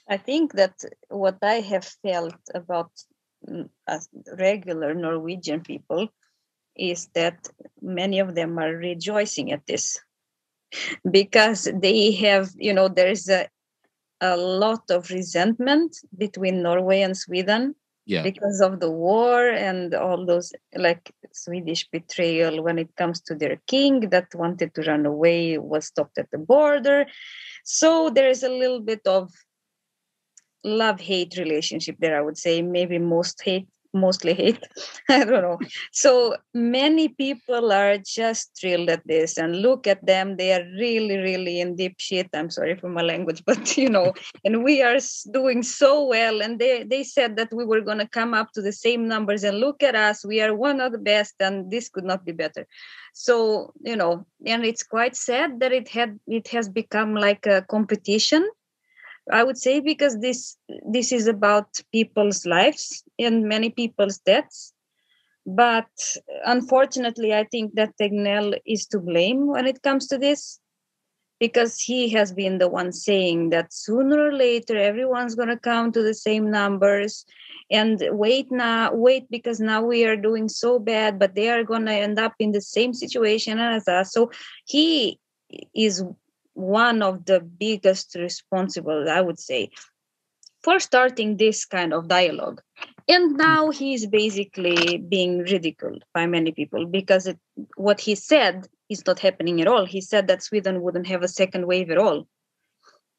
I think that what I have felt about as regular Norwegian people is that many of them are rejoicing at this, because they have, there's a lot of resentment between Norway and Sweden because of the war and all those, like Swedish betrayal when it comes to their king that wanted to run away, was stopped at the border. So there is a little bit of love-hate relationship there, I would say. Maybe mostly hate. I don't know. So many people are just thrilled at this, and look at them. They are really, really in deep shit. I'm sorry for my language, but and we are doing so well. And they said that we were going to come up to the same numbers, and look at us. We are one of the best, and this could not be better. So, and it's quite sad that it has become like a competition, I would say, because this is about people's lives and many people's deaths. But unfortunately, I think that Tegnell is to blame when it comes to this, because he has been the one saying that sooner or later everyone's going to come to the same numbers, and wait because now we are doing so bad, but they are going to end up in the same situation as us. So he is one of the biggest responsible, I would say, for starting this kind of dialogue. And now he's basically being ridiculed by many people, because what he said is not happening at all. He said that Sweden wouldn't have a second wave at all,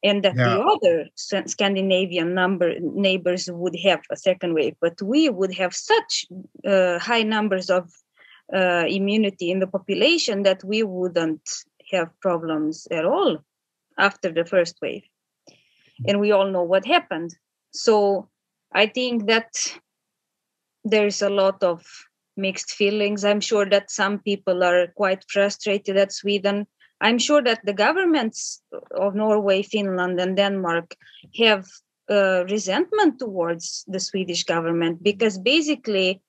and that the other Scandinavian neighbors would have a second wave, but we would have such high numbers of immunity in the population that we wouldn't have problems at all after the first wave. And we all know what happened. So I think that there's a lot of mixed feelings. I'm sure that some people are quite frustrated at Sweden. I'm sure that the governments of Norway, Finland, and Denmark have resentment towards the Swedish government, because basically,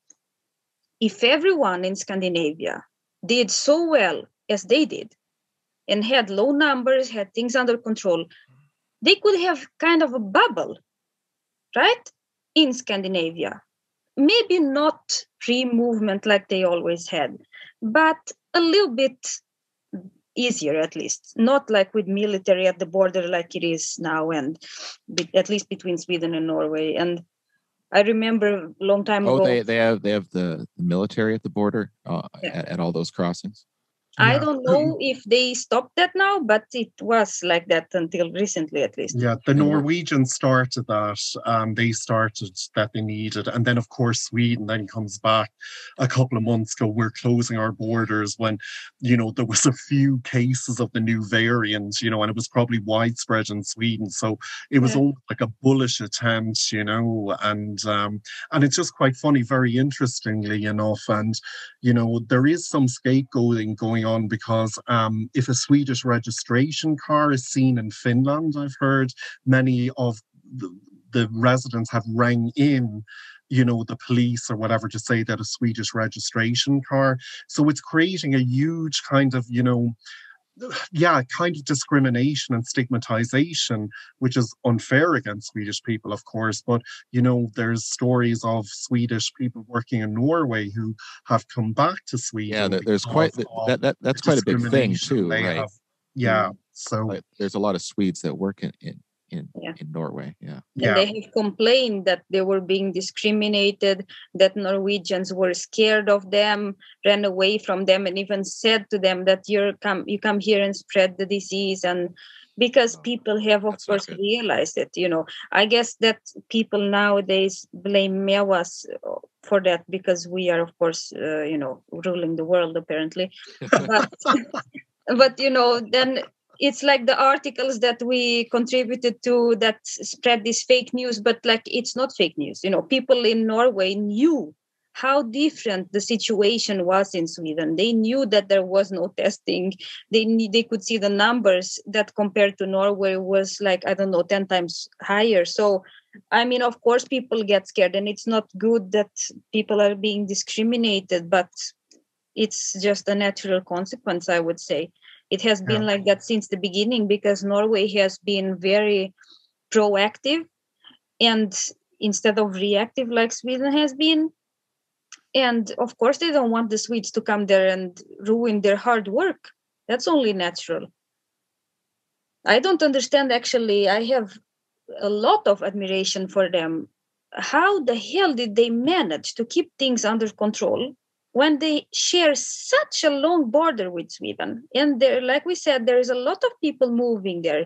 if everyone in Scandinavia did so well as they did, and had low numbers, had things under control, they could have kind of a bubble, right? In Scandinavia. Maybe not free movement like they always had, but a little bit easier at least. Not like with military at the border like it is now, and at least between Sweden and Norway. And I remember a long time ago. They have the military at the border at all those crossings. I don't know if they stopped that now, but it was like that until recently, at least. Yeah, the Norwegians started that. They started that they needed. And then, of course, Sweden then comes back a couple of months ago. We're closing our borders when, there was a few cases of the new variant, and it was probably widespread in Sweden. So it was almost like a bullish attempt, and it's just quite funny, very interestingly enough. And, there is some scapegoating going on, because if a Swedish registration car is seen in Finland, I've heard many of the residents have rang in, the police or whatever, to say that a Swedish registration car. So it's creating a huge kind of, kind of discrimination and stigmatization, which is unfair against Swedish people, of course. But, there's stories of Swedish people working in Norway who have come back to Sweden. Yeah, there's that's quite a big thing too, right? So there's a lot of Swedes that work in Norway. And they have complained that they were being discriminated, that Norwegians were scared of them, ran away from them, and even said to them that you come here and spread the disease. And because people have, of course, realized it, I guess that people nowadays blame Mewas for that, because we are, of course, ruling the world, apparently. But But then it's like the articles that we contributed to that spread this fake news, but like it's not fake news. People in Norway knew how different the situation was in Sweden. They knew that there was no testing. They could see the numbers that compared to Norway was like, I don't know, 10 times higher. So I mean, of course people get scared, and it's not good that people are being discriminated, but it's just a natural consequence, I would say. It has been Yeah. like that since the beginning, because Norway has been very proactive and instead of reactive like Sweden has been. And of course, they don't want the Swedes to come there and ruin their hard work. That's only natural. I don't understand, actually. I have a lot of admiration for them. How the hell did they manage to keep things under control when they share such a long border with Sweden? And there, like we said, there is a lot of people moving there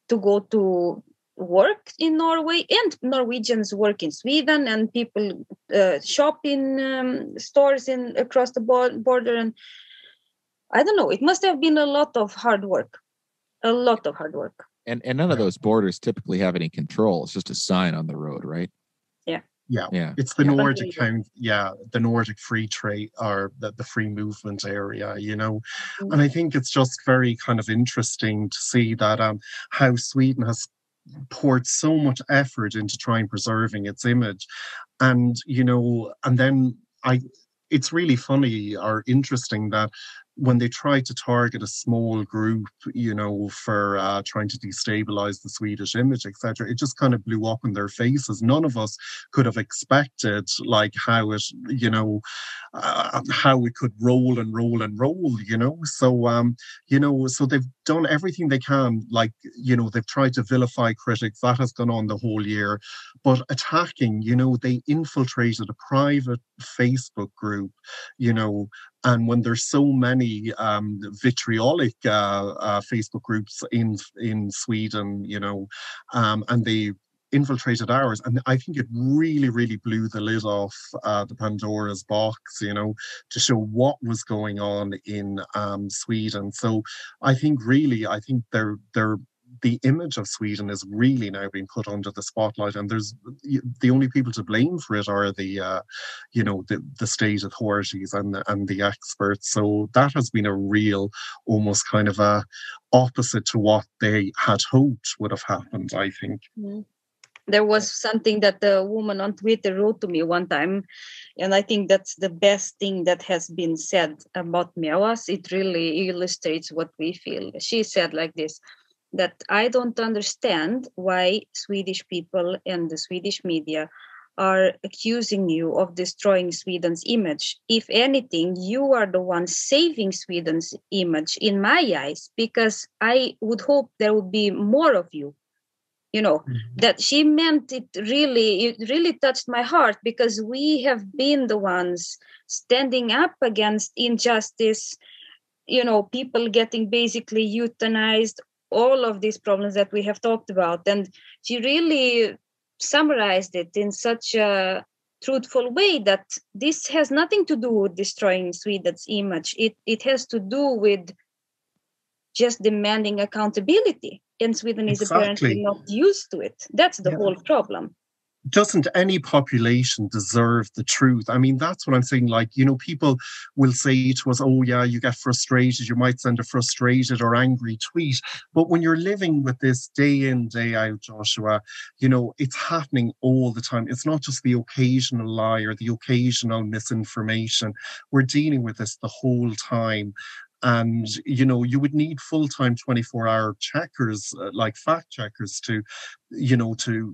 to go to work in Norway, and Norwegians work in Sweden, and people shop in stores in across the border. And I don't know, it must have been a lot of hard work, a lot of hard work. And none of those borders typically have any control. It's just a sign on the road, right? Yeah. It's the Nordic the Nordic free trade, or the free movement area, Mm-hmm. And I think it's just very kind of interesting to see that how Sweden has poured so much effort into trying preserving its image. And and then it's really funny or interesting that when they tried to target a small group, for trying to destabilize the Swedish image, etc., it just kind of blew up in their faces. None of us could have expected like how it, how it could roll and roll and roll, so they've done everything they can. Like, they've tried to vilify critics. That has gone on the whole year. But attacking, they infiltrated a private Facebook group, and when there's so many vitriolic Facebook groups in Sweden, and they infiltrated ours, and I think it really, really blew the lid off the Pandora's box, to show what was going on in Sweden. So I think they're the image of Sweden is really now being put under the spotlight, and there's the only people to blame for it are the state authorities and the experts. So that has been a real, almost kind of a opposite to what they had hoped would have happened, I think. Mm-hmm. There was something that the woman on Twitter wrote to me one time, and I think that's the best thing that has been said about Mewas. It really illustrates what we feel. She said like this, that I don't understand why Swedish people and the Swedish media are accusing you of destroying Sweden's image. If anything, you are the one saving Sweden's image in my eyes, because I would hope there would be more of you. That she meant it really touched my heart, because we have been the ones standing up against injustice, people getting basically euthanized, all of these problems that we have talked about. And she really summarized it in such a truthful way that this has nothing to do with destroying Sweden's image. It has to do with just demanding accountability. And Sweden is apparently not used to it. That's the whole problem. Doesn't any population deserve the truth? I mean, that's what I'm saying. Like, people will say to us, oh, yeah, you get frustrated. You might send a frustrated or angry tweet. But when you're living with this day in, day out, Joshua, it's happening all the time. It's not just the occasional lie or the occasional misinformation. We're dealing with this the whole time. And, you would need full-time 24-hour checkers, like fact checkers to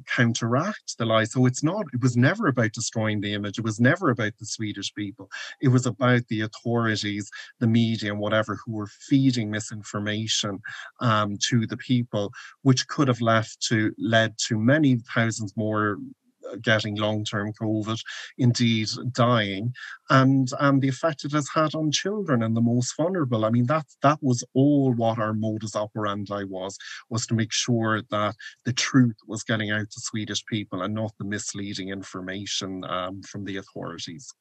counteract the lie. So it was never about destroying the image. It was never about the Swedish people. It was about the authorities, the media and whatever, who were feeding misinformation to the people, which could have led to many thousands more getting long-term COVID, indeed dying, and the effect it has had on children and the most vulnerable. I mean, that was all what our modus operandi was to make sure that the truth was getting out to Swedish people and not the misleading information from the authorities.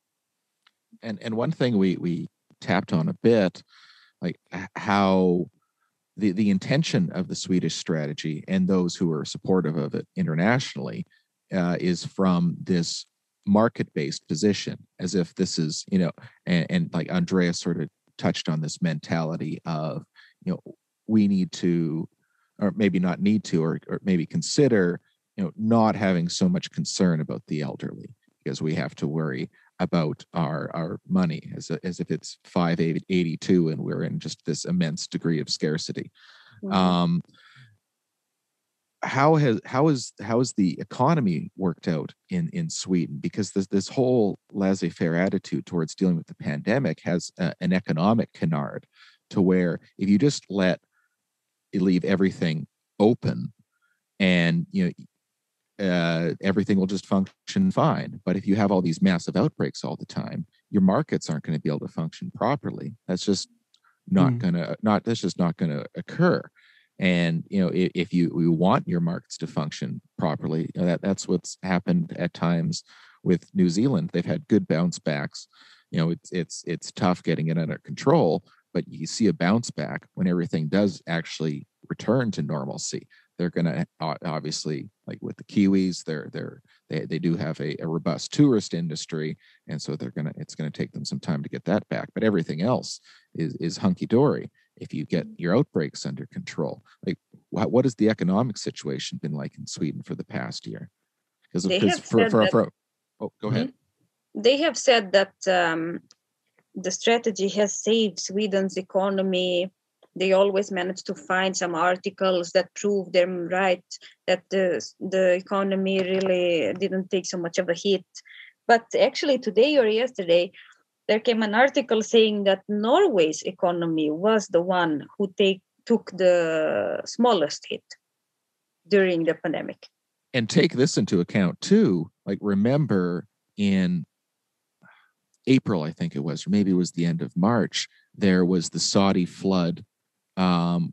And one thing we tapped on a bit like how the intention of the Swedish strategy and those who are supportive of it internationally is from this market-based position, as if this is, and like Andreia sort of touched on this mentality of, we need to, or maybe not need to, or maybe consider, not having so much concern about the elderly, because we have to worry about our money as if it's 582 and we're in just this immense degree of scarcity. Mm-hmm. How has the economy worked out in Sweden? Because this whole laissez-faire attitude towards dealing with the pandemic has an economic canard, to where if you just leave everything open, and everything will just function fine. But if you have all these massive outbreaks all the time, your markets aren't going to be able to function properly. That's just not gonna occur. And if you want your markets to function properly, that's what's happened at times with New Zealand. They've had good bounce backs. It's tough getting it under control, but you see a bounce back when everything does actually return to normalcy. They're going to obviously, like with the Kiwis, they do have a robust tourist industry, and so it's going to take them some time to get that back. But everything else is hunky dory if you get your outbreaks under control. Like, what has the economic situation been like in Sweden for the past year? Go ahead. They have said that the strategy has saved Sweden's economy. They always manage to find some articles that prove them right, that the economy really didn't take so much of a hit. But actually today or yesterday, there came an article saying that Norway's economy was the one who took the smallest hit during the pandemic. And take this into account too. Like, remember in April, I think it was, or maybe it was the end of March, there was the Saudi flood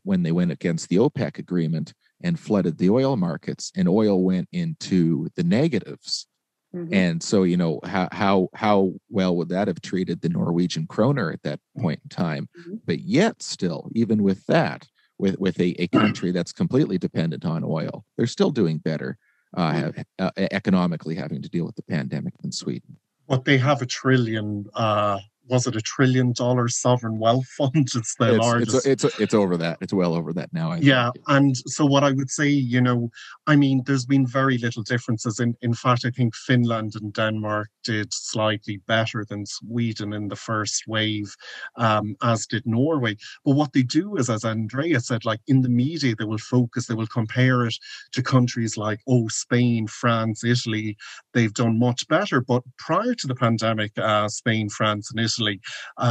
when they went against the OPEC agreement and flooded the oil markets, and oil went into the negatives. Mm-hmm. And so, how well would that have treated the Norwegian kroner at that point in time? Mm-hmm. But yet still, even with that, with a country that's completely dependent on oil, they're still doing better economically, having to deal with the pandemic than Sweden. But they have $1 trillion. Was it $1 trillion sovereign wealth fund? It's the largest. It's over that. It's well over that now. I think. And so what I would say, there's been very little differences. In fact, I think Finland and Denmark did slightly better than Sweden in the first wave, as did Norway. But what they do is, as Andreia said, like in the media, they will compare it to countries like, Spain, France, Italy. They've done much better. But prior to the pandemic, Spain, France, and Italy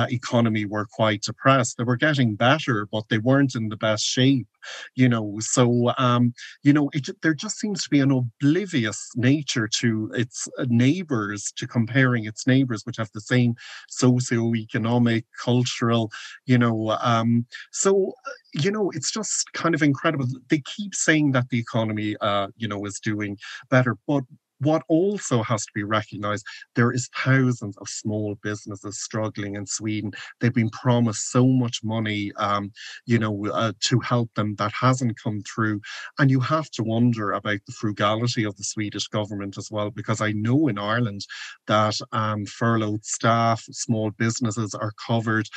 economy were quite depressed. They were getting better, but they weren't in the best shape, So, there just seems to be an oblivious nature to its neighbours, to comparing its neighbours, which have the same socioeconomic, cultural, it's just kind of incredible. They keep saying that the economy, is doing better, but what also has to be recognised, there is thousands of small businesses struggling in Sweden. They've been promised so much money, to help them, that hasn't come through. And you have to wonder about the frugality of the Swedish government as well, because I know in Ireland that furloughed staff, small businesses are covered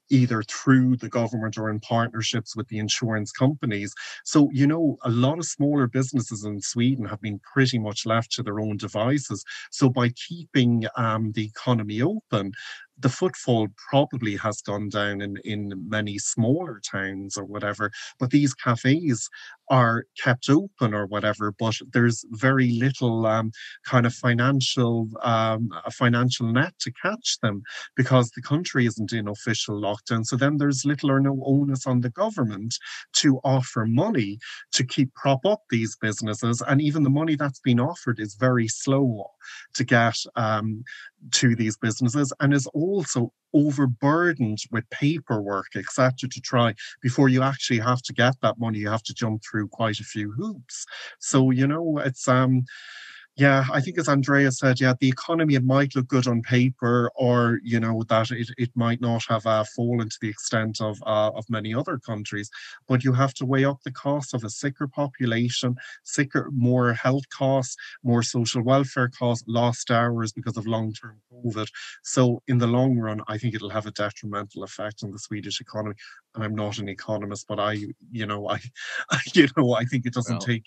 either through the government or in partnerships with the insurance companies. So, a lot of smaller businesses in Sweden have been pretty much left to their own devices. So by keeping the economy open, the footfall probably has gone down in many smaller towns or whatever, but these cafes are kept open or whatever, but there's very little kind of financial net to catch them, because the country isn't in official lockdown. So then there's little or no onus on the government to offer money to prop up these businesses. And even the money that's been offered is very slow to get to these businesses, and is also overburdened with paperwork, etc. to try, before you actually have to get that money, you have to jump through quite a few hoops. So, it's Yeah, I think as Andrea said, yeah, the economy, it might look good on paper, or you know that it might not have fallen to the extent of many other countries, but you have to weigh up the cost of a sicker population, sicker, more health costs, more social welfare costs, lost hours because of long-term COVID. So in the long run, I think it'll have a detrimental effect on the Swedish economy. And I'm not an economist, but I think it doesn't Well, take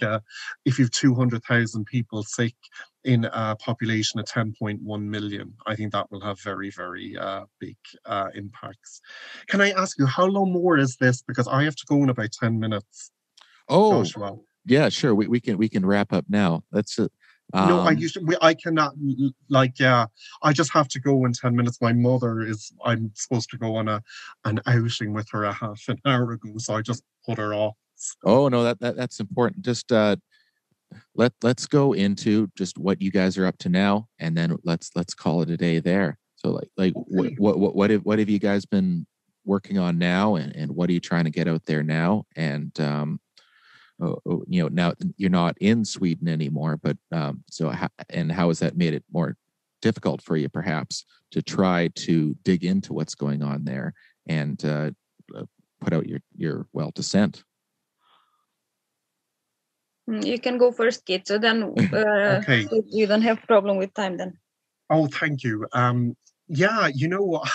if you've 200,000 people sick in a population of 10.1 million, I think that will have very, very big impacts. Can I ask you, how long more is this? Because I have to go in about 10 minutes, oh, Joshua. yeah, sure. We can wrap up now. That's it. No, I cannot, yeah, I just have to go in 10 minutes. My mother I'm supposed to go on an outing with her a half an hour ago, so I just put her off. So. Oh no, that's important. Just let's go into just what you guys are up to now, and then let's call it a day there. So like Okay. what have you guys been working on now, and what are you trying to get out there now? And now you're not in Sweden anymore, but how has that made it more difficult for you, perhaps, to try to dig into what's going on there and put out your dissent? You can go first, Kate. So then Okay. you don't have problem with time then. Oh, thank you. Yeah,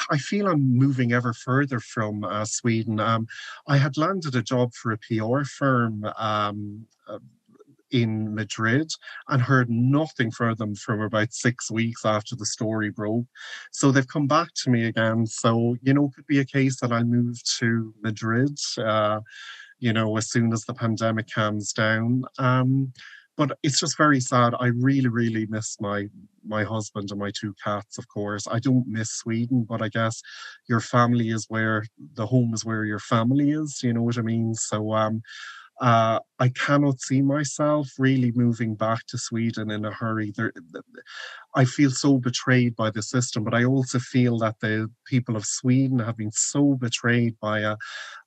I feel I'm moving ever further from Sweden. I had landed a job for a PR firm in Madrid and heard nothing from them from about 6 weeks after the story broke. So they've come back to me again. So, it could be a case that I move to Madrid, as soon as the pandemic calms down. But it's just very sad. I really, really miss my husband and my two cats, of course. I don't miss Sweden, but I guess the home is where your family is, you know what I mean? So I cannot see myself really moving back to Sweden in a hurry. I feel so betrayed by the system, but I also feel that the people of Sweden have been so betrayed by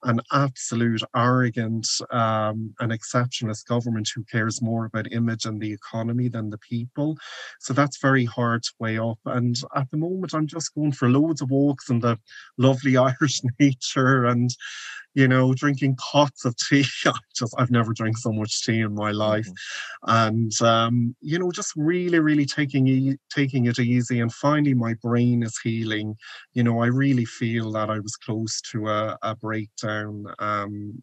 an absolute arrogant and exceptionalist government who cares more about image and the economy than the people. So that's very hard to weigh up. And at the moment, I'm just going for loads of walks in the lovely Irish nature and drinking pots of tea. I've never drank so much tea in my life. And, just really, really taking it easy and finding my brain is healing. I really feel that I was close to a breakdown, and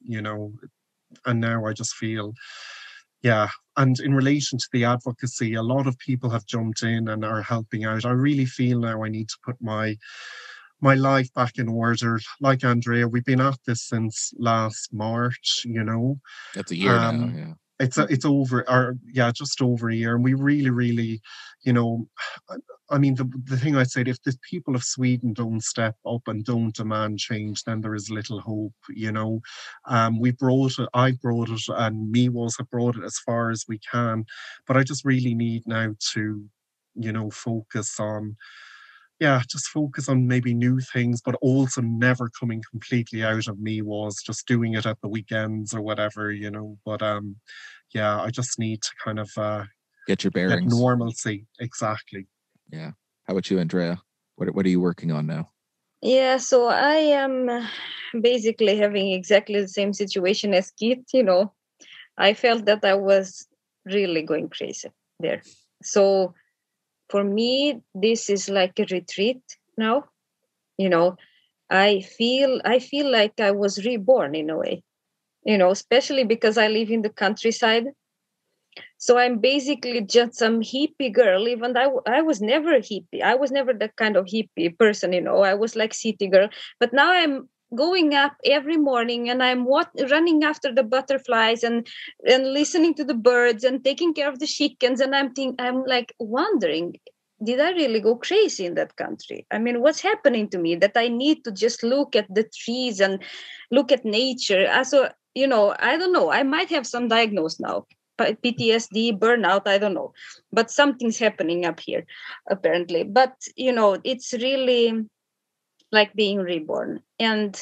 now I just feel, yeah. And in relation to the advocacy, a lot of people have jumped in and are helping out. I really feel now I need to put my life back in order. Like Andrea, we've been at this since last March, That's a year now. Yeah. It's over, or yeah, just over a year. And we really, really, you know, I mean, the thing I said, if the people of Sweden don't step up and don't demand change, then there is little hope. I brought it, and Miwas have brought it as far as we can. But I just really need now to, focus on, just focus on maybe new things, but also never coming completely out of me was just doing it at the weekends or whatever. But I just need to kind of Get your get bearings. normalcy. Exactly. Yeah. How about you, Andrea? What are you working on now? Yeah, so I am basically having exactly the same situation as Keith. I felt that I was really going crazy there. So for me, this is like a retreat now. I feel like I was reborn in a way. Especially because I live in the countryside. So I'm basically just some hippie girl. Even I was never a hippie. I was never that kind of hippie person. I was like city girl. But now I'm going up every morning and I'm running after the butterflies and listening to the birds and taking care of the chickens. And I'm like wondering, did I really go crazy in that country? I mean, what's happening to me that I need to just look at the trees and look at nature? So, I don't know. I might have some diagnosis now. PTSD, burnout, I don't know. But something's happening up here, apparently. But, it's really like being reborn. And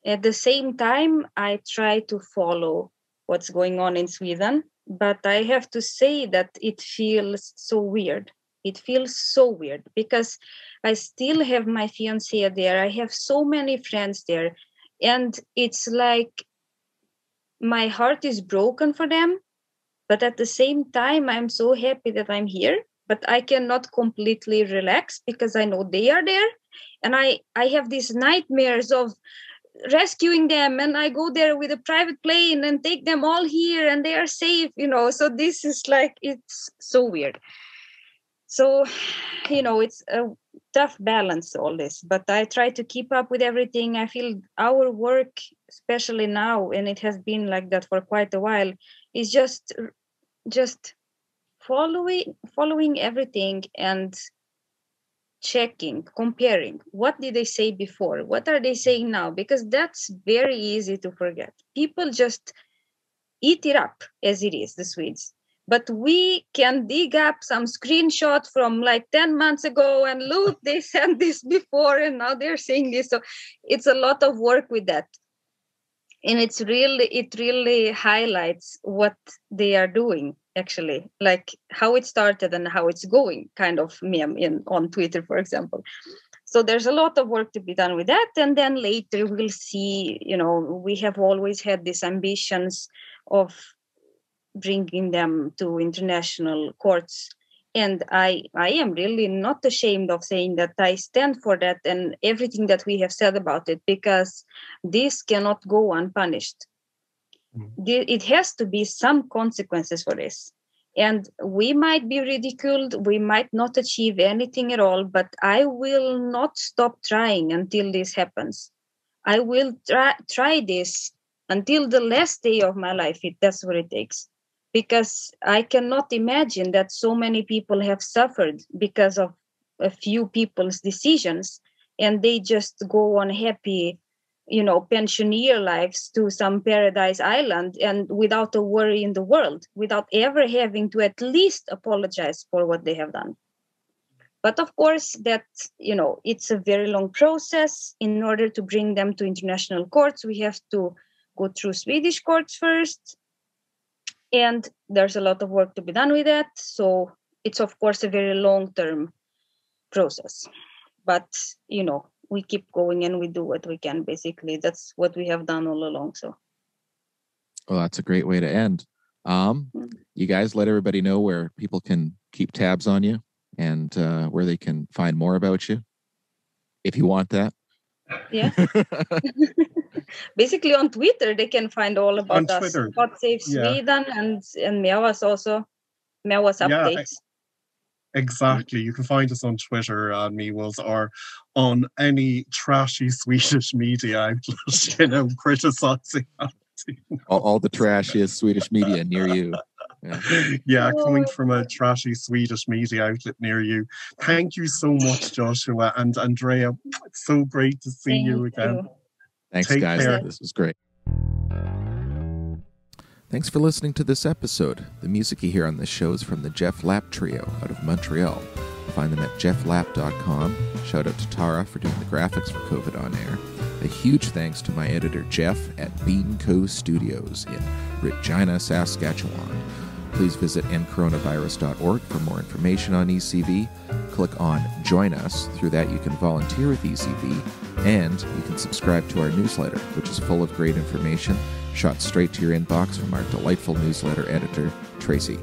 at the same time, I try to follow what's going on in Sweden but I have to say that it feels so weird. It feels so weird because I still have my fiance there. I have so many friends there. And it's like my heart is broken for them. But at the same time, I'm so happy that I'm here. But I cannot completely relax because I know they are there. And I have these nightmares of rescuing them, and I go there with a private plane and take them all here and they are safe, so this is like, it's so weird. So it's a tough balance, all this, but I try to keep up with everything. I feel our work, especially now, and it has been like that for quite a while, is just following everything and checking, comparing. What did they say before? What are they saying now? Because that's very easy to forget. People just eat it up as it is, the Swedes. But we can dig up some screenshot from like 10 months ago and look, they said this before and now they're saying this. So it's a lot of work with that. And it really highlights what they are doing, actually, like how it started and how it's going, kind of meme on Twitter, for example. So there's a lot of work to be done with that. And then later we'll see, we have always had these ambitions of bringing them to international courts. And I am really not ashamed of saying that I stand for that and everything that we have said about it, because this cannot go unpunished. It has to be some consequences for this. And we might be ridiculed, we might not achieve anything at all, but I will not stop trying until this happens. I will try this until the last day of my life, if that's what it takes. Because I cannot imagine that so many people have suffered because of a few people's decisions, and they just go on happy, pensioner lives to some paradise island and without a worry in the world, without ever having to at least apologize for what they have done. But of course, that, it's a very long process. In order to bring them to international courts, we have to go through Swedish courts first. And there's a lot of work to be done with that. So it's, of course, a very long-term process. But, we keep going and we do what we can, basically. That's what we have done all along. So. Well, that's a great way to end. You guys let everybody know where people can keep tabs on you and where they can find more about you, if you want that. Yeah. Basically on Twitter, they can find all about us. God Save Sweden and Mewas also. Mewas updates. Exactly. You can find us on Twitter, Mewas, or on any trashy Swedish media outlet, criticizing us. All the trashiest Swedish media near you. Yeah, coming from a trashy Swedish media outlet near you. Thank you so much, Joshua and Andreia. It's so great to see you again. Thanks, Take guys. care. This was great. Thanks for listening to this episode. The music you hear on this show is from the Jeff Lapp Trio out of Montreal. Find them at jefflapp.com. Shout out to Tara for doing the graphics for COVID On Air. A huge thanks to my editor Jeff at Bean Co. Studios in Regina, Saskatchewan. Please visit endcoronavirus.org for more information on ECV. Click on Join Us. Through that you can volunteer with ECV, and you can subscribe to our newsletter, which is full of great information shot straight to your inbox from our delightful newsletter editor, Tracy.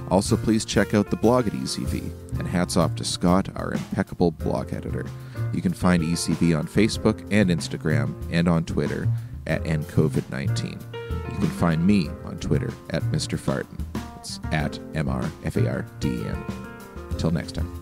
Also, please check out the blog at ECV, and hats off to Scott, our impeccable blog editor. You can find ECV on Facebook and Instagram and on Twitter at NCovid19. You can find me on Twitter at Mr. Farden. It's at MRFARDEN. Till next time.